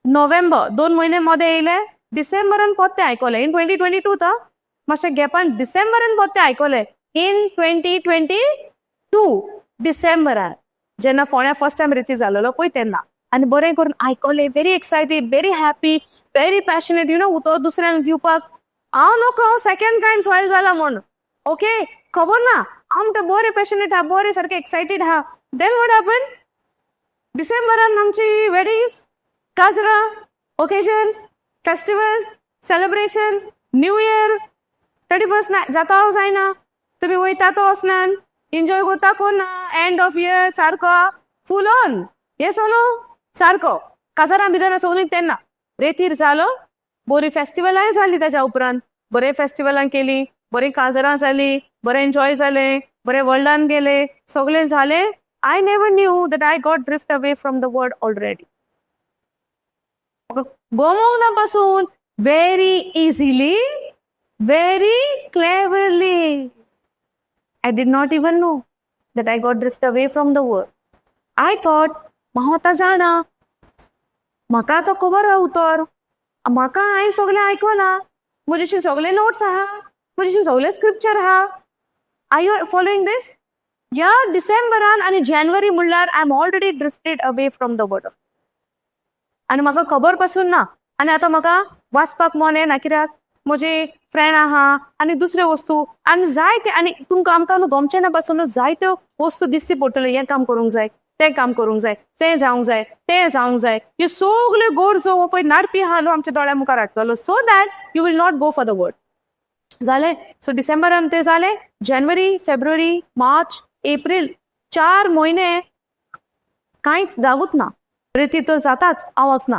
नोव्हेंबर 2 म्हयने मदें येयले, डिसेंबरान परतें आयकलें इन 2022 तो मातशें गॅपान डिसेंबरान परतें आयकलें इन 2022 डिसेंबरान, जेन्ना फोंड्या फर्स्ट टाइम रिती जालोलो पळय तेन्ना. आनी बरें करून आयकलें, very excited, very happy, very passionate, उतर दुसऱ्यांक दिवपाक. हांव नको सेकंड टाइम सॉयल जाला म्हण, ओके, खबर ना, हांव म्हणटा बरें पॅशनेट आहा, बरें सारकें एक्सायटेड आहा. Then what happen? डिसेंबरान आमची वेडिंग्स, काजरां, occasions, festivals, celebrations, new year, 31st जाता जायना, तुमी वयता तो वचनान, एन्जॉय करता कोण ना, एंड ऑफ इयर सारको फूल ऑन, येस नो, सारको काजारां भितर सगळीं तेन्ना रेतीर जालो. बरी फेस्टिवलाय जाली ताच्या उपरांत, बरे फेस्टिवलां केली, बरी काजारां जाली, बरें एन्जॉय जालें, बरें वर्ल्डान गेले, सगळें जालें. I never knew that I got drift away from the word already. गोमोंगना पासून very easily, very cleverly. I did not even know that I got drift away from the word. I thought, हांव आतां जाणा, म्हाका आतां खबर आहा उतर, म्हाका हांवें सगळें आयकलां, म्हजेशी सगळे नोट्स आहा, म्हजेशी सगळे स्क्रिप्चर आहा. आर यू फॉलोइंग दिस? या डिसेंबरान आनी जानेवारी म्हणल्यार I am already drifted away from the word of. आनी म्हाका खबर पासून ना. आनी आतां म्हाका वाचपाक मन येना, कित्याक म्हजे फ्रेंड आहा आनी दुसऱ्यो वस्तू आनी जायते, आनी तुमकां आमकां गमचें ना पासून जायत्यो वस्तू दिसची पडटल्यो. हें काम करूंक जाय, तें काम करूंक जाय, तें जावंक जाय, तें जावंक जाय. ह्यो सगल्यो गोरजो पळय नाडपी आहा न्हू आमच्या दोळ्या मुखार हाडटलो, so that you will not go for the word. जालें. सो डिसेंबरान तें जालें. जानेवारी, फेब्रुवारी, मार्च, एप्रील 4 म्हयने कांयच जागूच ना. रेती तर जाताच, हांव वचना.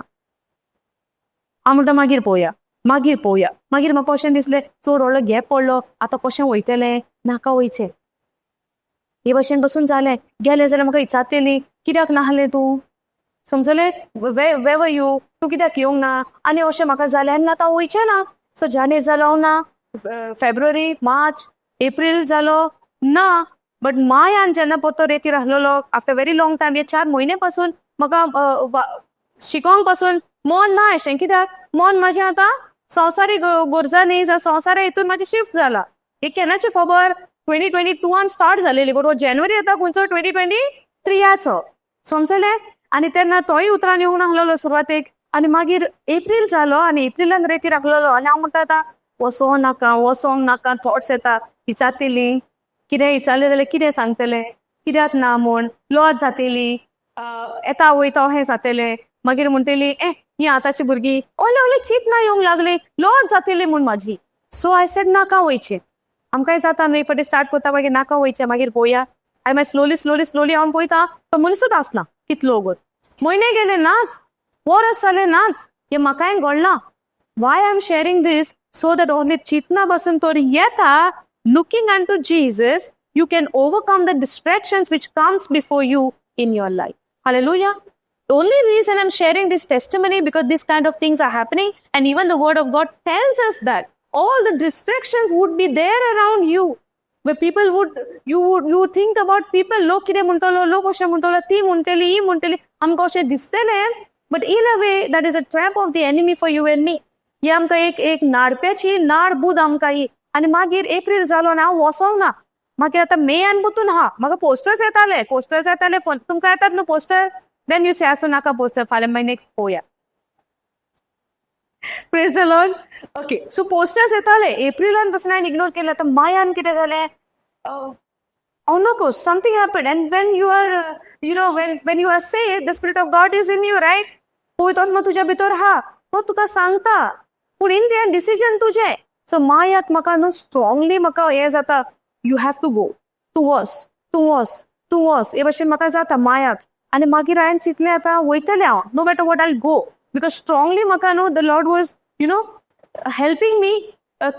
हांव म्हणटा मागीर पळोवया, मागीर पळोवया. मागीर म्हाका अशें दिसलें चड व्हडलो गॅप पडलो, आतां कशें वयतलें, नाका वयचें. हे भाशेन बसून जालें. गेलें जाल्यार म्हाका इचारतली, कित्याक नाहलें तूं, समजलें, वेवर यू, तूं कित्याक येवंक ना, आनी अशें म्हाका जालें. आनी आतां वयचें ना. सो जानेर जालो हांव ना, फेब्रुवारी, मार्च, एप्रील जालो ना. बट मायान जेन्ना परतो रेतीर आसलेलो आफ्टर व्हेरी लॉंग टायम, हे 4 म्हयने पासून म्हाका शिकोंक पासून मन ना अशें. कित्याक मन म्हाजें आतां संवसारीक गरजांनी जावं संवसारा हितून म्हाजें शिफ्ट जाला. हे केन्नाची खबर? 2022 स्टार्ट जालेली, बरोबर जानेवारी येता खंयचो 2023 समजलें. आनी तेन्ना तोय उतरान येवंक नासलेलो सुरवातेक. आनी मागीर एप्रील जालो आनी एप्रिलान रेतीर आसलेलो. आनी हांव म्हणटा आतां वसोंक नाका, थॉट्स येता. विचारतली, कितें विचारलें जाल्यार कितें सांगतलें, कित्याक ना म्हूण, लॉज जातली, येता वयता हें जातलें. मागीर म्हणटली ही आतांची भुरगीं ओले चिंतना येवंक लागली, लॉज जातली म्हूण म्हाजी. सो आय सेड नाका वयचें. आमकांय जाता न्हय, फाटीं स्टार्ट करता मागीर नाका वयचें, मागीर पळोवया. आय मागीर स्लोली हांव पळयता तो मनीसूच आसना कितलो वगत. म्हयने गेले नाच, वर्स जाले नाच, हे म्हाकाय घडलां. Why I'm sharing this? So that only चितना बसून तोर येता, looking unto Jesus, you can overcome the distractions which comes before you in your life. Hallelujah. The only reason I'm sharing this testimony because this kind of things are happening, and even the word of God tells us that all the distractions would be there around you. Where people you would think about people, लोक कितें म्हणटलो, लोक अशें म्हणटलो, ती म्हणटली, ही म्हणटली, आमकां अशें दिसतलें, but in a way that is a trap of the enemy for you and me. ही आमकां एक नाडप्याची नाडबूद आमकां ही, आनी मागीर एप्रील जालो आनी हांव वसोंक ना. मागीर आतां मे आनी पतून हा, म्हाका पोस्टर्स येताले फोन, तुमकां येतात न्हू पोस्टर, देन यू से आसूं नाका पोस्टर, फाल्यां मागीर नेक्स्ट पळोवया. Praise the Lord. Okay, so posters येताले, एप्रिलान पासून हांवें इग्नोर केले, आतां मायान कितें जालें, oh no, something happened. And when you are, when you are saved, the Spirit of God is in you, right? पवित्र आत्मा तुज्या भितर हा, तो तुका सांगता, पूण इन द एंड डिसिजन तुजें. सो मायाक म्हाका न्हू स्ट्रॉंगली म्हाका हें जाता, यू हॅव टू गो, तूं वस, हे भशेन म्हाका जाता मायाक. आनी मागीर हांवें चिंतलें आतां वयतलें हांव, no matter what I go, because strongly म्हाका knew the Lord was helping me,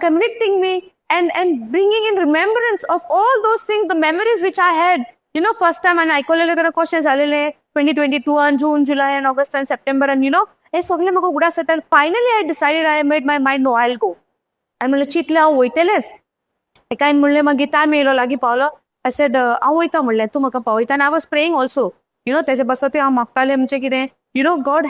convicting me, and bringing in remembrance of all those things, the memories which I had. First time and आयकलेले करा कशें जालेलें 2022 and June, July and August and September and हे सगळें म्हाका उगडास येता. Finally I decided, I made my mind, no, I'll go. आनी म्हणलें चिंतलें हांव वयतलेंच. एकान म्हणलें मागीर टायम येयलो लागीं पावलो. I said हांव वयता म्हणलें, तूं म्हाका पावयता. आनी I was praying also. तेजे बसोन हांव मागतालें म्हणजे कितें, God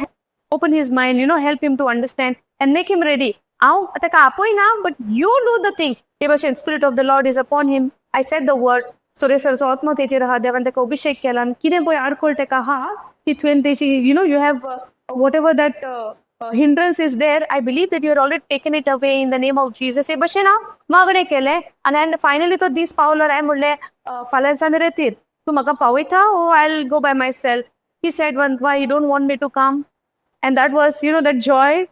open his mind, help him to understand and make him ready. हांव ताका आपयना, but you do the thing. हे भशेन Spirit of the Lord is upon him. I said the word. सुरेश्वराचो आत्मा तेजेर आहा, देवान ताका अभिषेक केला, आनी कितें पळय आडखळ ताका आहा तितून तेजी you have whatever that hindrance is there, I believe that you are already taken it away in the name of Jesus. हे भशेन हांव मागणें केलें, आनी फायनली तो दीस पावलो. हांवें म्हणलें फाल्यां जाल्यार येतीर, तूं म्हाका पावयता or I'll go by myself. He said, why you don't want me to come? And that was, that joy.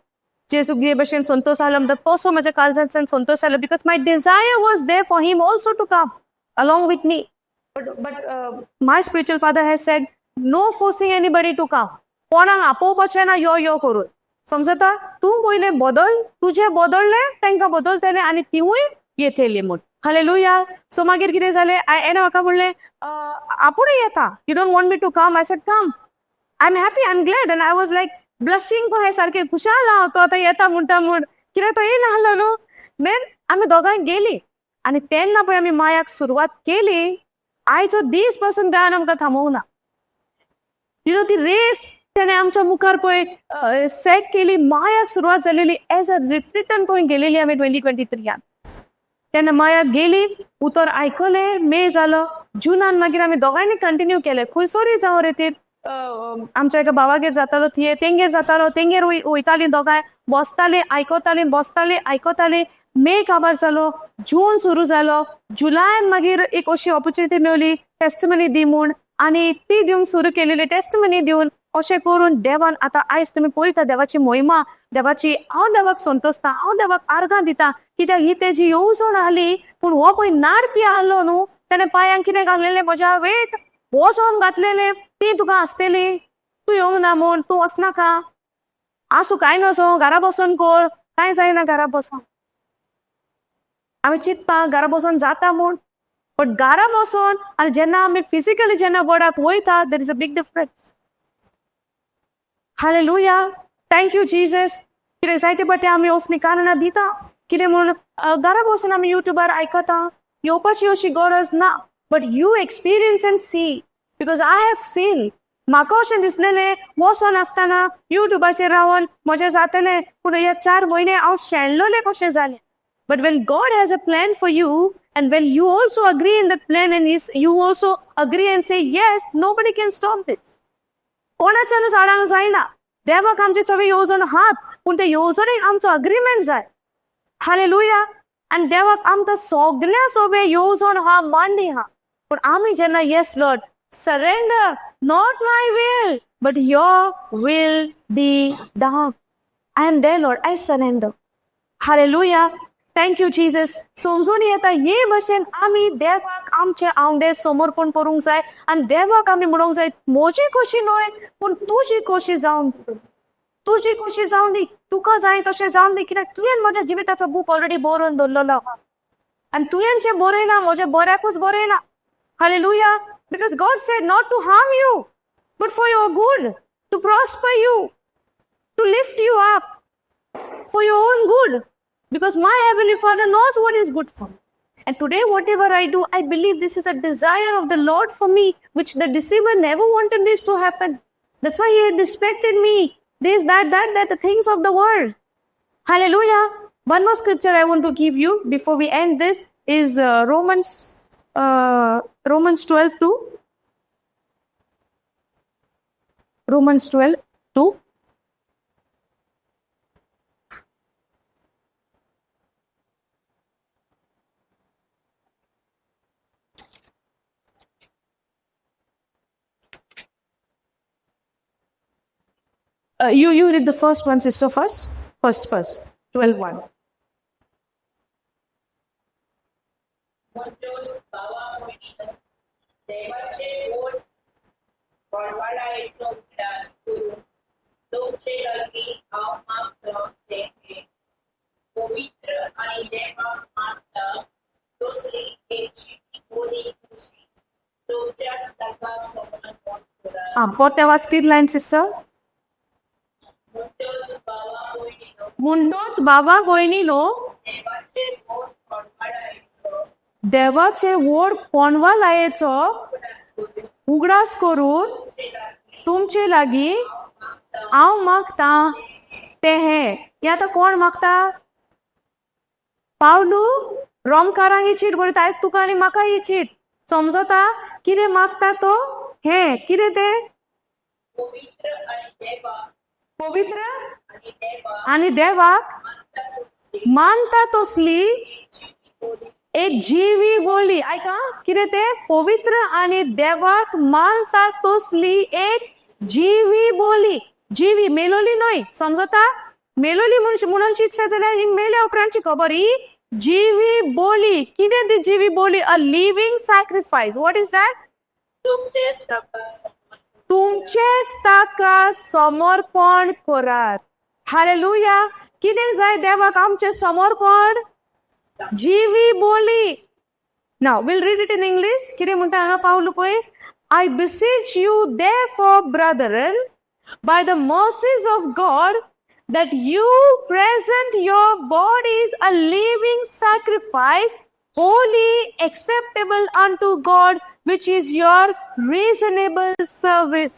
जेसू हे भशेन संतोष आलो, the also म्हज्या काळजांतल्यान संतोष आलो, because my desire was there for him also to come along with me. But my spiritual father has said, no forcing anybody to come. कोणाक आपोवपाचें ना यो करून. समजता? तूं पयलें बदल, तुजें बदललें, तांकां बदलतलें आनी तिवूय येतलीं म्हूण. हालेलुया. सो मागीर कितें जालें, एणे म्हाका म्हणलें आपुणूय येता. You don't want me to come? I said, come. I'm happy, I'm glad. And I was like blushing पण सारखें खुशाल हांव, तो आतां येता म्हणटा म्हूण, कित्याक तो येयना आहलो न्हू. देन आमी दोगांय गेलीं आनी तेन्ना पळय आमी मायाक सुरवात केली. आयचो दीस पासून देवान आमकां थांबोवंक ना. ती रेस तेणें आमच्या मुखार पळय सेट केली. मायाक सुरवात जालेली एज अ रिट्रिटान पळय गेलेली आमी 2023. तेन्ना मायाक गेली, उतर आयकलें, मे जालो, जुनान मागीर आमी दोगांयनी कंटिन्यू केलें. खंयसरूय जावं रेतीर, आमच्या एका भावागेर जातालो, तेंगेर जातालो, तेंगेर वयतालीं दोगांय, बसतालीं आयकतालीं. मे काबार जालो, जून सुरू जालो, जुलायन मागीर एक अशी ऑपॉर्च्युनिटी मेळ्ळी टेस्टिमनी दी म्हूण, आनी ती दिवंक सुरू केलेली. टेस्टिमनी दिवन अशें करून देवान आतां आयज तुमी पळयता देवाची महिमा, देवाची, हांव देवाक संतोसता, हांव देवाक आर्गां दिता, कित्याक ही तेजी येवजण आहली. पूण हो पळय नाडपी आहलो न्हू, तेणें पांयांक कितें घातलेलें, म्हज्या वेट वचोन घातलेलें, ती तुका आसतली, तूं येवंक ना म्हूण, तूं वचनाका, आसूं कांय नसो, घरा बसून कर, कांय जायना घरा बसून. आमी चिंतता घरा बसून जाता म्हूण, बट घरा बसून आनी जेन्ना आमी फिजिकली जेन्ना वर्डाक वयता, there is a big difference. Hallelujah. Thank you Jesus. कितें जायते फावटी आमी असलीं कारणां दिता, कितें म्हूण घरा बसून आमी युट्यूबार आयकता, येवपाची अशी गरज ना. But you experience and see, because I have seen. म्हाका अशें दिसलेलें वचोन आसतना युट्यूबाचेर रावन म्हजें जातलें, पूण हे 4 म्हयने हांव शेणलोलें कशें जालें. But when God has a plan for you, and when you also agree in that plan, and you also agree and say yes, nobody can stop this. कोणाच्यानूच आडावंक जायना. देवाक आमचे सगळे येवजण आहात, पूण ते येवजणेक आमचो अग्रीमेंट जाय. हालेलुया. आनी देवाक आमकां सगळ्या सगळे येवजण आहा, मान्य आहा. पूण आमी जेन्ना yes Lord, surrender, not my will, but your will be done. I am there, Lord. I surrender. Hallelujah. Thank you Jesus. समजून येता हे भशेन आमी देवाक आमचे आवडे समर्पण करूंक जाय आनी देवाक आमी म्हणूंक जाय म्हजी कशी न्हय पूण तुजी कशी जावन तुजी कशी जावन दी, तुका जाय तशें जावन दी, कित्याक तुवें म्हज्या जिविताचो बूक ऑलरेडी बरोवन दवरलेलो आनी तुवें जें बरयलां म्हज्या बऱ्याकूच बरयलां. Hallelujah. Because God said not to harm you but for your good, to prosper you, to lift you up for your own good, because my heavenly Father knows what is good for me. And today whatever I do, I believe this is a desire of the Lord for me, which the deceiver never wanted this to happen. That's why he had distracted me. This, that, the things of the world. Hallelujah. One more scripture I want to give you before we end this is Romans 12:2. Romans 12:2. You read the first one, sister, first. First. 12:1. म्हणटोच भावा भयणीनो, देवाचे ओठ वळवळायचो विलास करून तुमचे लागीं हांव मागतां तें हें. पवित्र आनी देवाक मानता दुसरी एची बरी खुशी तुमच्याच ताका समर्पण करा. What was speed line, sister? म्हणटोच भावा भयणीनो, म्हणटोच बाबा भयणीनो, देवाचे ओठ वळवळायचो देवाचे वड पोंडवा लायेचो उगडास करून तुमचे लागीं हांव मागतां तें हें. हें आतां कोण मागता? पावलू रोमकारांक ही चीट बरयता, आयज तुका आनी म्हाका ही चीट. समजता कितें मागता तो? हें कितें तें? पवित्र आनी देवाक पवित्र आनी देवाक आनी देवाक मानता तसली एक जीवी बोली. ऐका कितें तें? पवित्र आनी देवाक मानता तसली एक जीवी बोली. जीवी मेलोली न्हय. समजता? मेलोली म्हणून चिंतशें जाल्यार ही मेल्या उपरांतची खबर. ही जीवी बोली. कितें ती जीवी बोली? अ living sacrifice. What is that? तुमचेच ताका समर्पण करात. हालेलुया. कितें जाय देवाक आमचें समर्पण? जीवी बोली. Now we'll read it in English. कितें म्हणटा हांगा पावलो पळय. I beseech you therefore, brethren, by the mercies of God, that you present your bodies a living sacrifice, holy, acceptable unto God, which is your reasonable service.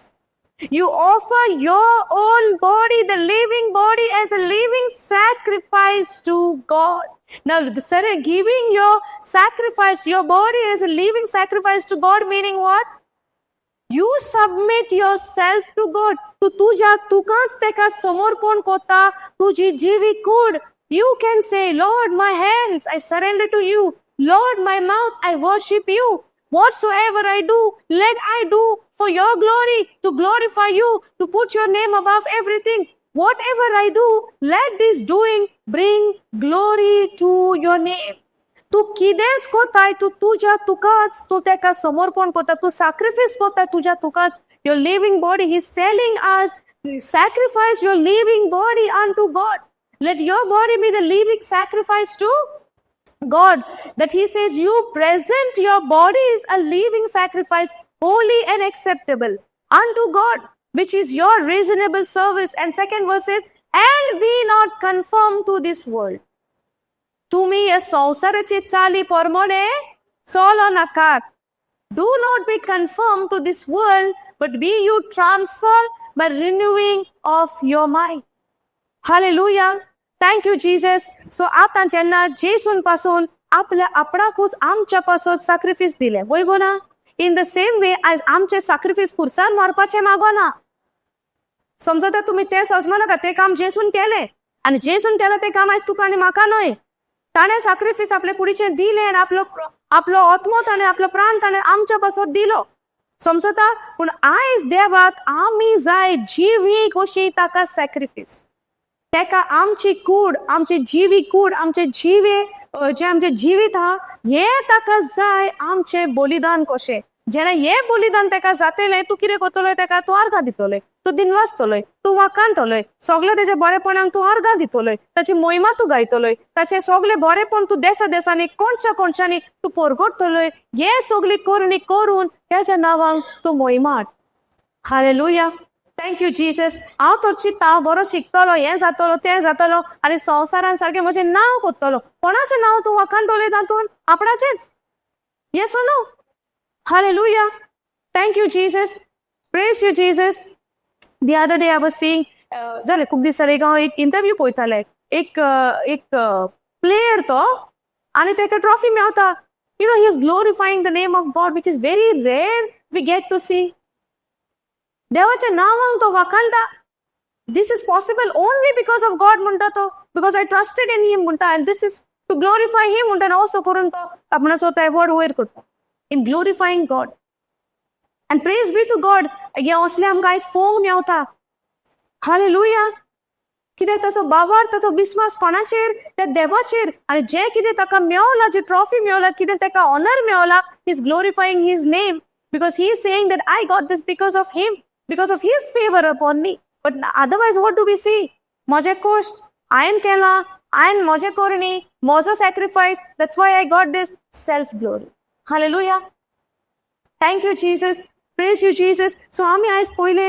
You offer your own body, the living body, as a living sacrifice to God. Now, giving your sacrifice, your body as a living sacrifice to God, meaning what? You submit yourself to God. तू तुझ्या तुकाच तेका समर्पण कोता, तुझी जीवी कूड. You can say, Lord, my hands, I surrender to you. Lord, my mouth, I worship you. Whatsoever I do, let I do for your glory, to glorify you, to put your name above everything. Whatever I do, let this doing bring glory to your name. तू कितेंच कोताय, तू तुझ्या तुकाच तू तेका समर्पण कोता, तू sacrifice कोताय तुझ्या तुकाच. Your living body, he's telling us, sacrifice your living body unto God. Let your body be the living sacrifice to God. That he says, you present your bodies a living sacrifice, holy and acceptable unto God, which is your reasonable service. And second verse says, and be not conformed to this world. तुम्ही या संसाराची चाली प्रमाणे चलो नाकात. Do not be conformed to this world, but be you transformed by renewing of your mind. Hallelujah. Thank you, Jesus. So आता जेन्ना जेसून पासून आपल्या आपणाकूच आमच्या पासून सॅक्रिफायस दिले, वय गो ना. इन द सेम वे आज आमचे सॅक्रिफायस खुर्सार मारपाचे मागोना. समजता तुम्ही ते समजमा नाका, ते काम जेसून केले आणि जेसून केलं ते काम आज तुका आणि म्हाका न्हय. ताणे सॅक्रिफायस आपले कुडीचे दिले आणि आपलो आत्मो ताणे आपलो प्राण ताणे आमच्या पासून दिलो. समजता? पूण आयज देवाक आमी जाय जिवी कशी ताका सॅक्रिफायस. तेका आमची कूड, आमचे जिवी कूड, आमचे जिवे जे आमचे जिवीत हा हे ताका जाय आमचे बलिदान कशें. जेन्ना हे बलिदान तेका जातलें, तूं कितें करतलोय तेका तूं अर्घां दितलोय, तूं दिन वाचतलोय, तूं वाकाणतलोय, सगळे तेच्या बरेपणाक तूं अर्घां दितलोय, ताची महिमा तूं गायतलोय, ताचे सगळे बरेपण तूं देसा देसांनी कोणशांनी तूं परगडतलोय. हे सगळी करणी करून त्याच्या नांवांक तूं महिमा हाड. हालेलुया. Thank you Jesus. हांव तर चित्ता हांव बरो शिकतलो, हें जातलो तें जातलो आनी संवसारान सारकें म्हजें नांव कोत्तलो. कोणाचें नांव तूं वखाणतलें तातून? आपणाचेंच. Yes or no? Hallelujah. Thank you Jesus. Praise you Jesus. The other day I was seeing, जालें खूब दीस जाले हांव एक इंटरव्यू पळयतालें. एक प्लेयर तो आनी तेका ट्रॉफी मेळटा. You know, he is glorifying the name of God, which is very rare we get to see. देवाच्या नावांक तो वाखाणटा. This is possible only because of God म्हणटा तो, because I trusted in him म्हणटा, and this is to glorify him म्हणटा. असो करून तो आपणाचो तो एवॉर्ड वयर करता in glorifying God. And praise be to God. हे असले आमकां आयज फोंग मेवता. हालेलुया. कित्याक ताचो बाबार, ताचो विश्वास कोणाचेर? त्या देवाचेर. आनी जे कितें ताका मेवला, जी ट्रॉफी मेवला, कितें ताका ऑनर मेवला, he is glorifying his name, because he is saying that I got this because of him, because of his favor upon me. But otherwise what do we see? Moje cost, hayen kela, hayen moje korni, mojo sacrifice, that's why I got this self glory. Hallelujah. Thank you Jesus. Praise you Jesus. So आमी आयज पहिले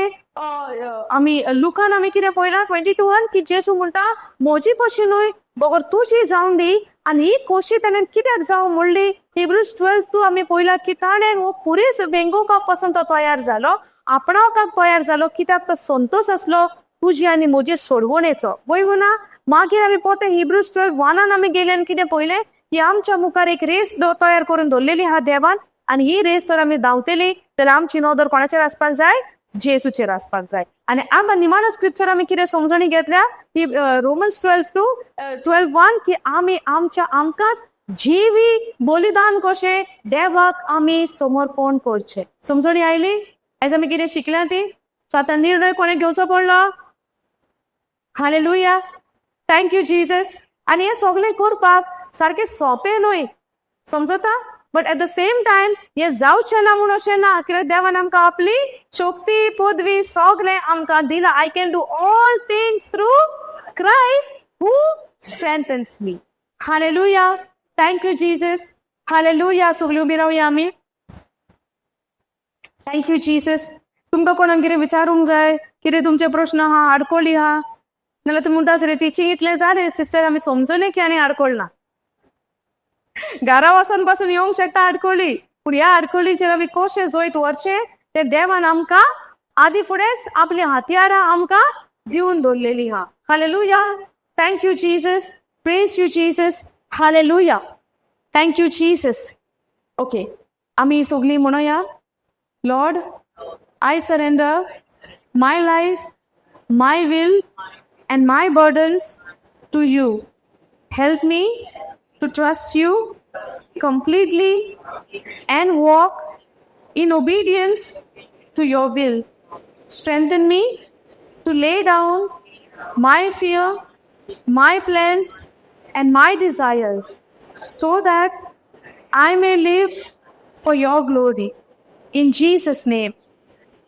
आमी लुकान आमी कितें पळयलां 22 की जेसू म्हणटा म्हजी भशेनूय बगर तुजी जावन दी. आनी ही खोशी ताणें कित्याक जावं म्हणली? हिब्रूज 12:2 आमी पळयलां की ताणें हो पुरीस वेंगोवपाक पासून तो तयार जालो, आपणावपाक तयार जालो, कित्याक तो संतोष आसलो तुजी आनी म्हजी सोडवणेचो. वय ना. मागीर आमी पोते हिब्रूज 12:1 आमी गेले आनी कितें पळयलें की आमच्या मुखार एक रेस तयार करून दवरलेली आहा देवान, आनी ही रेस तर आमी धांवतली जाल्यार आमची नदर कोणाचेर आसपाक जाय? जेसूचेर आसपाक जाय. आनी आमकां निमाणो स्क्रिप्चर आमी कितें समजणी घेतल्या की रोमन्स 12:1 की आमी आमकांच जिवी बलिदान कशें देवाक आमी समर्पण करचें. समजणी आयली? आयज आमी कितें शिकल्या ती? सो आतां निर्णय कोणे घेवचो पडलो? हालेलुया. Thank you Jesus. आनी हे सगळें करपाक सारकें सोंपें न्हय, समजता? But at the same time हे जावचें ना म्हूण अशें ना, कित्याक देवान आमकां आपली शक्ती, पदवी सगळें आमकां दिलां. I can do all things through Christ who strengthens me. Hallelujah. Thank you Jesus. Hallelujah. सगळीं उबी रावया आमी. Thank you Jesus. तुमकां कोणाक कितें विचारूंक जाय? कितें तुमचे प्रश्न आहा, आडकोळी आहा? नाल्यार तुमी म्हणटा सर टिचींग इतलें जालें सिस्टर, आमी समजलें की आनी आडकोळ ना. घरा वचून पासून येवंक शकता आडकोळी, पूण ह्या आडकोळीचेर आमी कशें जैत व्हरचें तें देवान आमकां आदी फुडेंच आपली हातयारां आमकां दिवन दवरलेली आहा. Hallelujah. Thank you Jesus. Praise you Jesus. Hallelujah. Thank you Jesus. Okay, आमी सगळीं म्हणया, Lord, I surrender my life, my will, and my burdens to you. Help me to trust you completely and walk in obedience to your will. Strengthen me to lay down my fear, my plans, and my desires so that I may live for your glory. In Jesus' name.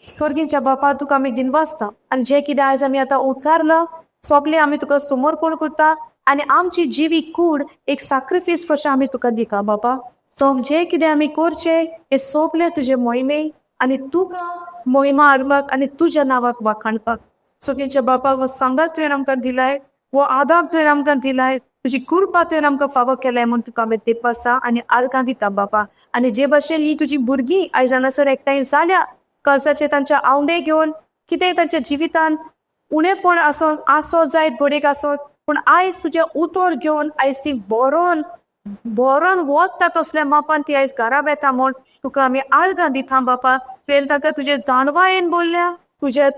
स्वर्गींच्या बापा, तुका आमी दिनवासता आनी जे कितें आयज आमी आतां उच्चारलां सगळें आमी तुका समर्पण करता आनी आमची जिवी कूड एक सॅक्रिफायस कशें आमी तुका दिता बापा. सो जे कितें आमी करचें हें सगळें तुजे मोहिमे आनी तुका मोहिमा हाडपाक आनी तुज्या नांवाक वाखाणपाक. स्वर्गींच्या बापा, वो सांगात तुवें आमकां दिलाय, वो आदार तुवें आमकां दिलाय, तुजी कृपा तुवें आमकां फावो केलाय म्हूण तुका आमी देपासता आनी आर्गां दिता बापा. आनी जे भाशेन ही तुजी भुरगीं आयज हांगासर एकठांय जाल्या कर्जाचे तांच्या आवडे घेवन, कितें तांच्या जिवितान उणेपण आसो जायत बडेक आसत, पूण आयज तुजें उतर घेवन आयज ती बरोन वता तसल्या मापान ती आयज घरा येता म्हूण तुका आमी आर्गां दिता बापा. तुवें ताका तुजे जाणवायेन बोलल्या,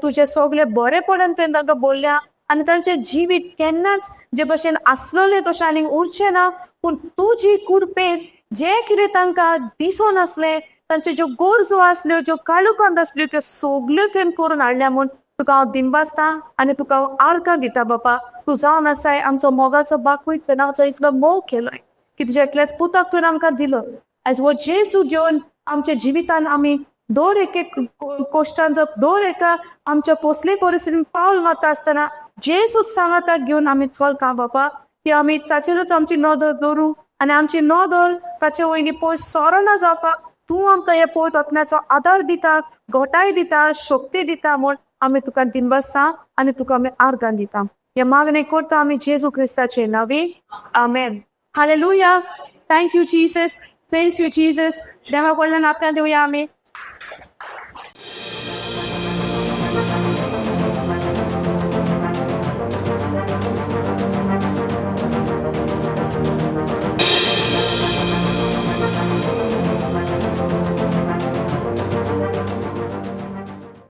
तुजे सगळे बरेपणान तुवें तांकां बोलल्या आनी तांचें जिवीत केन्नाच जे भशेन आसलोलें तशें आनीक उरचें ना, पूण तुजी कृपेन जे कितें तांकां दिसून आसलें, तांच्यो ज्यो गरजो आसल्यो, ज्यो काळुकांत आसल्यो, त्यो सगल्यो तुवें करून हाडल्या म्हूण तुका हांव दिनबासता आनी तुका हांव आर्गां दिता बापा. तूं जावन आसाय आमचो मोगाचो बापूय नांवचो इतलो मोग केलोय की तुज्या एकल्याच पुताक तुवें आमकां दिलो. आयज हो जेसू घेवन आमच्या जिवितान आमी दर एक कोश्टांचो दर एका आमच्या पोसले परिस्थितीन पावल मारता आसतना जेसूच सांगाताक घेवन आमी चलता बापा, की आमी ताचेरूच आमची नदर दवरूं आनी आमची नदर ताचे वयनी पयस सोरोना जावपाक तूं आमकां हे पळयत वतनाचो आदार दिता, घोटाय दिता, शक्ती दिता म्हूण आमी तुका दिनबासता आनी तुका आमी आर्गां दिता. हे मागणें करता आमी जेजू क्रिस्ताचे नांवी. आमेन. Hallelujah. Thank you Jesus. Praise you Jesus. देवा कडल्यान आपल्याक देवया आमी.